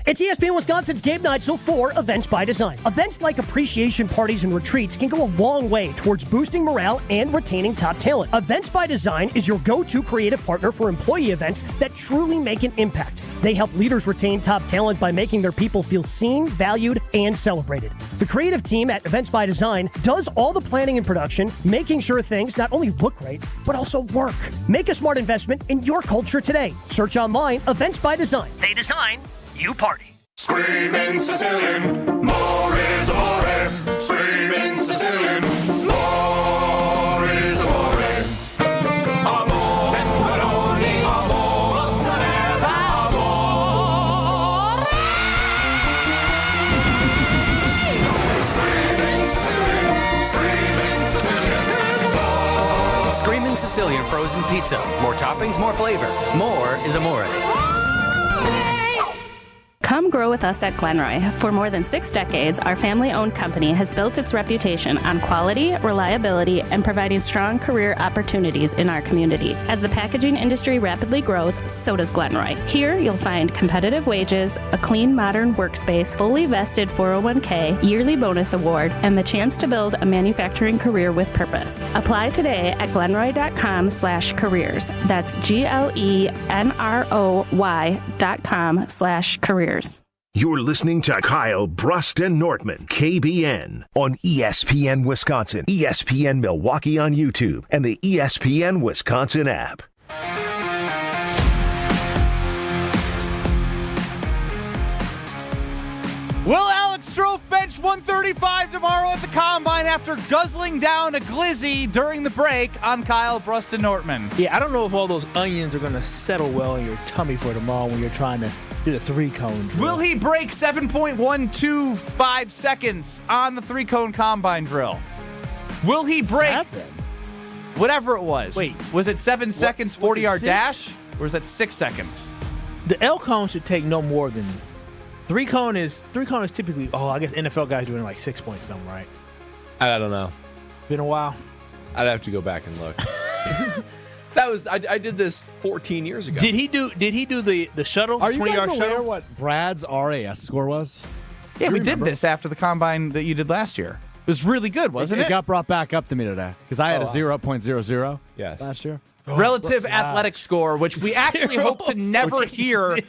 It's ESPN Wisconsin's Game Night, so for Events by Design. Events like appreciation parties and retreats can go a long way towards boosting morale and retaining top talent. Events by Design is your go-to creative partner for employee events that truly make an impact. They help leaders retain top talent by making their people feel seen, valued, and celebrated. The creative team at Events by Design does all the planning and production, making sure things not only look great, but also work. Make a smart investment in your culture today. Search online, Events by Design. They design, you party. Screaming Sicilian, more is amore. Screaming Sicilian, more is amore. Amore, pepperoni, amore, mozzarella, amore. Screaming Sicilian, Screaming Sicilian frozen pizza. More toppings, more flavor. More is amore. Come grow with us at Glenroy. For more than 6 decades, our family-owned company has built its reputation on quality, reliability, and providing strong career opportunities in our community. As the packaging industry rapidly grows, so does Glenroy. Here, you'll find competitive wages, a clean, modern workspace, fully vested 401k, yearly bonus award, and the chance to build a manufacturing career with purpose. Apply today at glenroy.com/careers. That's GLENROY.com/careers. You're listening to Kyle, Brust, and Nortman, KBN, on ESPN Wisconsin, ESPN Milwaukee on YouTube, and the ESPN Wisconsin app. Will Alex Strofe bench 135 tomorrow at the Combine after guzzling down a glizzy during the break on Kyle, Brust, and Nortman? Yeah, I don't know if all those onions are going to settle well in your tummy for tomorrow when you're trying to do the 3-cone drill. Will he break 7.125 seconds on the 3-cone Combine drill? Will he break whatever it was? Wait. Was it 7 seconds, 40-yard dash? Or was that 6 seconds? The L cone should take no more than 3-cone is typically, I guess NFL guys doing like 6 point something, right? I don't know. Been a while. I'd have to go back and look. I did this 14 years ago. Did he do the shuttle? Are you 20-yard guys aware shuttle? what Brad's RAS score was? Yeah, we did this after the Combine that you did last year. It was really good, wasn't it? It got brought back up to me today because I had a 0.00 last year. Relative athletic score, which we actually hope to never hear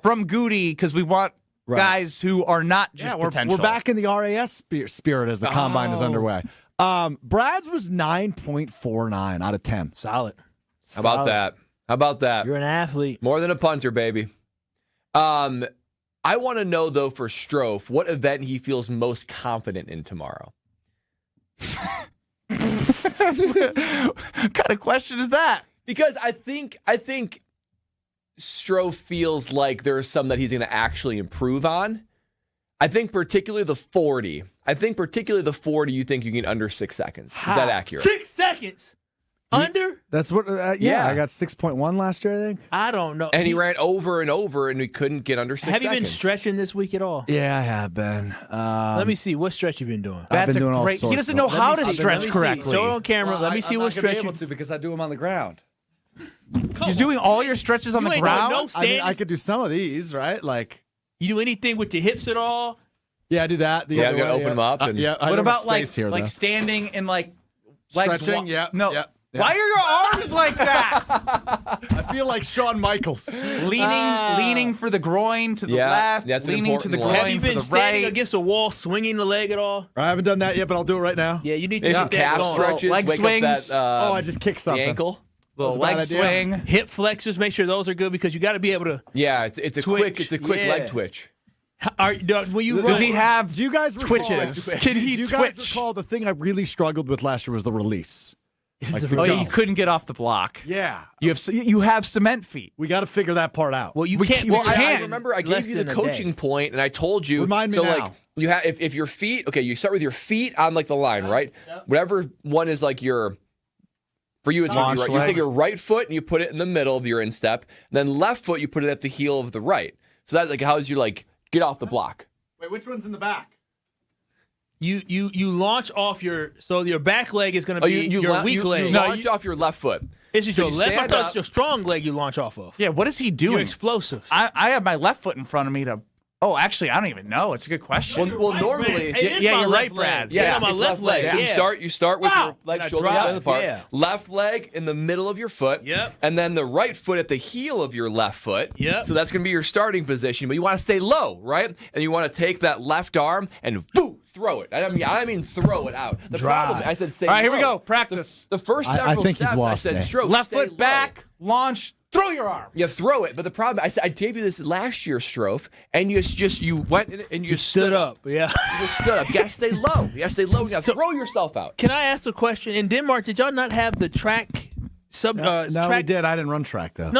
from Goody because we want guys who are not just potential. We're back in the RAS spirit as the Combine is underway. Brad's was 9.49 out of 10. Solid. How about that? You're an athlete. More than a punter, baby. I want to know, though, for Strofe, what event he feels most confident in tomorrow. What kind of question is that? Because I think Strofe feels like there are some that he's going to actually improve on. I think particularly the 40. You think you can under 6 seconds. Is that accurate? 6 seconds? Under? That's what. Yeah. I got 6.1 last year, I think. I don't know. And he ran over and over, and we couldn't get under 6 Have seconds. you been stretching this week at all? Yeah, I have been. Let me see. What stretch you been doing? I've been doing all He sorts doesn't of know them. how to Let me see. stretch correctly. Show it on camera. Let me see what stretch I'm you able to because I do them on the ground. You're doing all your stretches on You the ain't doing ground? no standing. I could do some of these, right? Like, You do anything with your hips at all? yeah, I do that. The Yeah, other you gotta way, open them up. And yeah. I What know about space like here, though. standing and like legs Stretching? Yeah. No. Yeah. Why are your arms like that? I feel like Shawn Michaels. leaning for the groin to the Yeah, left, that's an leaning to the important groin one. Have you for been the standing right. against a wall, swinging the leg at all? I haven't done that yet, but I'll do it right now. Yeah, you need to Maybe get some that calf going. stretches. Leg wake swings. Up that, I just kicked the something. ankle. Little That was a leg bad idea. swing. Hip flexors, make sure those are good because you got to be able to. Yeah, it's a Twitch. quick Yeah. leg twitch. When you Does run, he have Do you guys recall, twitches? Can he do you guys twitch? recall the thing I really struggled with last year was the release? Like the Oh, go. you couldn't get off the block. Yeah. You have cement feet. We got to figure that part out. Well, you We can't. can't- Well, I can't. remember I Less gave you the than a day. coaching point, and I told you. Remind me so now. like you have if your feet. Okay, you start with your feet on like the line, right? Whatever one is like your. For you, it's gonna be right. You take your right foot and you put it in the middle of your instep. Then left foot, you put it at the heel of the right. So that's like how you like get off the block. Wait, which one's in the back? You launch off your back leg is going to be your weak leg. You launch off your left foot. Is it So your you left? I stand thought up. it's your strong leg you launch off of. Yeah, what is he doing? You're explosive. I have my left foot in front of me to. Oh, actually, I don't even know. It's a good question. Well, normally, Hey, it is yeah, my you're left right, Brad. leg. yeah, my it's left leg. So Yeah. you start with your leg And I shoulder drive, width apart. yeah. Left leg in the middle of your foot. Yep. And then the right foot at the heel of your left foot. Yep. So that's going to be your starting position, but you want to stay low, right? And you want to take that left arm and throw it. I mean throw it out. The problem, I said stay All right, here we low. go. Practice. The first I several think you've steps, I lost said me. stroke. Left stay foot low. back, launch, throw your arm. You throw it, but the problem, I gave you this last year, Strofe, and you went in and you Stood up. Yeah. You just stood up. You gotta stay low. You gotta stay low. You gotta throw yourself out. Can I ask a question? In Denmark, did y'all not have the track No, track? we did. I didn't run track, though.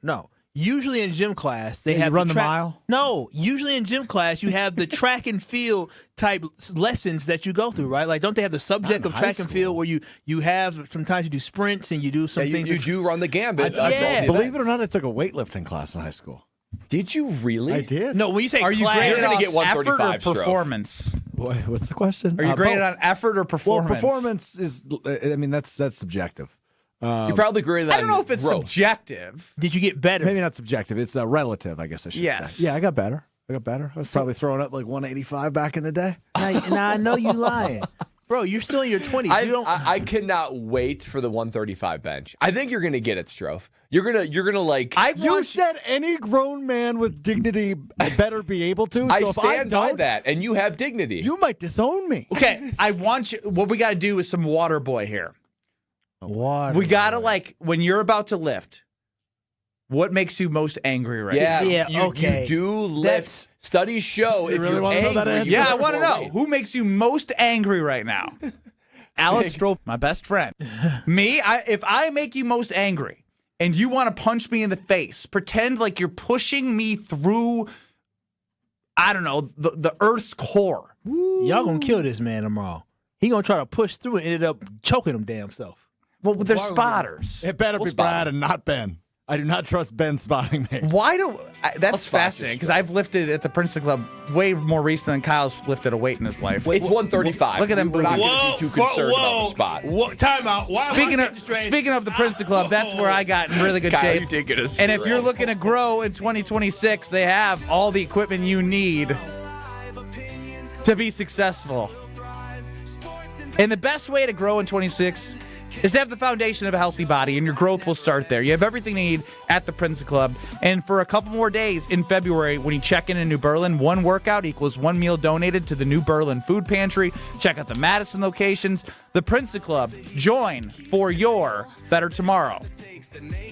No. Usually in gym class, they Yeah, have you run the track- mile? No, usually in gym class, you have the track and field type lessons that you go through, right? Like, don't they have the subject of high track and field where you have sometimes you do sprints and you do some Yeah, things. you do run the gambit. Yeah. That's all the Believe it or events. not, I took a weightlifting class in high school. Did you really? I did. No, when you say Are you class, graded gonna on get 135 effort or stroke. performance? What's the question? Are you graded both. on effort or performance? Well, performance is. I mean, that's subjective. You probably graded I don't know if it's growth. subjective. did you get better? Maybe not subjective. It's relative, I guess I should Yes. say. Yeah, I got better. I was probably throwing up like 185 back in the day. Now I know you lying, bro. You're still in your 20s. I cannot wait for the 135 bench. I think you're gonna get it, Strofe. You're gonna like. You said any grown man with dignity better be able to. I So if stand by don't, that, and you have dignity. You might disown me. Okay, I want you. What we got to do is some water boy here. What? We got to when you're about to lift. What makes you most angry right now? Yeah, you, okay. You do lift. Studies show if really you're wanna know that angry, answer? you Yeah, I lift want to more know weight. who makes you most angry right now. Alex Strofe, my best friend. Me, if I make you most angry and you want to punch me in the face, pretend like you're pushing me through, I don't know, the Earth's core. Y'all gonna kill this man tomorrow. He gonna try to push through and ended up choking him damn self. Well, they're spotters. It better be spot Brad him. and not Ben. I do not trust Ben spotting me. Why do that's spot fascinating you, because I've lifted at the Princeton Club way more recent than Kyle's lifted a weight in his life. It's 135. Look at them We're not boobies. going to be too concerned about the spot. Time out. Why Speaking of the Princeton Club, that's where I got in really good Kyle, shape. you did get us And if you're through. looking to grow in 2026, they have all the equipment you need to be successful. And the best way to grow in 26 is to have the foundation of a healthy body, and your growth will start there. You have everything you need at the Princeton Club. And for a couple more days in February, when you check in New Berlin, one workout equals one meal donated to the New Berlin Food Pantry. Check out the Madison locations. The Princeton Club. Join for your better tomorrow.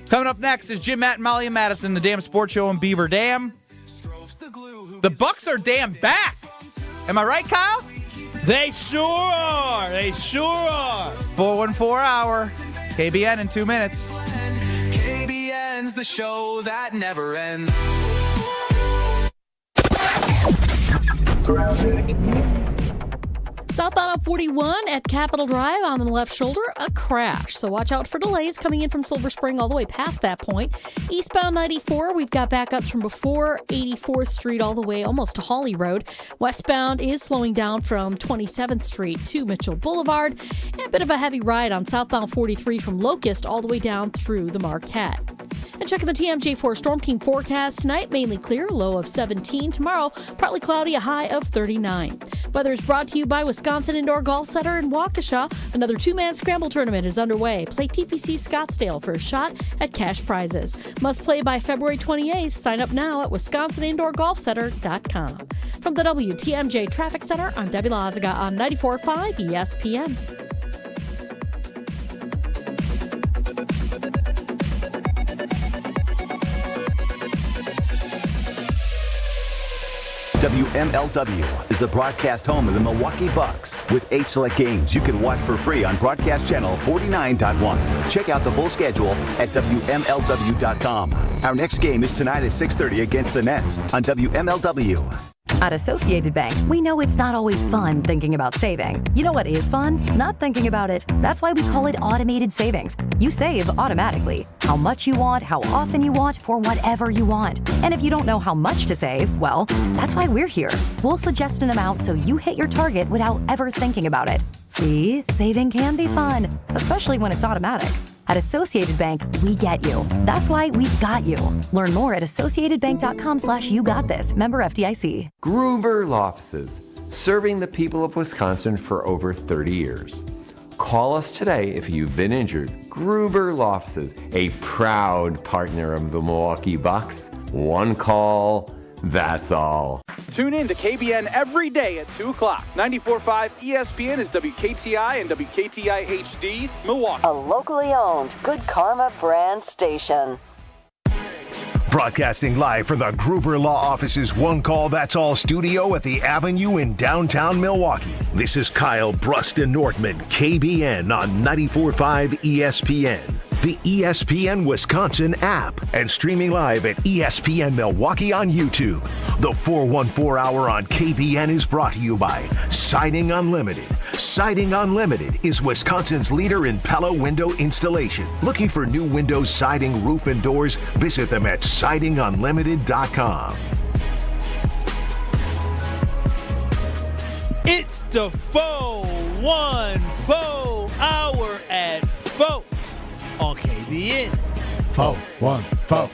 Coming up next is Jim, Matt, and Molly and Madison, the Damn Sports Show in Beaver Dam. The Bucks are damn back. Am I right, Kyle? They sure are. They sure are. 414 hour. KBN in 2 minutes. KBN's the show that never ends. Southbound on 41 at Capitol Drive on the left shoulder, a crash. So watch out for delays coming in from Silver Spring all the way past that point. Eastbound 94, we've got backups from before 84th Street all the way almost to Hawley Road. Westbound is slowing down from 27th Street to Mitchell Boulevard. And a bit of a heavy ride on southbound 43 from Locust all the way down through the Marquette. And checking the TMJ4 Storm Team forecast tonight, mainly clear, low of 17. Tomorrow, partly cloudy, a high of 39. Weather is brought to you by Wisconsin Indoor Golf Center in Waukesha. Another two-man scramble tournament is underway. Play TPC Scottsdale for a shot at cash prizes. Must play by February 28th. Sign up now at wisconsinindoorgolfcenter.com. From the WTMJ Traffic Center, I'm Debbie Lazaga on 94.5 ESPN. WMLW is the broadcast home of the Milwaukee Bucks. With 8 select games you can watch for free on broadcast channel 49.1. Check out the full schedule at WMLW.com. Our next game is tonight at 6:30 against the Nets on WMLW. At Associated Bank, we know it's not always fun thinking about saving. You know what is fun? Not thinking about it. That's why we call it automated savings. You save automatically. How much you want, how often you want, for whatever you want. And if you don't know how much to save, well, that's why we're here. We'll suggest an amount so you hit your target without ever thinking about it. See, saving can be fun, especially when it's automatic. At Associated Bank, we get you. That's why we've got you. Learn more at associatedbank.com/YouGotThis. Member FDIC. Gruber Law Offices, serving the people of Wisconsin for over 30 years. Call us today if you've been injured. Gruber Law Offices, a proud partner of the Milwaukee Bucks. One call, that's all. Tune in to KBN every day at 2 o'clock. 94.5 ESPN is WKTI and WKTI HD, Milwaukee. A locally owned Good Karma brand station. Broadcasting live from the Gruber Law Office's One Call That's All studio at the Avenue in downtown Milwaukee. This is Kyle Brust Nortman, KBN on 94.5 ESPN, the ESPN Wisconsin app, and streaming live at ESPN Milwaukee on YouTube. The 414 Hour on KBN is brought to you by Siding Unlimited. Siding Unlimited is Wisconsin's leader in Pella window installation. Looking for new windows, siding, roof, and doors? Visit them at sidingunlimited.com. It's the 414 Hour at 4 on KBN. 414.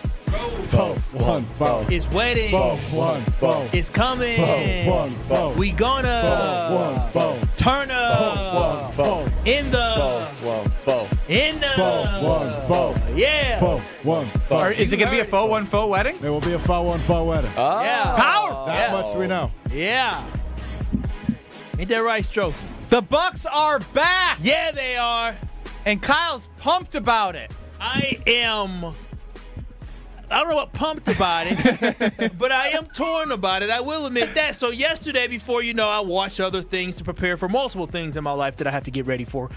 414. It's waiting. 414. It's coming. 414. We gonna 414. turn up 414. in the 414. yeah. 414. Or is it going to be a 414 wedding? It will be a 414 wedding. Oh. Yeah. Powerful. That much we know. Yeah. Ain't that right, Stroke? The Bucks are back, Yeah, they are. and Kyle's pumped about it. I don't know what pumped about it, but I am torn about it. I will admit that. So yesterday, before I watched other things to prepare for multiple things in my life that I have to get ready for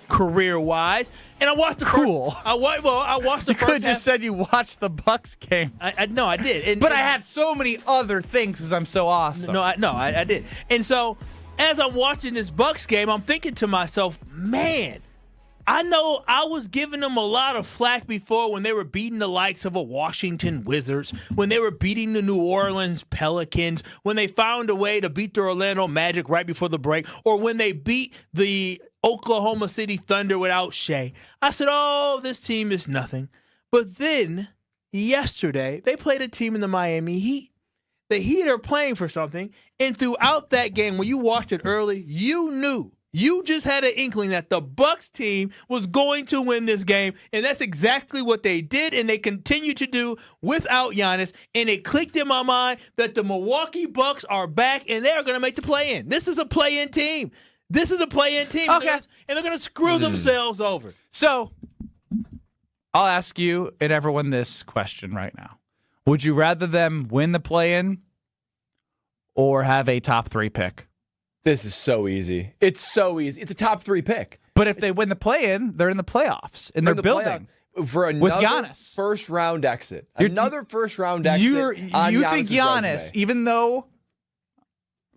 career-wise. And I watched the Cool. I watched the You first could have just half. said you watched the Bucks game. No, I did. But I had so many other things because I'm so awesome. I did. And so as I'm watching this Bucks game, I'm thinking to myself, man, I know I was giving them a lot of flack before when they were beating the likes of a Washington Wizards, when they were beating the New Orleans Pelicans, when they found a way to beat the Orlando Magic right before the break, or when they beat the Oklahoma City Thunder without Shea. I said, oh, this team is nothing. But then yesterday, they played a team in the Miami Heat. The Heat are playing for something, and throughout that game, when you watched it early, you knew. You just had an inkling that the Bucks team was going to win this game, and that's exactly what they did, and they continue to do without Giannis, and it clicked in my mind that the Milwaukee Bucks are back, and they're going to make the play-in. This is a play-in team. Okay. And they're going to screw themselves over. So, I'll ask you and everyone this question right now. Would you rather them win the play-in or have a top 3 pick? This is so easy. It's so easy. It's a top 3 pick. But if they win the play-in, they're in the playoffs, and they're building for another with Giannis. First-round exit. Another first-round exit. You think Giannis, even though,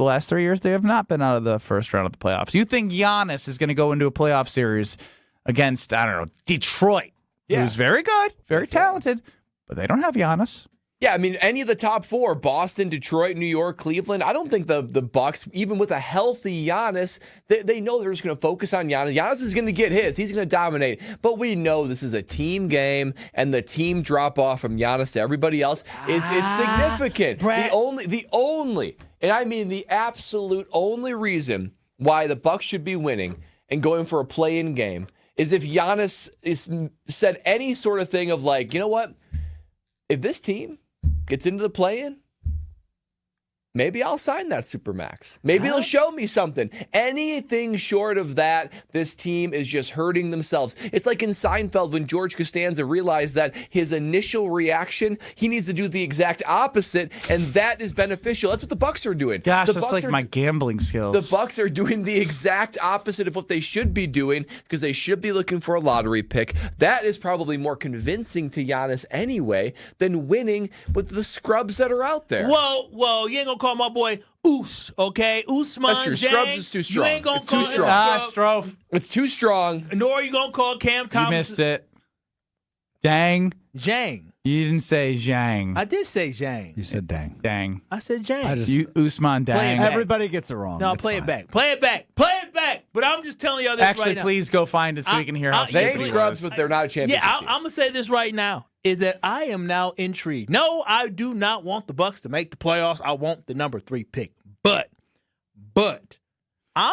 the last 3 years, they have not been out of the first round of the playoffs. You think Giannis is going to go into a playoff series against, I don't know, Detroit, who's very good, very talented, but they don't have Giannis. Yeah, I mean, any of the top four, Boston, Detroit, New York, Cleveland, I don't think the Bucks, even with a healthy Giannis, they know they're just going to focus on Giannis. Giannis is going to get his. He's going to dominate. But we know this is a team game, and the team drop-off from Giannis to everybody else is significant. The only, and I mean the absolute only reason why the Bucks should be winning and going for a play-in game is if Giannis said any sort of thing of like, you know what, if this team gets into the play-in, maybe I'll sign that Supermax. Maybe they'll show me something. Anything short of that, this team is just hurting themselves. It's like in Seinfeld when George Costanza realized that his initial reaction, he needs to do the exact opposite, and that is beneficial. That's what the Bucks are doing. Gosh, that's like my gambling skills. The Bucks are doing the exact opposite of what they should be doing because they should be looking for a lottery pick. That is probably more convincing to Giannis anyway than winning with the scrubs that are out there. Whoa, you ain't gonna call my boy Oos, okay? Oosman That's true. Jang. Scrubs is too strong. You ain't gonna It's call too strong. Strofe. It's too strong. Nor are you gonna call Cam Thomas. You missed it. Dang. Jang. You didn't say Zhang. I did say Jang. You said dang. Dang. I said Jang. You Usman Dang. Everybody gets it wrong. No, play it back. Play it back. But I'm just telling y'all this Actually, right now. please go find it so we can hear how They stupid ain't he scrubs, was. but they're not a championship Yeah, team. I'm gonna say this right now is that I am now intrigued. No, I do not want the Bucks to make the playoffs. I want the number 3 pick. But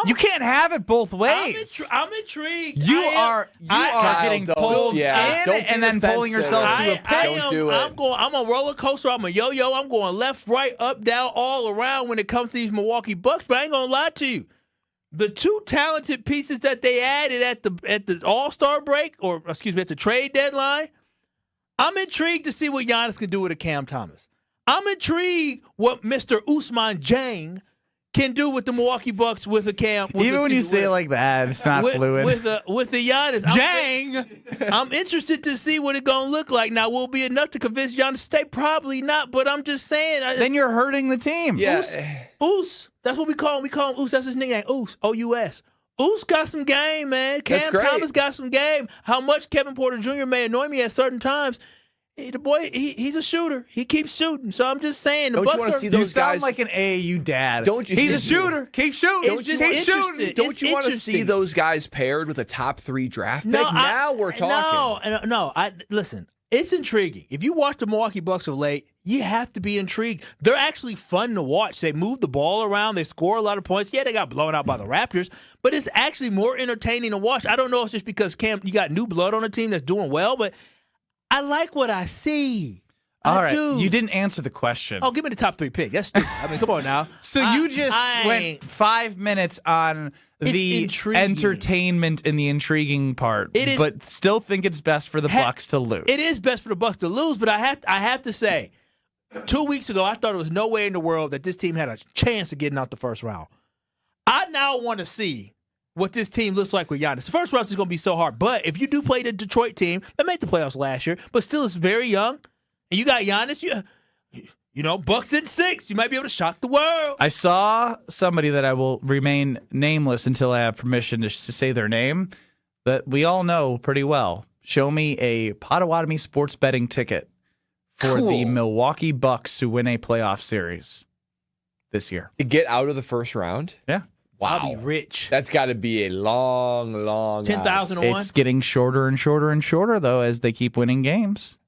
You can't have it both ways. I'm intrigued. You are getting pulled in and then pulling yourself to a pit. Don't do it. I'm a roller coaster. I'm a yo-yo. I'm going left, right, up, down, all around when it comes to these Milwaukee Bucks. But I ain't gonna lie to you. The two talented pieces that they added at the All-Star break, or excuse me, at the trade deadline, I'm intrigued to see what Giannis can do with a Cam Thomas. I'm intrigued what Mr. Usman Jang can do with the Milwaukee Bucks with a Cam. Even when you say it like that, it's not fluid. With the Giannis. I'm interested to see what it's going to look like. Now, will it be enough to convince Giannis to stay? Probably not, but I'm just saying. Then you're hurting the team. Yeah. Oos. That's what we call him. We call him Oos. That's his nickname. Oos. O-U-S. Oos got some game, man. Cam Thomas got some game. How much Kevin Porter Jr. may annoy me at certain times. The boy, he's a shooter. He keeps shooting. So I'm just saying. Don't you want to see those guys? You sound like an AAU dad. Don't you? He's a shooter. Keep shooting. It's just Keep shooting. Don't you want to see those guys paired with a top 3 draft pick? Now we're talking. No. Listen, it's intriguing. If you watch the Milwaukee Bucks of late, you have to be intrigued. They're actually fun to watch. They move the ball around. They score a lot of points. Yeah, they got blown out by the Raptors, but it's actually more entertaining to watch. I don't know if it's just because Cam, you got new blood on the team that's doing well, but I like what I see. All right, do. you didn't answer the question. Oh, give me the top 3 pick. That's stupid. I mean, come on now. So you just went 5 minutes on the intriguing. entertainment and the intriguing part, but still think it's best for the Bucks to lose. It is best for the Bucks to lose, but I have to say, 2 weeks ago, I thought there was no way in the world that this team had a chance of getting out the first round. I now want to see what this team looks like with Giannis. The first round is going to be so hard, but if you do play the Detroit team that made the playoffs last year, but still is very young, and you got Giannis, you know, Bucks in 6, you might be able to shock the world. I saw somebody that I will remain nameless until I have permission to say their name that we all know pretty well. Show me a Potawatomi sports betting ticket for the Milwaukee Bucks to win a playoff series this year. To get out of the first round? Yeah. Wow. I'll be rich. That's got to be a long 10,000 to 1. It's getting shorter and shorter and shorter, though, as they keep winning games.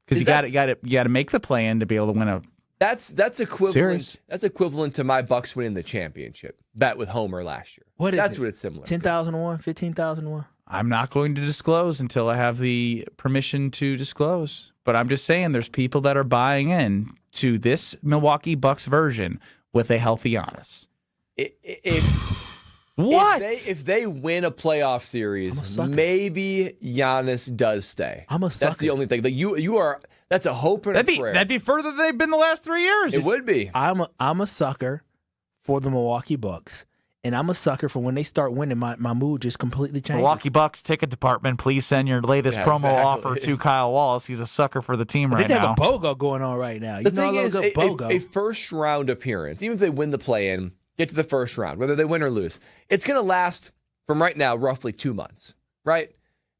Because you got to make the play-in to be able to win a That's equivalent. series. That's equivalent to my Bucks winning the championship bet with Homer last year. That's what it's similar. 10,000 to 1, 15,000 to 1. I'm not going to disclose until I have the permission to disclose. But I'm just saying there's people that are buying in to this Milwaukee Bucks version with a healthy Giannis. If they win a playoff series, maybe Giannis does stay. I'm a sucker. That's the only thing. That that's a hope and a prayer. That'd be further than they've been the last 3 years. It would be. I'm a sucker for the Milwaukee Bucks. and I'm a sucker for when they start winning, my mood just completely changes. Milwaukee Bucks ticket department, please send your latest promo offer to Kyle Wallace. He's a sucker for the team right now. They have a BOGO going on right now. The thing is, a first-round appearance, even if they win the play-in, get to the first round, whether they win or lose, it's going to last from right now roughly 2 months, right?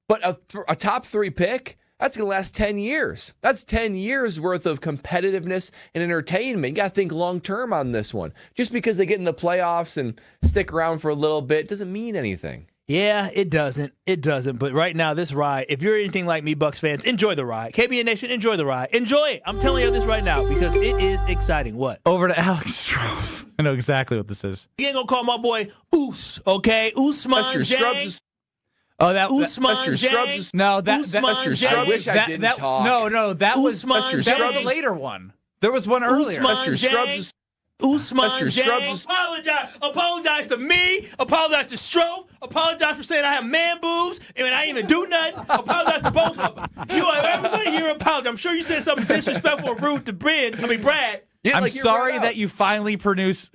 But a top 3 pick, that's going to last 10 years. That's 10 years worth of competitiveness and entertainment. You got to think long-term on this one. Just because they get in the playoffs and stick around for a little bit doesn't mean anything. Yeah, it doesn't. It doesn't. But right now, this ride, if you're anything like me, Bucks fans, enjoy the ride. KBN Nation, enjoy the ride. Enjoy it. I'm telling you this right now because it is exciting. What? Over to Alex Strouf. I know exactly what this is. You ain't going to call my boy Oos, okay? Usman That's your Jang. Scrubs. Oh, that's Usman your Scrubs. No, that's your Scrubs. I wish I didn't talk. No, that was Usman the later one. There was one earlier. Usman That's your Scrubs. Usman That's your Jang. Scrubs. Apologize to me. Apologize to Strouf. Apologize for saying I have man boobs and I didn't even do nothing. Apologize to both of us. Everybody here apologize. I'm sure you said something disrespectful or rude to Brad. Yeah, I'm sorry that you finally pronounced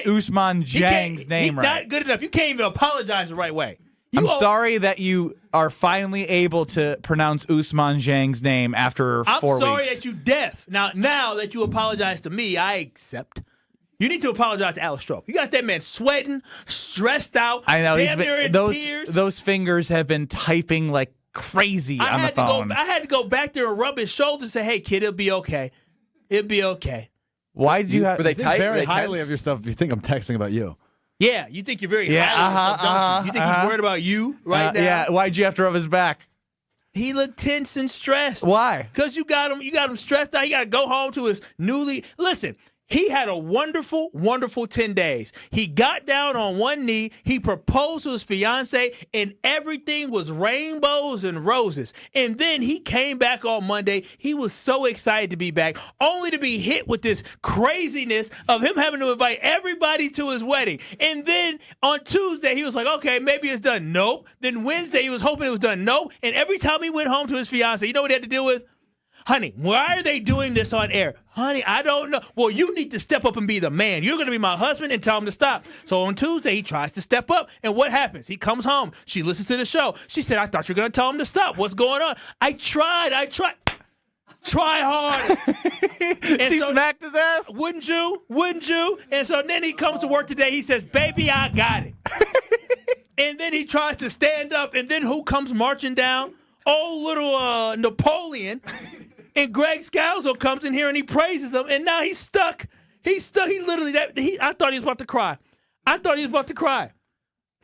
Usman Jang's name right. He's not good enough. You can't even apologize the right way. I'm sorry that you are finally able to pronounce Usman Jang's name after 4 weeks. I'm sorry that you deaf. Now that you apologize to me, I accept. You need to apologize to Alex Strouf. You got that man sweating, stressed out. I know. Damn near in tears. Those fingers have been typing like crazy on the phone. I had to go back there and rub his shoulder and say, hey, kid, it'll be okay. It'll be okay. Why did you have... Were they tight? Very highly of yourself if you think I'm texting about you. Yeah, you think you're very highly of yourself, don't you? You think he's worried about you right now? Yeah, why'd you have to rub his back? He looked tense and stressed. Why? Because you got him stressed out. He got to go home to his Listen, he had a wonderful, wonderful 10 days. He got down on one knee. He proposed to his fiance, and everything was rainbows and roses. And then he came back on Monday. He was so excited to be back, only to be hit with this craziness of him having to invite everybody to his wedding. And then on Tuesday, he was like, okay, maybe it's done. Nope. Then Wednesday, he was hoping it was done. Nope. And every time he went home to his fiance, you know what he had to deal with? Honey, why are they doing this on air? Honey, I don't know. Well, you need to step up and be the man. You're going to be my husband and tell him to stop. So on Tuesday, he tries to step up. And what happens? He comes home. She listens to the show. She said, I thought you were going to tell him to stop. What's going on? I tried. Try hard. She smacked his ass? Wouldn't you? And so then he comes to work today. He says, baby, I got it. And then he tries to stand up. And then who comes marching down? Old little Napoleon. And Greg Scalzo comes in here and he praises him, and now he's stuck. He's stuck. He literally, I thought he was about to cry.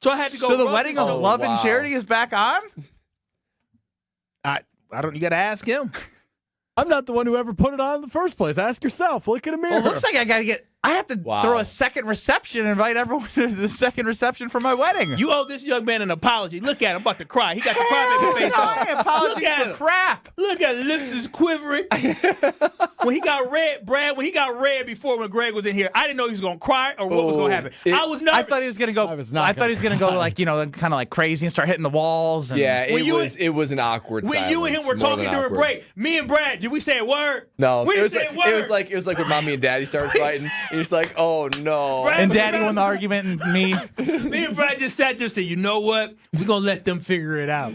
So I had to go. So the wedding of love and charity is back on? I don't. You got to ask him. I'm not the one who ever put it on in the first place. Ask yourself. Look in a mirror. Well, it looks like I have to throw a second reception and invite everyone to the second reception for my wedding. You owe this young man an apology. Look at him, about to cry. He got the crybaby face on. I apology for crap. Look at his lips is quivering. When he got red, Brad, before when Greg was in here, I didn't know he was going to cry or what was going to happen. I was nervous. I thought he was going to go. I thought he was going to go like, kind of like crazy and start hitting the walls. And yeah, it was an awkward silence. When you and him were talking during break, me and Brad, did we say a word? No. We it was said like, word. It was like when mommy and daddy started fighting. You're just like, oh no. Brad, and daddy won the argument and me. Me and Brad just sat there and said, you know what? We're going to let them figure it out.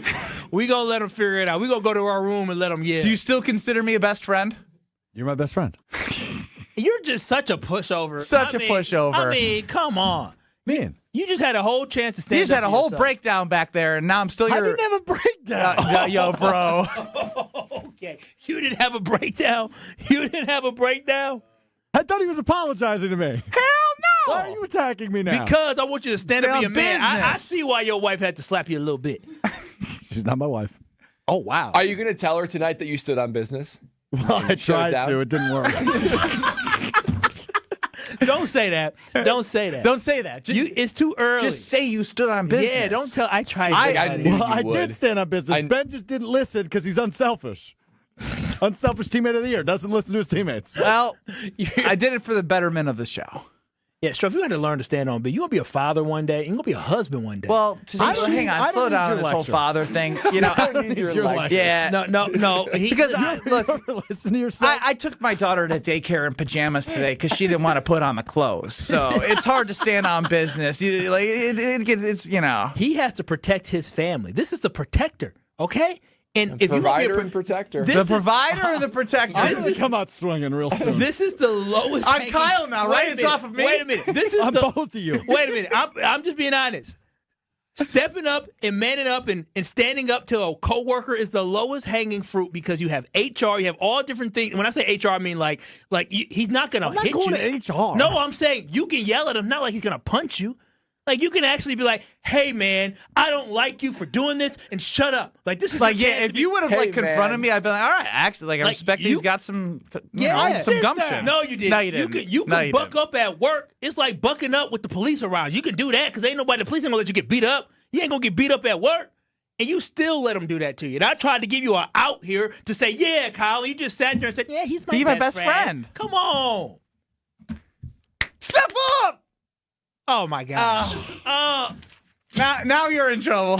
We're going to let them figure it out. We're going to go to our room and let them yell. Do you still consider me a best friend? You're my best friend. You're just such a pushover. Pushover. I mean, come on. Man. You just had a whole chance to stand up. You just had a whole yourself. breakdown back there, and now I'm still I didn't have a breakdown. Yo, bro. Okay. You didn't have a breakdown? I thought he was apologizing to me. Hell no! Why are you attacking me now? Because I want you to stand up and be a man. I see why your wife had to slap you a little bit. She's not my wife. Oh, wow. Are you going to tell her tonight that you stood on business? Well, I tried to. It didn't work. Don't say that. Don't say that. It's too early. Just say you stood on business. Yeah, don't tell. I tried. I did stand on business. Ben just didn't listen because he's unselfish. Unselfish teammate of the year. Doesn't listen to his teammates. Well, I did it for the betterment of the show. Yeah, Stroh, you got to learn to stand on. But you're going to be a father one day. You're going to be a husband one day. Well, hang on, slow down on this whole father thing. You know, I don't need your lecture. Yeah, no. Because look, listen to yourself. I took my daughter to daycare in pajamas today because she didn't want to put on the clothes. So it's hard to stand on business. It's you know. He has to protect his family. This is the protector, okay? And if provider and protector. The provider or the protector? I'm going to come out swinging real soon. This is the lowest. I'm Kyle now, right? It's off of me. Wait a minute. This is I'm both of you. Wait a minute. I'm just being honest. Stepping up and manning up and standing up to a coworker is the lowest hanging fruit because you have HR, you have all different things. When I say HR, I mean like he's not going to hit you. I'm not going to HR. No, I'm saying you can yell at him, not like he's going to punch you. Like, you can actually be like, hey, man, I don't like you for doing this, and shut up. Like, this is like, yeah, if you would have, confronted me, I'd be like, all right, actually, I respect that he's got some gumption. No, you didn't. No, you didn't. You can buck up at work. It's like bucking up with the police around. You can do that because ain't nobody, the police ain't going to let you get beat up. You ain't going to get beat up at work. And you still let them do that to you. And I tried to give you an out here to say, yeah, Kyle. You just sat there and said, yeah, he's my best friend. Come on. Step up! Oh, my gosh. Now you're in trouble.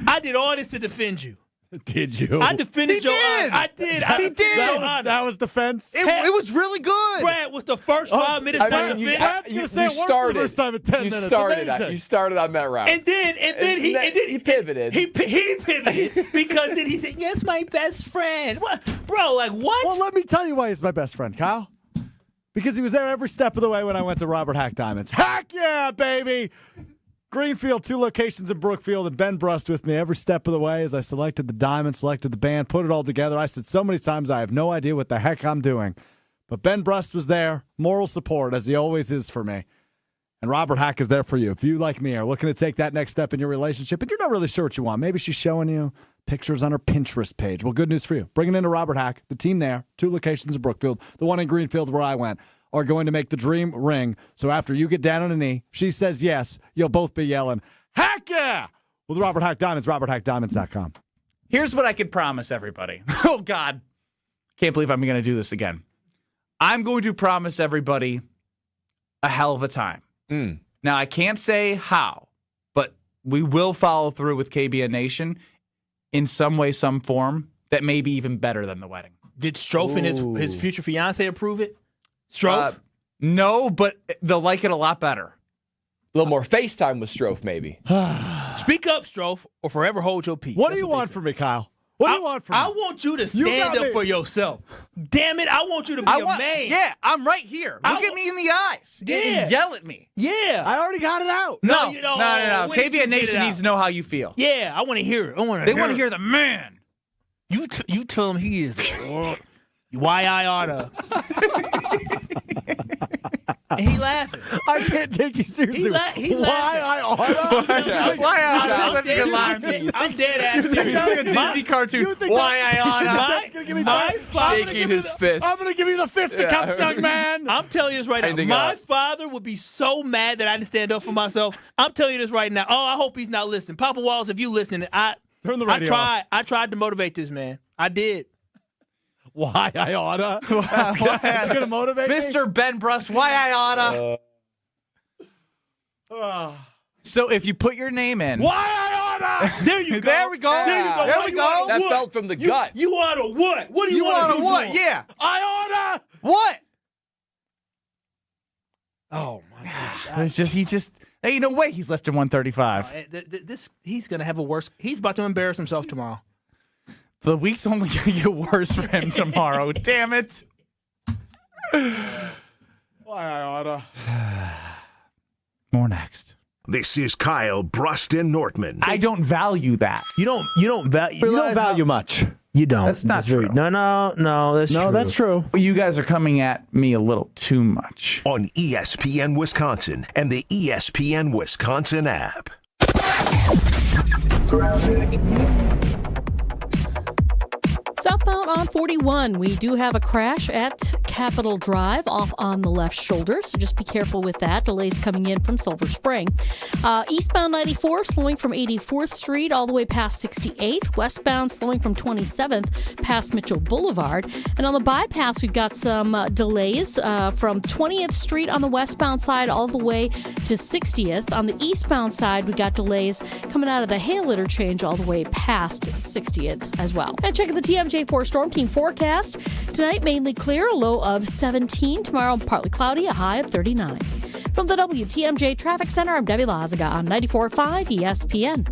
I did all this to defend you. Did you? I defended your honor. I did. He did. That was defense. It was really good. Brad was the first 5 minutes. You started the first time in 10 minutes. You started on that route. And then he pivoted. He pivoted because then he said, "Yes, my best friend." What, bro? Like what? Well, let me tell you why he's my best friend, Kyle. Because he was there every step of the way when I went to Robert Hack Diamonds. Heck yeah, baby! Greenfield, 2 locations in Brookfield, and Ben Brust with me every step of the way as I selected the diamond, selected the band, put it all together. I said so many times I have no idea what the heck I'm doing. But Ben Brust was there, moral support, as he always is for me. And Robert Hack is there for you. If you, like me, are looking to take that next step in your relationship and you're not really sure what you want, maybe she's showing you pictures on her Pinterest page. Well, good news for you. Bringing into Robert Hack, the team there, 2 locations in Brookfield, the one in Greenfield where I went, are going to make the dream ring. So after you get down on a knee, she says yes, you'll both be yelling, heck yeah! With Robert Hack Diamonds, roberthackdiamonds.com. Here's what I can promise everybody. Oh, God. Can't believe I'm going to do this again. I'm going to promise everybody a hell of a time. Now, I can't say how, but we will follow through with KBN Nation in some way, some form that may be even better than the wedding. Did Strofe and his future fiance approve it? Strofe? No, but they'll like it a lot better. A little more FaceTime with Strofe, maybe. Speak up, Strofe, or forever hold your peace. What do you want from me, Kyle? What do you want from me? I want you to stand up for yourself. Damn it, I want you to be a man. Yeah, I'm right here. Look at me in the eyes. Yeah. And yell at me. Yeah. I already got it out. No. KBN Nation needs to know how you feel. Yeah, I want to hear it. They want to hear the man. You tell him he is. Why I oughta. And he laughing. I can't take you seriously. He Why I oughta? Why I oughta? That's such a good line. I'm dead ass serious. Like a Disney cartoon. Why I oughta? Shaking his fist. I'm going to give you the fisticuffs, young man. I'm telling you this right now. My father would be so mad that I didn't stand up for myself. I'm telling you this right now. Oh, I hope he's not listening. Papa Wallace, if you listening, turn the radio off. I tried to motivate this man. I did. Why I oughta? That's going to motivate me? Mr. Ben Brust, why I oughta? So if you put your name in. Why I oughta? There you go. There we go. Yeah. There we go. That felt from the gut. You oughta what? What do you oughta do? what? Yeah. I oughta. What? Oh, my gosh. It's just, hey, no way he's lifting 135. He's going to have a worse. He's about to embarrass himself tomorrow. The week's only going to get worse for him tomorrow. Damn it. Why I oughta. More next. This is Kyle Brust and Nortman. I don't value that. You don't value much. You don't. That's not true. No, that's true. That's true. You guys are coming at me a little too much. On ESPN Wisconsin and the ESPN Wisconsin app. Southbound on 41, we do have a crash at Capitol Drive off on the left shoulder, so just be careful with that. Delays coming in from Silver Spring. Eastbound 94 slowing from 84th Street all the way past 68th. Westbound slowing from 27th past Mitchell Boulevard. And on the bypass, we've got some delays from 20th Street on the westbound side all the way to 60th. On the eastbound side, we got delays coming out of the Hale interchange all the way past 60th as well. And checking the TMJ4 Storm Team forecast. Tonight, mainly clear, a low of 17. Tomorrow, partly cloudy, a high of 39. From the WTMJ Traffic Center, I'm Debbie Lazaga on 94.5 ESPN.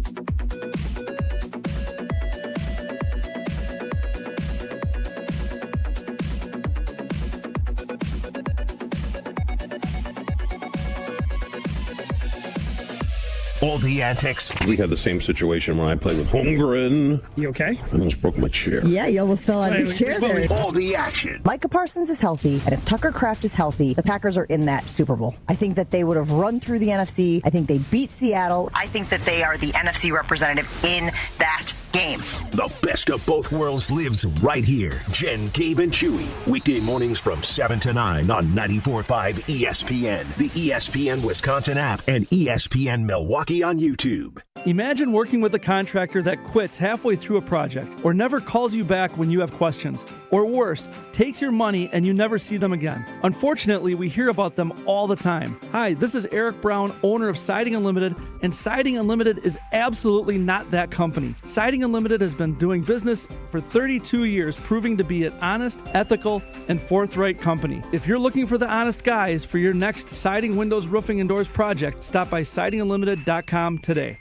All the antics. We had the same situation when I played with Holmgren. You okay? I almost broke my chair. Yeah, you almost fell out of your chair there. All the action. Micah Parsons is healthy, and if Tucker Kraft is healthy, the Packers are in that Super Bowl. I think that they would have run through the NFC. I think they beat Seattle. I think that they are the NFC representative in that game. The best of both worlds lives right here. Jen, Gabe, and Chewy. Weekday mornings from 7 to 9 on 94.5 ESPN, the ESPN Wisconsin app, and ESPN Milwaukee on YouTube. Imagine working with a contractor that quits halfway through a project or never calls you back when you have questions. Or worse, takes your money and you never see them again. Unfortunately, we hear about them all the time. Hi, this is Eric Brown, owner of Siding Unlimited, and Siding Unlimited is absolutely not that company. Siding Unlimited has been doing business for 32 years, proving to be an honest, ethical, and forthright company. If you're looking for the honest guys for your next siding, windows, roofing, and doors project, stop by sidingunlimited.com today.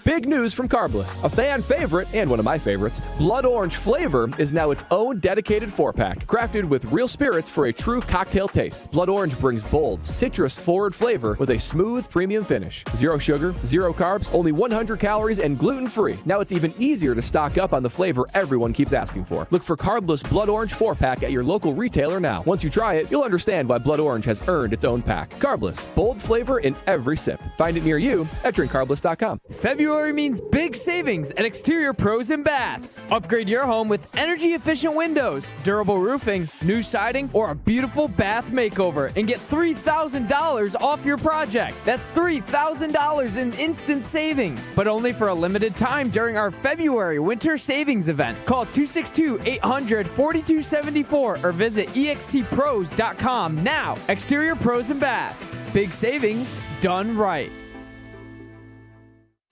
Big news from Carbless, a fan favorite and one of my favorites. Blood Orange flavor is now its own dedicated 4-pack, crafted with real spirits for a true cocktail taste. Blood Orange brings bold, citrus-forward flavor with a smooth, premium finish. 0 sugar, 0 carbs, only 100 calories, and gluten-free. Now it's even easier to stock up on the flavor everyone keeps asking for. Look for Carbless Blood Orange 4-pack at your local retailer now. Once you try it, you'll understand why Blood Orange has earned its own pack. Carbless, bold flavor in every sip. Find it near you at drinkcarbless.com. February means big savings at Exterior Pros and Baths. Upgrade your home with energy-efficient windows, durable roofing, new siding, or a beautiful bath makeover and get $3,000 off your project. That's $3,000 in instant savings, but only for a limited time during our February winter savings event. Call 262-800-4274 or visit extpros.com now. Exterior Pros and Baths. Big savings done right.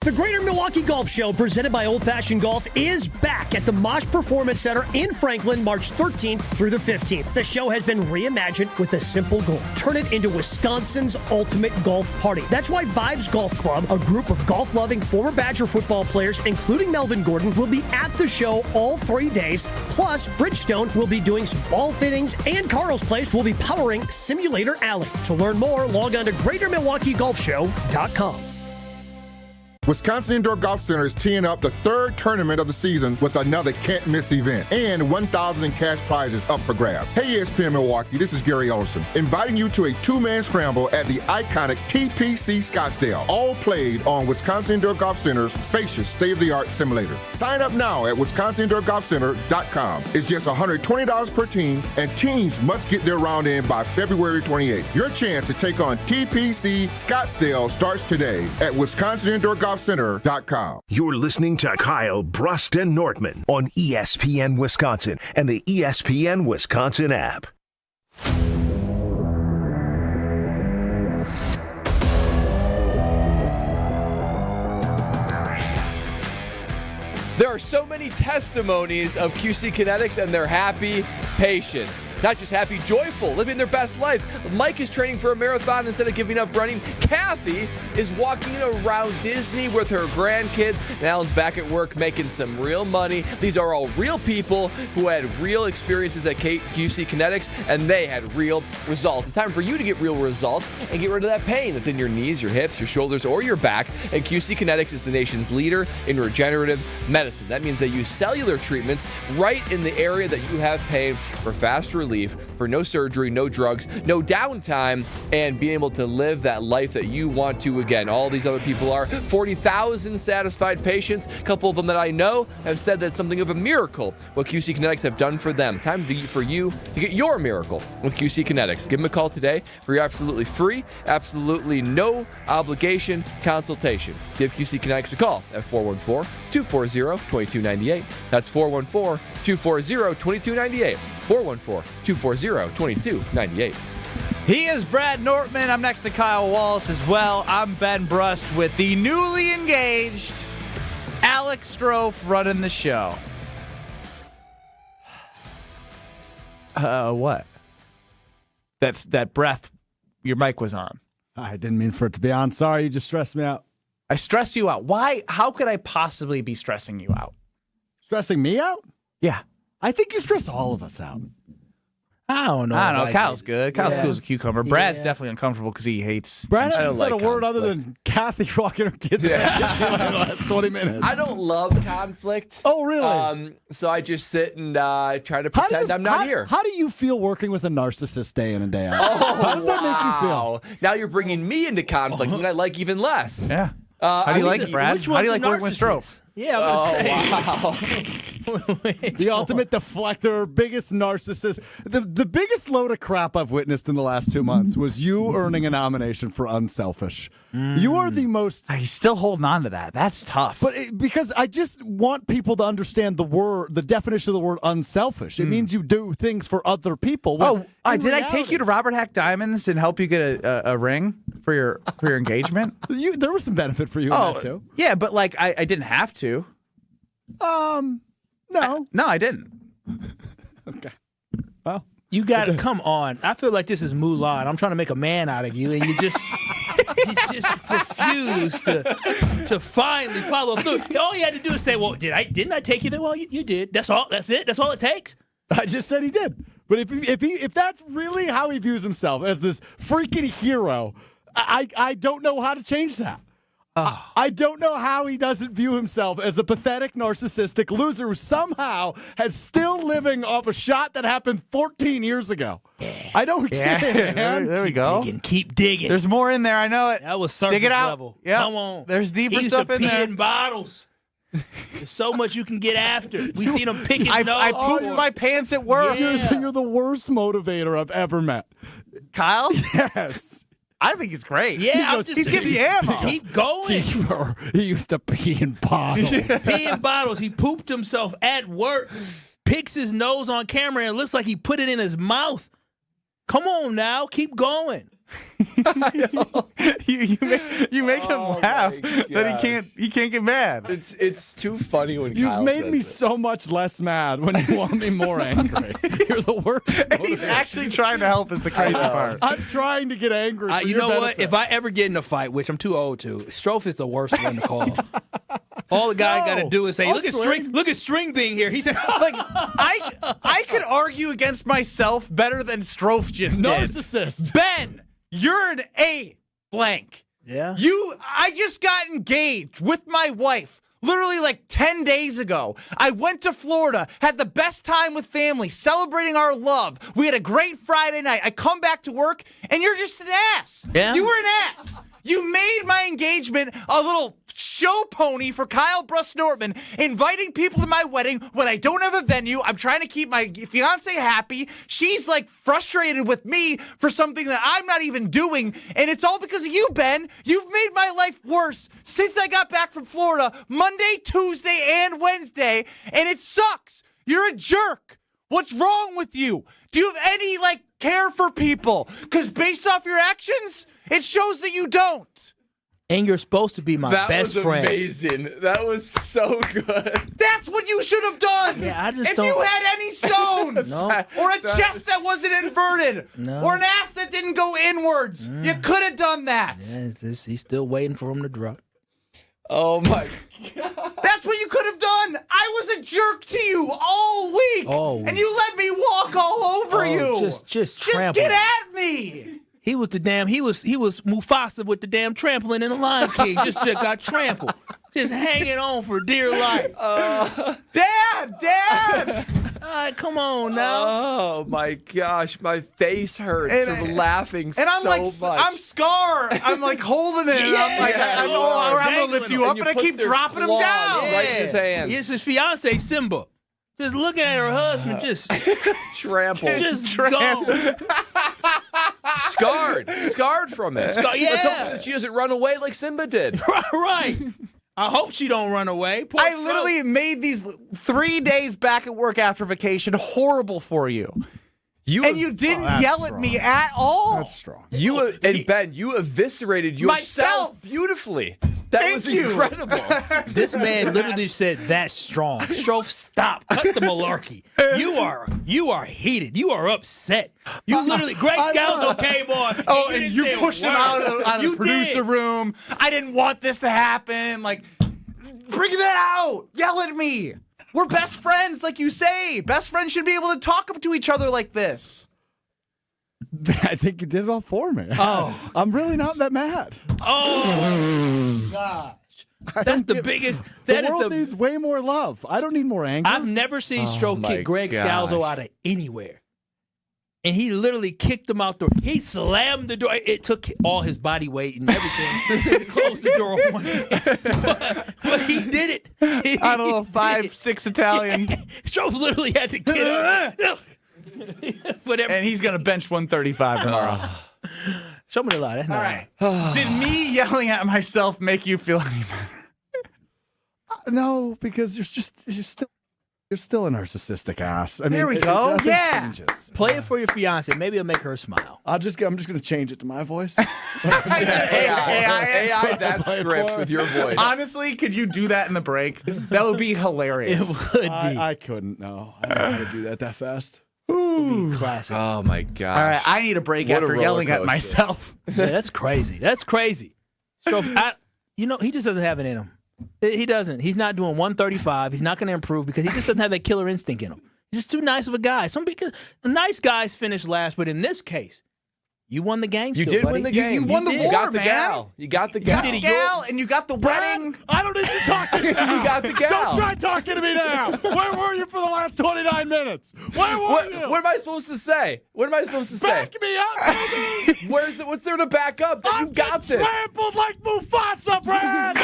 The Greater Milwaukee Golf Show, presented by Old Fashioned Golf, is back at the Mosh Performance Center in Franklin, March 13th through the 15th. The show has been reimagined with a simple goal: turn it into Wisconsin's ultimate golf party. That's why Vibes Golf Club, a group of golf-loving former Badger football players, including Melvin Gordon, will be at the show all 3 days. Plus, Bridgestone will be doing some ball fittings, and Carl's Place will be powering Simulator Alley. To learn more, log on to GreaterMilwaukeeGolfShow.com. Wisconsin Indoor Golf Center is teeing up the third tournament of the season with another can't-miss event and $1,000 in cash prizes up for grabs. Hey, ESPN Milwaukee, this is Gary Olson, inviting you to a two-man scramble at the iconic TPC Scottsdale, all played on Wisconsin Indoor Golf Center's spacious state-of-the-art simulator. Sign up now at wisconsindoorgolfcenter.com. It's just $120 per team, and teams must get their round in by February 28th. Your chance to take on TPC Scottsdale starts today at wisconsindoorgolfcenter.com. You're listening to Kyle, Brust, and Nortman on ESPN Wisconsin and the ESPN Wisconsin app. There are so many testimonies of QC Kinetics and their happy patients. Not just happy, joyful, living their best life. Mike is training for a marathon instead of giving up running. Kathy is walking around Disney with her grandkids. And Alan's back at work making some real money. These are all real people who had real experiences at QC Kinetics, and they had real results. It's time for you to get real results and get rid of that pain that's in your knees, your hips, your shoulders, or your back. And QC Kinetics is the nation's leader in regenerative medicine. That means they use cellular treatments right in the area that you have pain for fast relief, for no surgery, no drugs, no downtime, and being able to live that life that you want to again. All these other people are 40,000 satisfied patients. A couple of them that I know have said that's something of a miracle what QC Kinetics have done for them. Time for you to get your miracle with QC Kinetics. Give them a call today for your absolutely free, absolutely no obligation consultation. Give QC Kinetics a call at 414-240-2298. That's 414-240-2298. 414-240-2298. He is Brad Nortman. I'm next to Kyle Wallace as well. I'm Ben Brust with the newly engaged Alex Strofe running the show. What? That's that breath your mic was on. I didn't mean for it to be on. Sorry, you just stressed me out. I stressed you out. Why? How could I possibly be stressing you out? Stressing me out? Yeah. I think you stress all of us out. I don't know. Kyle's good. Kyle's cool as a cucumber. Brad's definitely uncomfortable because he hates. Brad hasn't said a word other than Kathy walking her kids around in the last 20 minutes. I don't love conflict. Oh, really? So I just sit and try to pretend I'm not here. How do you feel working with a narcissist day in and day out? How does that make you feel? Now you're bringing me into conflict, something I like even less. Yeah. How do you like it, Brad? How do you like working with Strofe? Yeah, wow. The ultimate deflector, biggest narcissist. The biggest load of crap I've witnessed in the last 2 months was you earning a nomination for unselfish. You are the most... He's still holding on to that. That's tough. But because I just want people to understand the definition of the word unselfish. It means you do things for other people. Did I take you to Robert Hack Diamonds and help you get a ring for your engagement? There was some benefit for you in that too. Yeah, but like I didn't have to. No. No, I didn't. Okay. Well, you got to come on. I feel like this is Mulan. I'm trying to make a man out of you, and you just refuse to finally follow through. All you had to do is say, "Well, didn't I take you there?" Well, you did. That's all. That's it. That's all it takes. I just said he did. But if that's really how he views himself, as this freaking hero, I don't know how to change that. I don't know how he doesn't view himself as a pathetic, narcissistic loser who somehow is still living off a shot that happened 14 years ago. Yeah. I don't get it, man. There we go. Keep digging. There's more in there. I know it. That was surface Dig it out. level. Yep. Come on. There's deeper he used stuff to in pee there. in bottles. There's so much you can get after. We seen him pick his nose. I pooped my pants at work. Yeah. You're the worst motivator I've ever met. Kyle? Yes. I think it's great. Yeah, he's giving you ammo. Keep going. He used to pee in bottles. Pee in bottles. He pooped himself at work, picks his nose on camera, and it looks like he put it in his mouth. Come on now. Keep going. you make him laugh that he can't get mad. It's too funny when You've Kyle made says me it. so much less mad when you want me more angry. You're the worst. He's actually trying to help is the crazy part. I'm trying to get angry. For You your know benefit. what? If I ever get in a fight, which I'm too old to, Strofe is the worst one to call. All the guy got to do is say, I'll "Look at swing. Look at String being here." He said, Like I could argue against myself better than Strofe just did. Narcissist. Ben, you're an A blank. Yeah. I just got engaged with my wife. Literally like 10 days ago. I went to Florida, had the best time with family, celebrating our love. We had a great Friday night. I come back to work, and you're just an ass. Yeah. You were an ass. You made my engagement a little show pony for Kyle Brust Nortman, inviting people to my wedding when I don't have a venue. I'm trying to keep my fiance happy. She's like frustrated with me for something that I'm not even doing, and it's all because of you, Ben. You've made my life worse since I got back from Florida Monday, Tuesday, and Wednesday, and it sucks. You're a jerk. What's wrong with you? Do you have any, care for people? Because based off your actions, it shows that you don't. "And you're supposed to be my best friend." That was amazing. That was so good. That's what you should have done. Yeah, I just if don't- you had any stones, No. or a chest that wasn't inverted, No. or an ass that didn't go inwards, you could have done that. Yeah, he's still waiting for him to drop. Oh my God. That's what you could have done. I was a jerk to you all week, and you let me walk all over you. Just trample. get at me. He was Mufasa with the damn trampling in the Lion King. just got trampled. Just hanging on for dear life. Dad! Come on now. Oh my gosh, my face hurts from laughing and I'm so like, much. I'm Scar. I'm like holding it. And I'm like, I'm going to lift you up, and I keep dropping him down. Right in his hands. It's his fiance Simba. Just looking at her husband, just trampled. Just gone. Scarred from it. Let's hope that she doesn't run away like Simba did. Right. I hope she don't run away. I literally made these 3 days back at work after vacation horrible for you. And you didn't yell at me at all. That's strong. And Ben, you eviscerated yourself beautifully. That was incredible. This man literally said, "That's strong." Strofe, stop. Cut the malarkey. You are heated. You are upset. You literally, Greg Scalzo came on. Oh, and you pushed him out of the producer room. I didn't want this to happen. Like, bring that out. Yell at me. We're best friends, like you say. Best friends should be able to talk to each other like this. I think you did it all for me. Oh. I'm really not that mad. Oh, gosh. That's the biggest. The world needs way more love. I don't need more anger. I've never seen Stroke kick Greg Scalzo out of anywhere. And he literally kicked him out the door. He slammed the door. It took all his body weight and everything to close the door on him. But he did it. I don't know, 5'6" Italian. Stroke literally had to get up. And he's going to bench 135 tomorrow. Show me the lie. That's not right. Did me yelling at myself make you feel any better? No, because you're still a narcissistic ass. I mean, there we go. Nothing changes. Play it for your fiance. Maybe it'll make her smile. I'm just going to change it to my voice. AI that script with your voice. Honestly, could you do that in the break? That would be hilarious. It would be. I couldn't. No, I don't know how to do that fast. Ooh, classic. Oh my gosh. All right, I need a break after yelling at myself. Yeah, that's crazy. That's crazy. So, he just doesn't have it in him. He doesn't. He's not doing 135. He's not going to improve because he just doesn't have that killer instinct in him. He's just too nice of a guy. Nice guys finish last, but in this case, you won the game. You did win the game. You won the war, You got the man. gal. You got the gal. You got the gal, and you got the wedding. I don't need you talking. You got the gal. Don't try talking to me now. Where were you for the last 29 minutes? Where were you? What am I supposed to say? What am I supposed to say? Back me up, baby. What's there to back up? You got this. Trampled like Mufasa, Brad.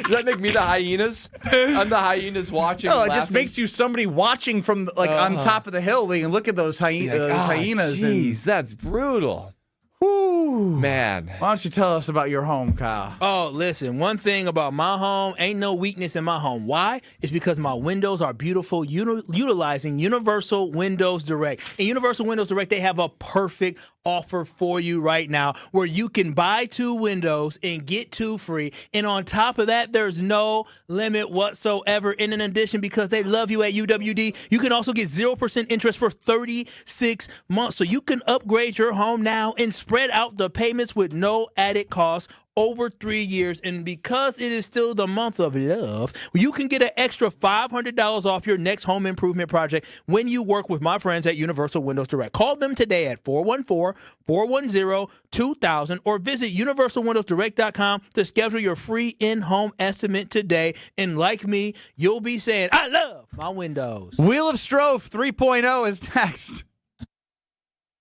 Does that make me the hyenas? I'm the hyenas watching. Oh, and it just laughing. makes you somebody watching from on top of the hill. They can look at those hyenas. Jeez, that's brutal. Whoo. Man. Why don't you tell us about your home, Kyle? Oh, listen, one thing about my home, ain't no weakness in my home. Why? It's because my windows are beautiful, utilizing Universal Windows Direct. And Universal Windows Direct, they have a perfect offer for you right now where you can buy 2 windows and get 2 free. And on top of that, there's no limit whatsoever. And in addition, because they love you at UWD, you can also get 0% interest for 36 months. So you can upgrade your home now and spread out the payments with no added cost over 3 years. And because it is still the month of love, you can get an extra $500 off your next home improvement project when you work with my friends at Universal Windows Direct. Call them today at 414-410-2000 or visit universalwindowsdirect.com to schedule your free in-home estimate today. And like me, you'll be saying, I love my windows. Wheel of Strofe 3.0 is next.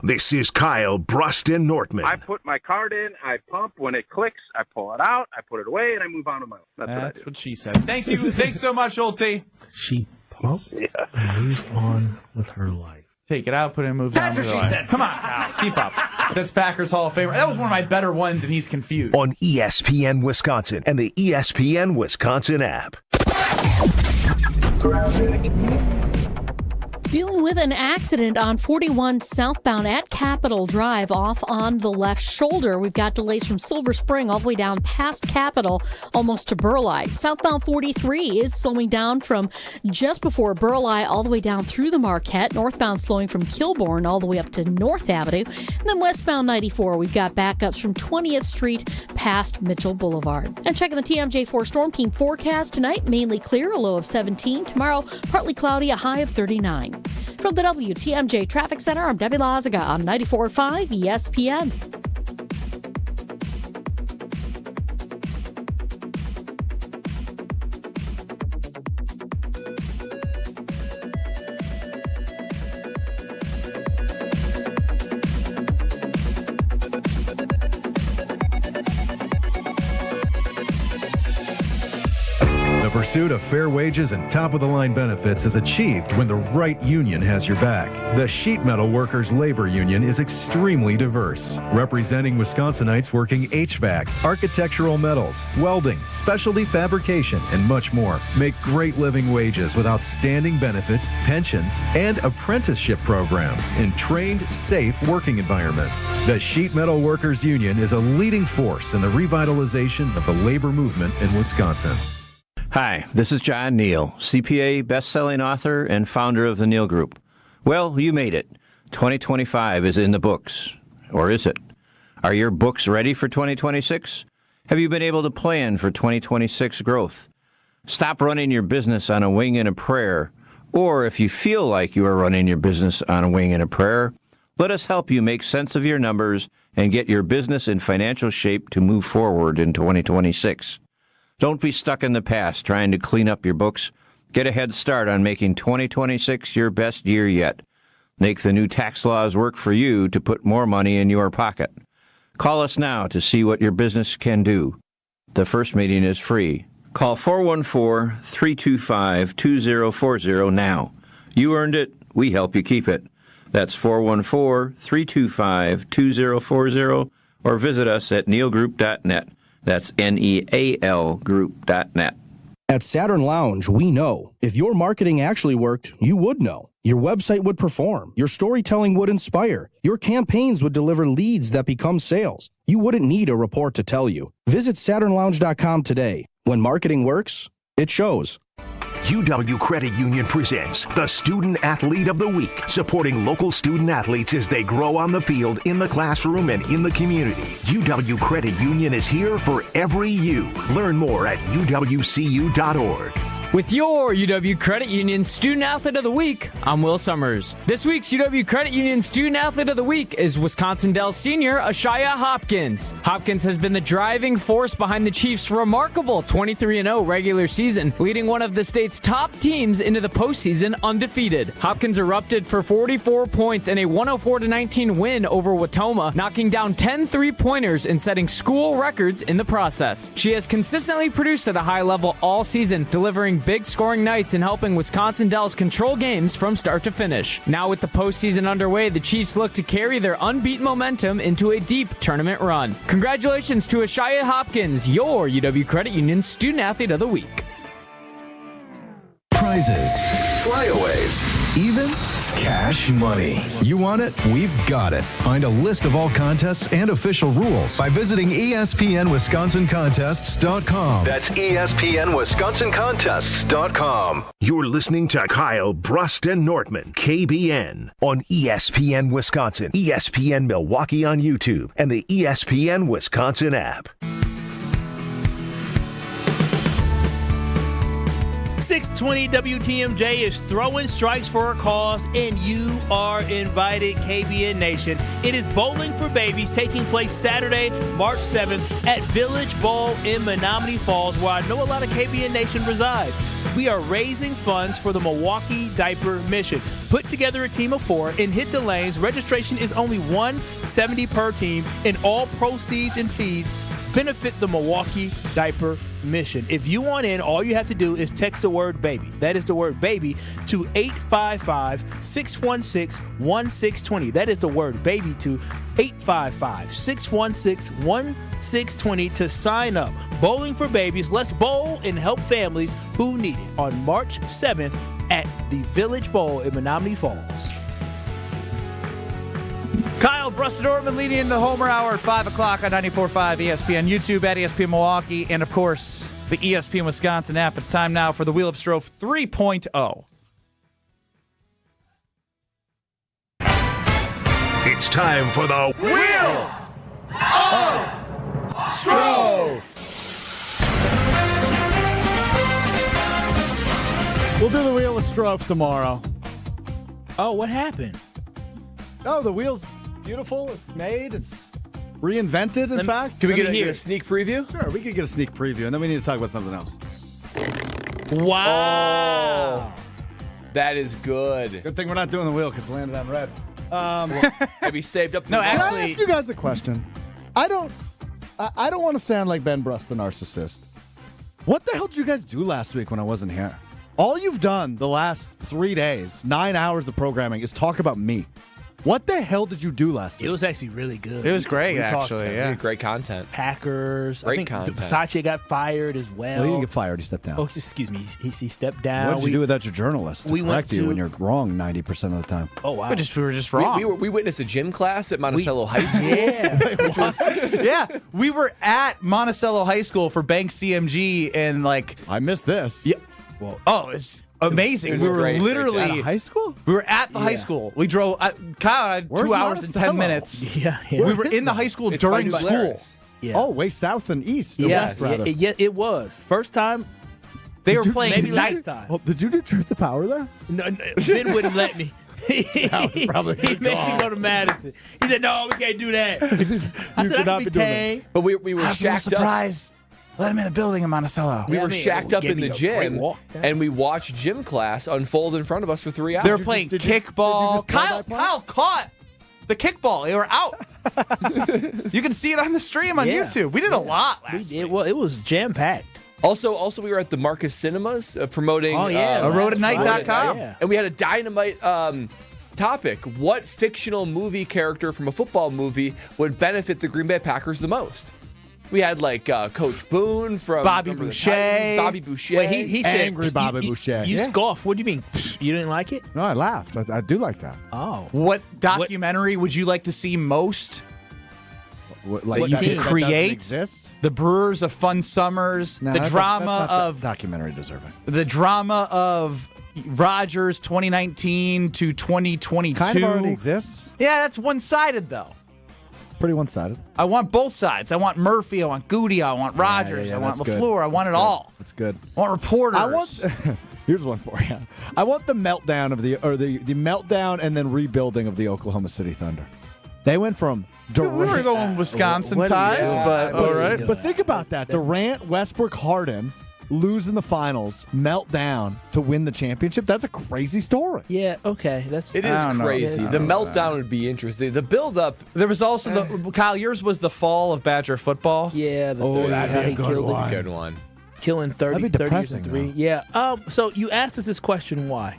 This is Kyle Brust Nortman. I put my card in, I pump. When it clicks, I pull it out, I put it away, and I move on to my own. That's what she said. Thanks so much, Old T. She pumps and moves on with her life. Take it out, put it in, moves on with her life. Come on, Kyle. Keep up. That's Packers Hall of Famer. That was one of my better ones, and he's confused. On ESPN Wisconsin and the ESPN Wisconsin app. Dealing with an accident on 41 southbound at Capitol Drive off on the left shoulder. We've got delays from Silver Spring all the way down past Capitol, almost to Burleigh. Southbound 43 is slowing down from just before Burleigh all the way down through the Marquette. Northbound slowing from Kilbourne all the way up to North Avenue. And then westbound 94, we've got backups from 20th Street past Mitchell Boulevard. And checking the TMJ4 Storm Team forecast tonight, mainly clear, a low of 17. Tomorrow, partly cloudy, a high of 39. From the WTMJ Traffic Center, I'm Debbie Lazaga on 94.5 ESPN. The pursuit of fair wages and top-of-the-line benefits is achieved when the right union has your back. The Sheet Metal Workers Labor Union is extremely diverse, representing Wisconsinites working HVAC, architectural metals, welding, specialty fabrication, and much more. Make great living wages with outstanding benefits, pensions, and apprenticeship programs in trained, safe working environments. The Sheet Metal Workers Union is a leading force in the revitalization of the labor movement in Wisconsin. Hi, this is John Neal, CPA, best-selling author, and founder of the Neal Group. Well, you made it. 2025 is in the books. Or is it? Are your books ready for 2026? Have you been able to plan for 2026 growth? Stop running your business on a wing and a prayer. Or if you feel like you are running your business on a wing and a prayer, let us help you make sense of your numbers and get your business in financial shape to move forward in 2026. Don't be stuck in the past trying to clean up your books. Get a head start on making 2026 your best year yet. Make the new tax laws work for you to put more money in your pocket. Call us now to see what your business can do. The first meeting is free. Call 414-325-2040 now. You earned it. We help you keep it. That's 414-325-2040 or visit us at nealgroup.net. That's NEAL group.net. At Saturn Lounge, we know. If your marketing actually worked, you would know. Your website would perform. Your storytelling would inspire. Your campaigns would deliver leads that become sales. You wouldn't need a report to tell you. Visit SaturnLounge.com today. When marketing works, it shows. UW Credit Union presents the Student Athlete of the Week, supporting local student athletes as they grow on the field, in the classroom, and in the community. UW Credit Union is here for every you. Learn more at uwcu.org. With your UW Credit Union Student Athlete of the Week, I'm Will Summers. This week's UW Credit Union Student Athlete of the Week is Wisconsin Dells senior Ashaya Hopkins. Hopkins has been the driving force behind the Chiefs' remarkable 23-0 regular season, leading one of the state's top teams into the postseason undefeated. Hopkins erupted for 44 points in a 104-19 win over Watoma, knocking down 10 three-pointers and setting school records in the process. She has consistently produced at a high level all season, delivering big scoring nights and helping Wisconsin Dells control games from start to finish. Now with the postseason underway, the Chiefs look to carry their unbeaten momentum into a deep tournament run. Congratulations to Ashaya Hopkins, your UW Credit Union Student Athlete of the Week. Prizes, flyaways, even cash money. You want it? We've got it. Find a list of all contests and official rules by visiting ESPNWisconsinContests.com. That's ESPNWisconsinContests.com. You're listening to Kyle Brust and Nortman, KBN, on ESPN Wisconsin, ESPN Milwaukee on YouTube, and the ESPN Wisconsin app. 620 WTMJ is throwing strikes for a cause, and you are invited, KBN Nation. It is Bowling for Babies taking place Saturday, March 7th at Village Bowl in Menominee Falls, where I know a lot of KBN Nation resides. We are raising funds for the Milwaukee Diaper Mission. Put together a team of 4 and hit the lanes. Registration is only $170 per team, and all proceeds and fees benefit the Milwaukee Diaper Mission. If you want in, all you have to do is text the word baby. That is the word baby to 855-616-1620. That is the word baby to 855-616-1620 to sign up. Bowling for Babies. Let's bowl and help families who need it on March 7th at the Village Bowl in Menominee Falls. Kyle Brust Nortman leading in the Homer Hour at 5 o'clock on 94.5 ESPN, YouTube at ESPN Milwaukee, and of course, the ESPN Wisconsin app. It's time now for the Wheel of Strofe 3.0. It's time for the Wheel of Strofe. We'll do the Wheel of Strofe tomorrow. Oh, what happened? Oh, the wheel's beautiful. It's made. It's reinvented, in fact. Can we get a sneak preview? Sure, we could get a sneak preview, and then we need to talk about something else. Wow. Oh, that is good. Good thing we're not doing the wheel because it landed on red. Maybe saved up. No, Can actually, I ask you guys a question? I don't want to sound like Ben Brust, the narcissist, What the hell did you guys do last week when I wasn't here? All you've done the last 3 days, 9 hours of programming, is talk about me. What the hell did you do last week? It was actually really good. It was great, We talked actually. Yeah. Great content. Packers. Great I think content. Versace got fired as well. Well, he didn't get fired. He stepped down. Oh, excuse me. He stepped down. What did you do without your journalist to we went correct you to- when you're wrong 90% of the time? Oh, wow. We were just wrong. We witnessed a gym class at Monticello High School. Yeah. Yeah, we were at Monticello High School for Bank CMG, and I missed this. Yeah. Well, it's amazing. It was we were great. literally At a high school? We were at the high school. We drove. Kyle and I had Where's 2 hours and 10 Monticello? minutes. Yeah. We were in the high school It's during by school. Polaris. Yeah. Oh, way south and east. Or Yeah, west, rather. it was. First time. They were you- playing maybe night last time. Well, did you do Truth to Power there? No, Ben wouldn't let me. That was probably a He good made call. me go to Madison. He said, "No, we can't do that." I said, could "I not can be be doing tame." But we were I was a little shacked up. surprised. Let him in a building in Monticello. We Yeah, were I mean, shacked it up gave in me the a great gym, walk down. and we watched gym class unfold in front of us for 3 hours. They were playing did you- kickball. did you just Kyle play-by-play? Kyle caught the kickball. They were out. You can see it on the stream on Yeah. YouTube. We did a lot last week. It was jam packed. Also, we were at the Marcus Cinemas promoting. Oh, yeah. roadandnight.com. Yeah. And we had a dynamite topic. What fictional movie character from a football movie would benefit the Green Bay Packers the most? We had Coach Boone from Bobby remember the Boucher. Titans, Bobby Boucher. Wait, he said Angry Bobby you- Boucher. You Yeah. scoffed. What do you mean? You didn't like it? No, I laughed. I do like that. Oh. What documentary would you like to see most? Like What you team? could Create? create exist. The Brewers of Fun Summers, No, the that's drama not of documentary deserving. the drama of Rodgers 2019 to 2022. Kind of already exists. Yeah, that's one-sided though. Pretty one-sided. I want both sides. I want Murphy. I want Goody. I want Rodgers. Yeah, I want that's good. LaFleur. I want That's it good. all. That's good. I want reporters. I want. Here's one for you. I want the meltdown of the meltdown and then rebuilding of the Oklahoma City Thunder. They went from Durant. We were going Wisconsin What- ties, yeah, but what all are we right. doing? But think about that: Durant, Westbrook, Harden lose in the finals, melt down to win the championship. That's a crazy story. Yeah. Okay. That's. It I is don't know. crazy. I The don't meltdown would be interesting. The build-up. There was also the Kyle. Yours was the fall of Badger football. Yeah. The Oh, 30, that'd how be a he good killed it. one. Good one. Killing 30, That'd be 30 depressing, and 3. though. Yeah. So you asked us this question, why?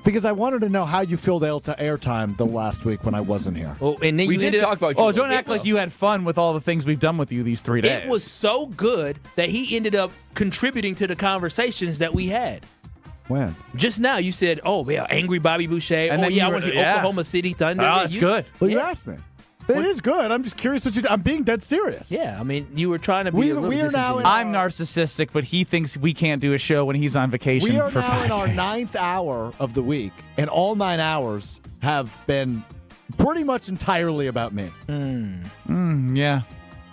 Because I wanted to know how you filled airtime the last week when I wasn't here. Oh, and then We you did ended talk up, about you. Oh, don't act like you had fun with all the things we've done with you these 3 days. It was so good that he ended up contributing to the conversations that we had. When? Just now, you said, "Oh, yeah, angry Bobby Boucher." And Oh, then yeah, I you want were- the yeah. Oklahoma City Thunder. Oh, Yeah, that's you- good. Well, you Yeah. asked me. It is good. I'm just curious what you do. I'm being dead serious. Yeah, I mean, you were trying to be We- a little we are now in- disingenuous. I'm narcissistic, but he thinks we can't do a show when he's on vacation We are for now 5 in our days. 9th hour of the week, and all 9 hours have been pretty much entirely about me. Yeah.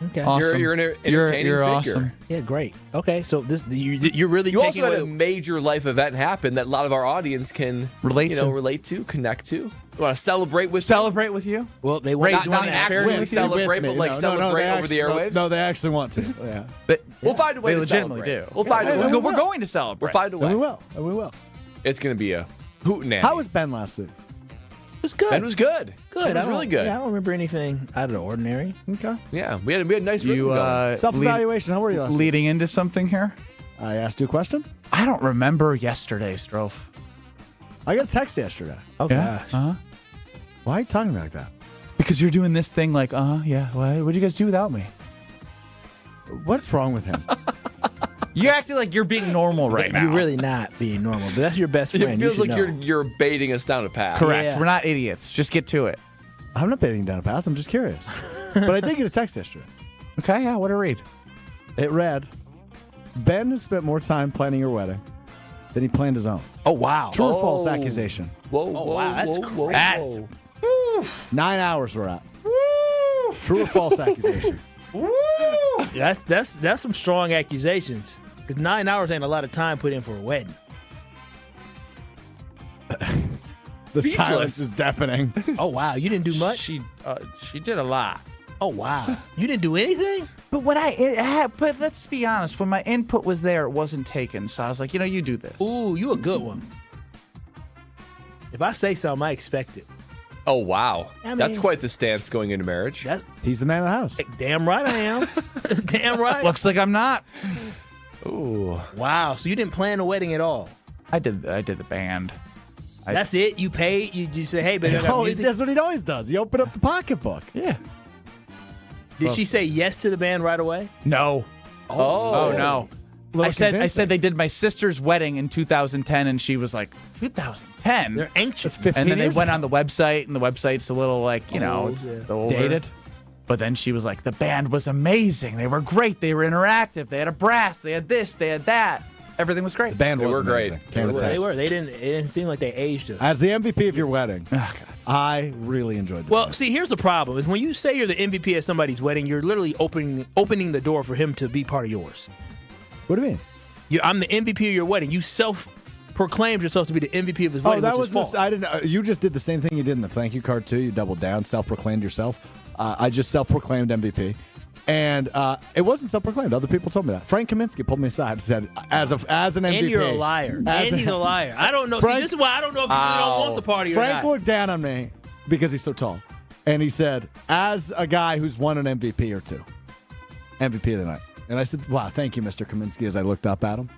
Okay. Awesome. You're an entertaining you're figure. awesome. Yeah, great. Okay, so you're really You taking also had away. a major life event happen that a lot of our audience can Relate to. connect to. You want to celebrate with Celebrate with you? Well, they Raise want not money. actually With you? celebrate, With me. but like No, celebrate they over the actually- airwaves. No, they actually want to. Yeah. We'll find a way They to legitimately celebrate. do. We'll find a way. We're going to celebrate. We'll find a And we way. will. And we will. It's going to be a hootenanny. How was Ben last week? It was good. Ben was good. good. It was really good. Yeah, I don't remember anything out of the ordinary. Okay. Yeah, we had a nice rhythm You going. Self-evaluation. How were you last week? leading into something here? I asked you a question. I don't remember yesterday, Strofe. I got a text yesterday. Oh Yeah? gosh. Why are you talking like that? Because you're doing this thing like, yeah. What do you guys do without me? What's wrong with him? You're acting like you're being normal right now. You're really not being normal, but that's your best friend. It You feels should like know. you're baiting us down a path. Correct. Yeah. We're not idiots. Just get to it. I'm not baiting down a path. I'm just curious. But I did get a text yesterday. Okay, yeah, what to read? It read, Ben has spent more time planning your wedding than he planned his own. Oh wow. True or false accusation? Whoa, wow, that's whoa. That's 9 hours we're at. True or false accusation? That's some strong accusations. Because 9 hours ain't a lot of time put in for a wedding. The silence is deafening. Oh wow, you didn't do much. She did a lot. Oh wow, you didn't do anything. But but let's be honest, when my input was there, it wasn't taken. So I was like, you do this. Ooh, you a good one. If I say something, I expect it. Oh, wow. I mean- That's quite the stance going into marriage. That's He's the man of the house. damn right I am. Damn right. Looks like I'm not. Ooh. Wow. So you didn't plan a wedding at all? I did the band. That's it? You paid? You say, hey, baby, I got music? That's what he always does. He opened up the pocketbook. Yeah. Did she say yes to the band right away? No. Oh, no. I said they did my sister's wedding in 2010, and she was like, 2010? They're anxious. That's 15 And then they years went ago. on the website, and the website's a little like, it's older. Dated. But then she was like, the band was amazing. They were great. They were interactive. They had a brass. They had this. They had that. Everything was great. The band was were great. amazing. Can't attest. They were. It didn't seem like they aged us. As the MVP of your wedding, I really enjoyed the Well, band. see, here's the problem: is when you say you're the MVP at somebody's wedding, you're literally opening the door for him to be part of yours. What do you mean? I'm the MVP of your wedding. You self-proclaimed yourself to be the MVP of his wedding. that which was is false. I didn't. You just did the same thing you did in the thank you card too. You doubled down, self-proclaimed yourself. I just self-proclaimed MVP, and it wasn't self-proclaimed. Other people told me that. Frank Kaminsky pulled me aside and said, "As an MVP, And you're a liar. As And he's a liar. I don't know. Frank- See, this is why I don't know if you really don't want the party or Frank not. looked down on me because he's so tall, and he said, "As a guy who's won an MVP or two, MVP of the night." And I said, "Wow, thank you, Mr. Kaminsky." As I looked up at him.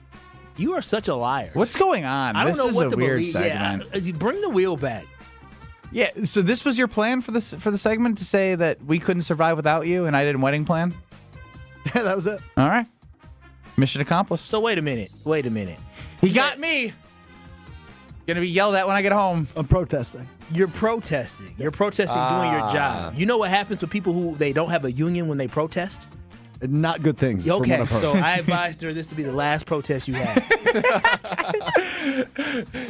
You are such a liar. What's going on? I don't This know is what a to weird believe. segment. Yeah, bring the wheel back. Yeah, so this was your plan for the segment, to say that we couldn't survive without you, and I did a wedding plan? Yeah, that was it. All right. Mission accomplished. So wait a minute. He got me. Gonna be yelled at when I get home. I'm protesting. You're protesting. You're protesting doing your job. You know what happens with people who they don't have a union when they protest? Not good things. from what Okay, I've heard. so I advised her this to be the last protest you had.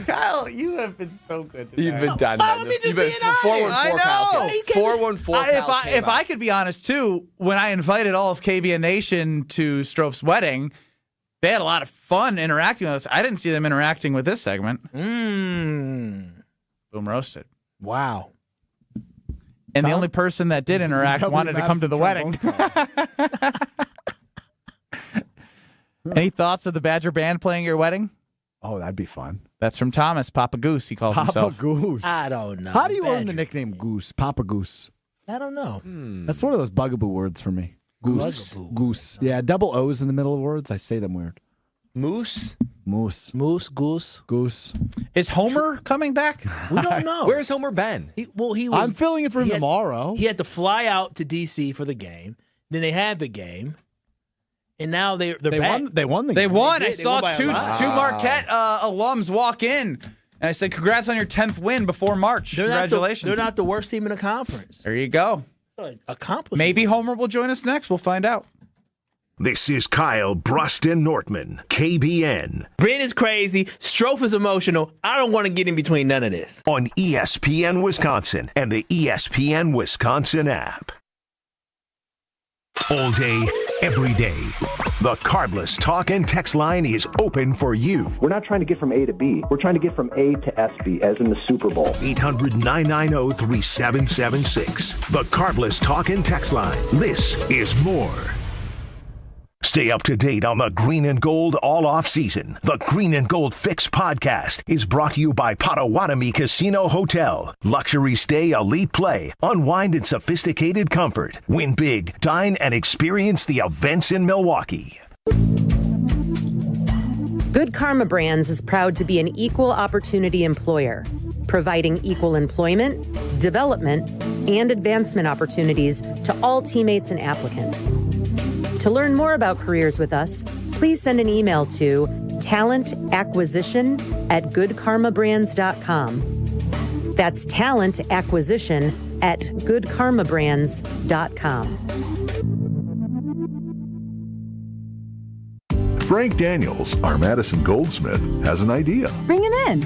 Kyle, you have been so good today. You've been dynamite. You've been 414 I know. Kyle. 414 If I could be honest, too, when I invited all of KBN Nation to Strofe's wedding, they had a lot of fun interacting with us. I didn't see them interacting with this segment. Boom roasted. Wow. And the only person that did interact wanted to come to the wedding. Any thoughts of the Badger Band playing your wedding? Oh, that'd be fun. That's from Thomas, Papa Goose, he calls Papa himself. Goose. I don't know. How do you earn Badger. the nickname Goose? Papa Goose. I don't know. That's one of those bugaboo words for me. Goose. Bugaboo. Goose. Yeah, double O's in the middle of words. I say them weird. Moose? Moose. Goose. Goose. Is Homer coming back? We don't know. Where's Homer been? He was. I'm filling it for him he had- tomorrow. He had to fly out to D.C. for the game. Then they had the game, and now they're They back. won. They won the They game. won. They I did. They saw won by a two lot. Marquette alums walk in. And I said, congrats on your 10th win before March. Congratulations. They're not the worst team in the conference. There you go. Accomplishment. Maybe Homer will join us next. We'll find out. This is Kyle Brust Nortman, KBN, Bryn is crazy. Strofe is emotional. I don't want to get in between none of this. on ESPN Wisconsin and the ESPN Wisconsin app. All day, every day. The Carbless Talk and Text line is open for you. We're not trying to get from A to B. We're trying to get from A to SB, as in the Super Bowl. 800-990-3776. The Carbless Talk and Text line. This is more. Stay up to date on the Green and Gold all off season. The Green and Gold Fix podcast is brought to you by Potawatomi Casino Hotel. Luxury stay, elite play, unwind in sophisticated comfort. Win big, dine, and experience the events in Milwaukee. Good Karma Brands is proud to be an equal opportunity employer, providing equal employment, development, and advancement opportunities to all teammates and applicants. To learn more about careers with us, please send an email to talentacquisition@goodkarmabrands.com. That's talentacquisition@goodkarmabrands.com. Frank Daniels, our Madison Goldsmith, has an idea. Bring him in.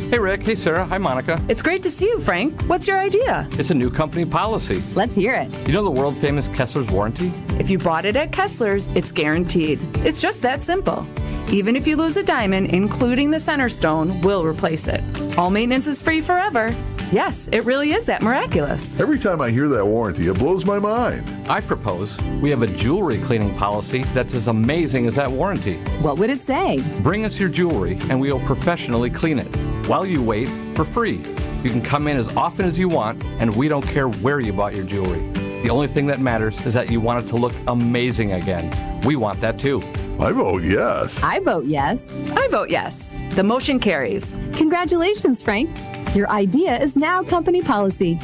Hey, Rick. Hey, Sarah. Hi, Monica. It's great to see you, Frank. What's your idea? It's a new company policy. Let's hear it. You know the world-famous Kessler's warranty? If you bought it at Kessler's, it's guaranteed. It's just that simple. Even if you lose a diamond, including the center stone, we'll replace it. All maintenance is free forever. Yes, it really is that miraculous. Every time I hear that warranty, it blows my mind. I propose we have a jewelry cleaning policy that's as amazing as that warranty. What would it say? Bring us your jewelry and we will professionally clean it. While you wait, for free. You can come in as often as you want, and we don't care where you bought your jewelry. The only thing that matters is that you want it to look amazing again. We want that too. I vote yes. I vote yes. I vote yes. The motion carries. Congratulations, Frank. Your idea is now company policy.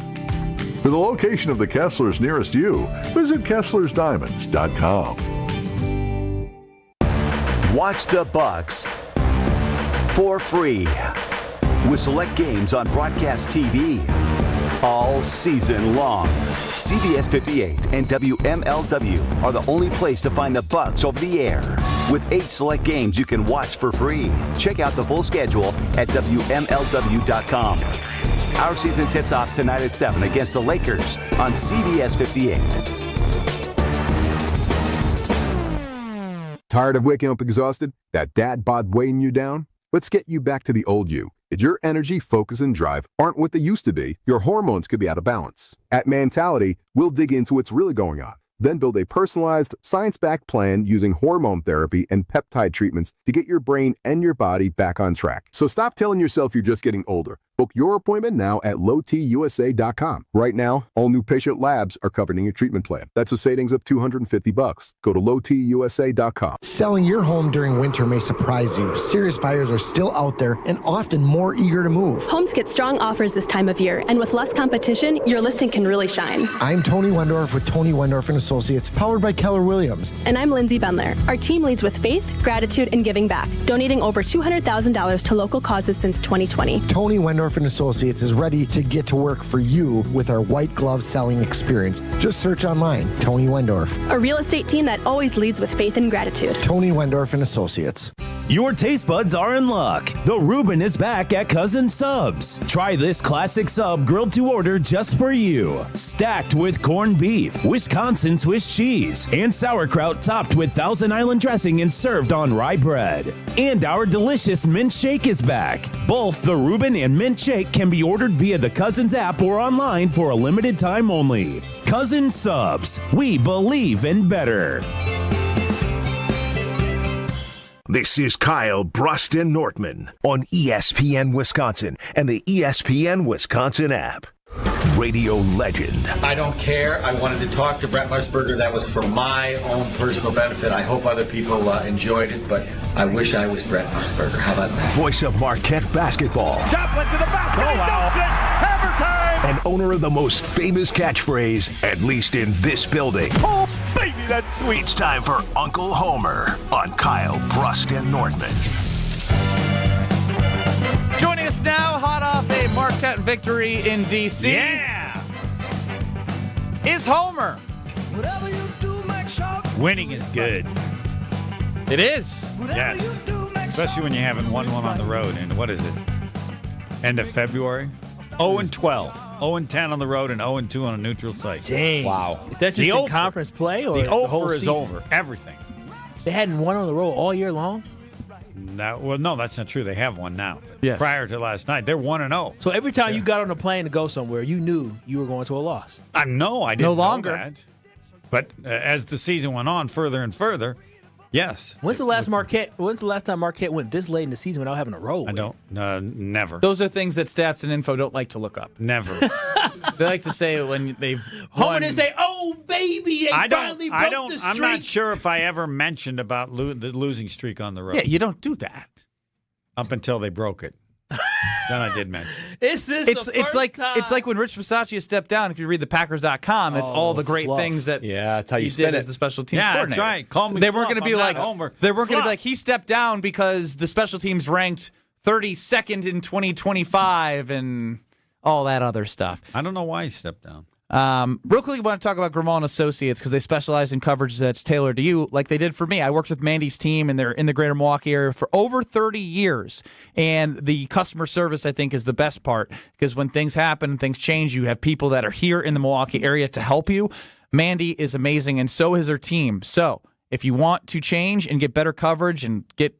For the location of the Kesslers nearest you, visit KesslersDiamonds.com. Watch the Bucks for free with select games on broadcast TV all season long. CBS 58 and WMLW are the only place to find the Bucks over the air. With 8 select games you can watch for free. Check out the full schedule at WMLW.com. Our season tips off tonight at 7 against the Lakers on CBS 58. Tired of waking up exhausted? That dad bod weighing you down? Let's get you back to the old you. If your energy, focus, and drive aren't what they used to be, your hormones could be out of balance. At Mentality, we'll dig into what's really going on, then build a personalized, science-backed plan using hormone therapy and peptide treatments to get your brain and your body back on track. So stop telling yourself you're just getting older. Book your appointment now at lowtusa.com. Right now, all new patient labs are covered in your treatment plan. That's a savings of $250. Go to lowtusa.com. Selling your home during winter may surprise you. Serious buyers are still out there and often more eager to move. Homes get strong offers this time of year, and with less competition, your listing can really shine. I'm Tony Wendorf with Tony Wendorf & Associates, powered by Keller Williams. And I'm Lindsay Bendler. Our team leads with faith, gratitude, and giving back, donating over $200,000 to local causes since 2020. Tony Wendorf & Associates is ready to get to work for you with our white glove selling experience. Just search online, Tony Wendorf. A real estate team that always leads with faith and gratitude. Tony Wendorf & Associates. Your taste buds are in luck. The Reuben is back at Cousin Subs. Try this classic sub grilled to order just for you. Stacked with corned beef, Wisconsin Swiss cheese, and sauerkraut topped with Thousand Island dressing and served on rye bread. And our delicious mint shake is back. Both the Reuben and mint shake can be ordered via the Cousins app or online for a limited time only. Cousin Subs. We believe in better. This is Kyle Brust Nortman on ESPN Wisconsin and the ESPN Wisconsin app. Radio legend. I don't care. I wanted to talk to Brett Musburger. That was for my own personal benefit. I hope other people enjoyed it, but I wish I was Brett Musburger. How about that? Voice of Marquette basketball. Joplin to the basket. Oh, wow. Hammer time. And owner of the most famous catchphrase, at least in this building. Oh, baby, that's sweet. It's time for Uncle Homer on Kyle Brust Nortman. Joining us now, hot off a Marquette victory in D.C. Yeah! Is Homer. Winning is good. It is. Yes. Especially when you haven't won one on the road. And what is it? End of February? 0-12. 0-10 on the road and 0-2 on a neutral site. Dang. Wow. Is that just in conference play or the the whole is season? over. Everything. They hadn't won on the road all year long? No, that's not true. They have one now. Yes. Prior to last night, they're 1-0. So every time you got on a plane to go somewhere, you knew you were going to a loss. No, I didn't No longer. know that. But as the season went on further and further, yes. When's the last time Marquette went this late in the season without having a road? I don't. Never. Those are things that stats and info don't like to look up. Never. They like to say when they've Homer won. didn't say, "Oh baby, finally broke the streak." I'm not sure if I ever mentioned about the losing streak on the road. Yeah, you don't do that. Up until they broke it. Then I did mention. It's like when Rich Bisaccia stepped down. If you read the Packers.com, it's all the great things that that's how you he spin did it. as the special teams Yeah, coordinator. that's right. Call me They weren't fluff. going to be I'm like not Homer. they weren't going to be Fluff. like he stepped down because the special teams ranked 32nd in 2025 and all that other stuff. I don't know why he stepped down. Real quick, I want to talk about Grimal and Associates because they specialize in coverage that's tailored to you, like they did for me. I worked with Mandy's team, and they're in the greater Milwaukee area for over 30 years. And the customer service, I think, is the best part because when things happen and things change, you have people that are here in the Milwaukee area to help you. Mandy is amazing, and so is her team. So if you want to change and get better coverage and get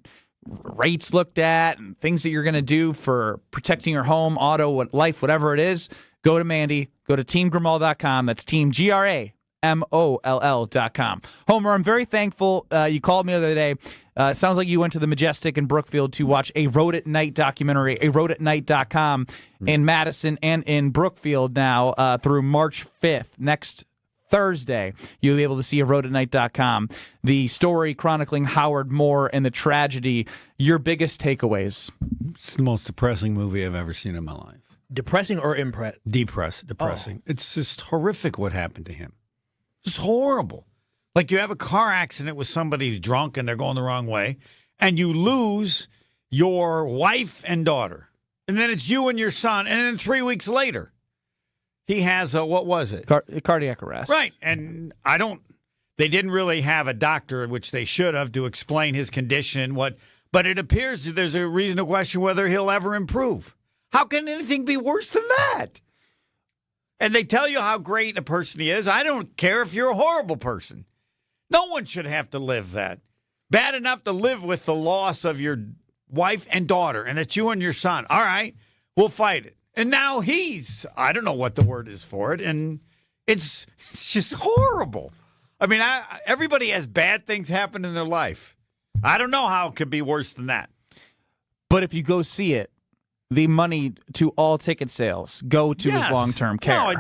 rates looked at and things that you're going to do for protecting your home, auto, life, whatever it is, go to Mandy. Go to teamgrimal.com. That's team GRAMOLL.com. Homer, I'm very thankful. You called me the other day. It sounds like you went to the Majestic in Brookfield to watch a Road at Night documentary, a roadatnight.com in Madison and in Brookfield now through March 5th, next Thursday, you'll be able to see a roadatnight.com. The story chronicling Howard Moore and the tragedy. Your biggest takeaways? It's the most depressing movie I've ever seen in my life. Depressing or Depressing. It's just horrific what happened to him. It's horrible. Like you have a car accident with somebody who's drunk and they're going the wrong way, and you lose your wife and daughter. And then it's you and your son. And then 3 weeks later, he has what was it? Cardiac arrest. Right. And they didn't really have a doctor, which they should have, to explain his condition. But it appears that there's a reason to question whether he'll ever improve. How can anything be worse than that? And they tell you how great a person he is. I don't care if you're a horrible person. No one should have to live that. Bad enough to live with the loss of your wife and daughter, and it's you and your son. All right, we'll fight it. And now I don't know what the word is for it, and it's just horrible. I mean, everybody has bad things happen in their life. I don't know how it could be worse than that. But if you go see it, the money to all ticket sales go to his long-term care. No,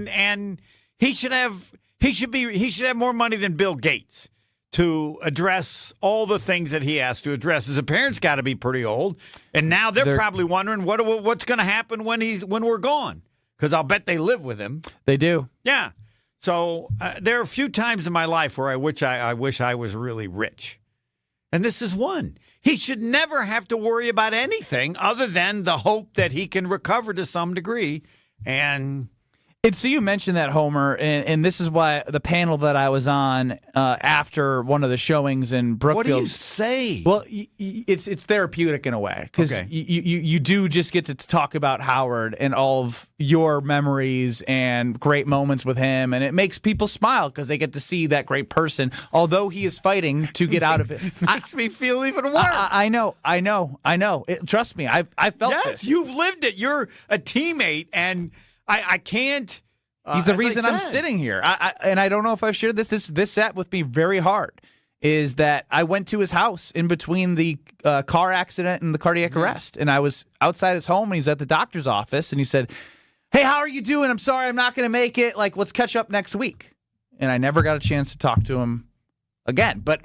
and he should have more money than Bill Gates to address all the things that he has to address. His parents got to be pretty old, and now they're probably wondering what's going to happen when we're gone, because I'll bet they live with him. They do. Yeah. So there are a few times in my life where I wish I was really rich, and this is one. He should never have to worry about anything other than the hope that he can recover to some degree. And so you mentioned that, Homer, and this is why the panel that I was on after one of the showings in Brookfield. What do you say? Well, it's therapeutic in a way, because you do just get to talk about Howard and all of your memories and great moments with him, and it makes people smile because they get to see that great person, although he is fighting to get out of it. Makes me feel even worse. I know. Trust me, I felt this. Yes, you've lived it. You're a teammate, and I can't. He's the reason I'm sitting here. And I don't know if I've shared this. This sat with me very hard, is that I went to his house in between the car accident and the cardiac arrest. And I was outside his home, and he's at the doctor's office, and he said, "Hey, how are you doing? I'm sorry I'm not going to make it. Like, let's catch up next week." And I never got a chance to talk to him again. But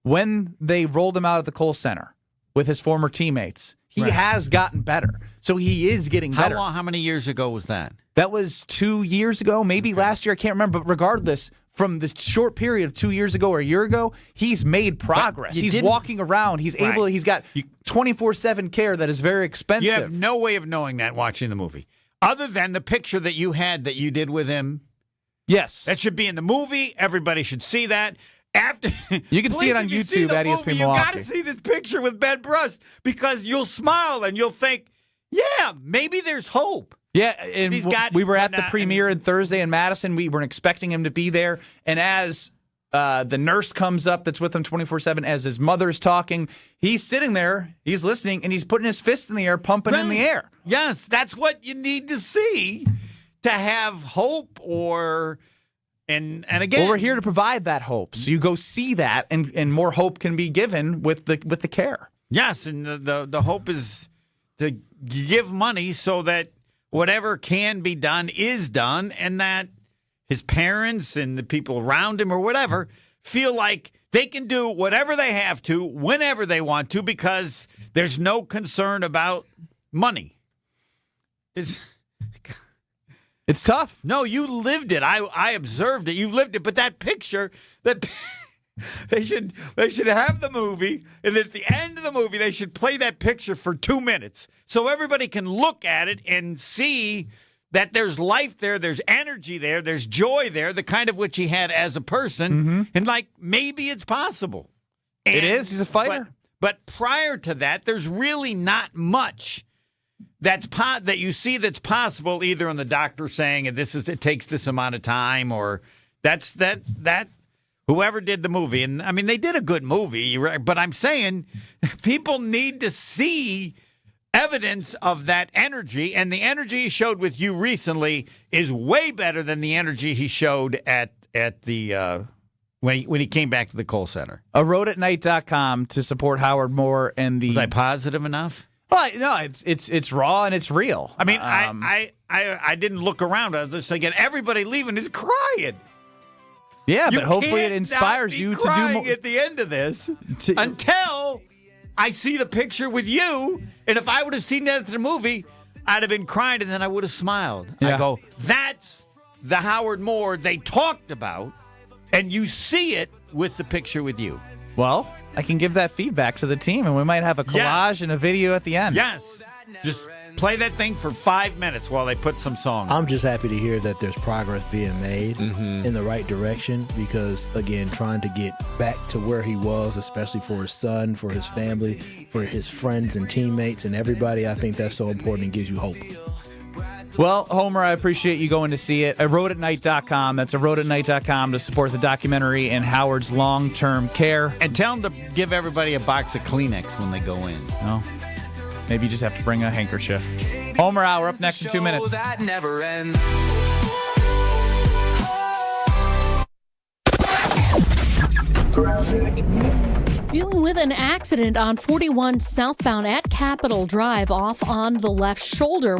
when they rolled him out of the Kohl Center with his former teammates, he has gotten better. So he is getting better. How many years ago was that? That was 2 years ago, maybe last year. I can't remember. But regardless, from the short period of 2 years ago or a year ago, he's made progress. He's walking around. He's able. He's got 24/7 care that is very expensive. You have no way of knowing that watching the movie, other than the picture that you did with him. Yes, that should be in the movie. Everybody should see that. After you can see it on YouTube at ESPN Milwaukee. You got to see this picture with Ben Brust, because you'll smile and you'll think, yeah, maybe there's hope. Yeah, and we were at the premiere on Thursday in Madison. We weren't expecting him to be there. And as the nurse comes up that's with him 24/7, as his mother's talking, he's sitting there, he's listening, and he's putting his fist in the air, pumping in the air. Yes, that's what you need to see to have hope And again, well, we're here to provide that hope. So you go see that, and more hope can be given with the care. Yes, and the hope is to give money so that whatever can be done is done, and that his parents and the people around him or whatever feel like they can do whatever they have to whenever they want to, because there's no concern about money. It's tough. No, you lived it. I observed it. You lived it. But that picture, they should have the movie, and at the end of the movie, they should play that picture for 2 minutes so everybody can look at it and see that there's life there, there's energy there, there's joy there, the kind of which he had as a person, and maybe it's possible. It is. He's a fighter. But prior to that, there's really not much that you see that's possible, either in the doctor saying it takes this amount of time, or that's whoever did the movie. And I mean, they did a good movie, but I'm saying people need to see evidence of that energy, and the energy he showed with you recently is way better than the energy he showed at the when he came back to the Kohl Center. A roadatnight.com to support Howard Moore and the. Was I positive enough? Well, no, it's raw and it's real. I mean, I didn't look around. I was just thinking everybody leaving is crying. Yeah, You but hopefully it can't inspires not be you to do crying more. at the end of this until I see the picture with you. And if I would have seen that at the movie, I'd have been crying, and then I would have smiled. Yeah. I go, that's the Howard Moore they talked about, and you see it with the picture with you. Well, I can give that feedback to the team, and we might have a collage and a video at the end. Yes. Just play that thing for 5 minutes while they put some song on. I'm just happy to hear that there's progress being made in the right direction because, again, trying to get back to where he was, especially for his son, for his family, for his friends and teammates and everybody, I think that's so important and gives you hope. Well, Homer, I appreciate you going to see it. roadatnight.com. That's roadatnight.com to support the documentary and Howard's long-term care. And tell them to give everybody a box of Kleenex when they go in. Oh, maybe you just have to bring a handkerchief. Homer Hour up next in 2 minutes. That never ends. Dealing with an accident on 41 southbound at Capitol Drive off on the left shoulder.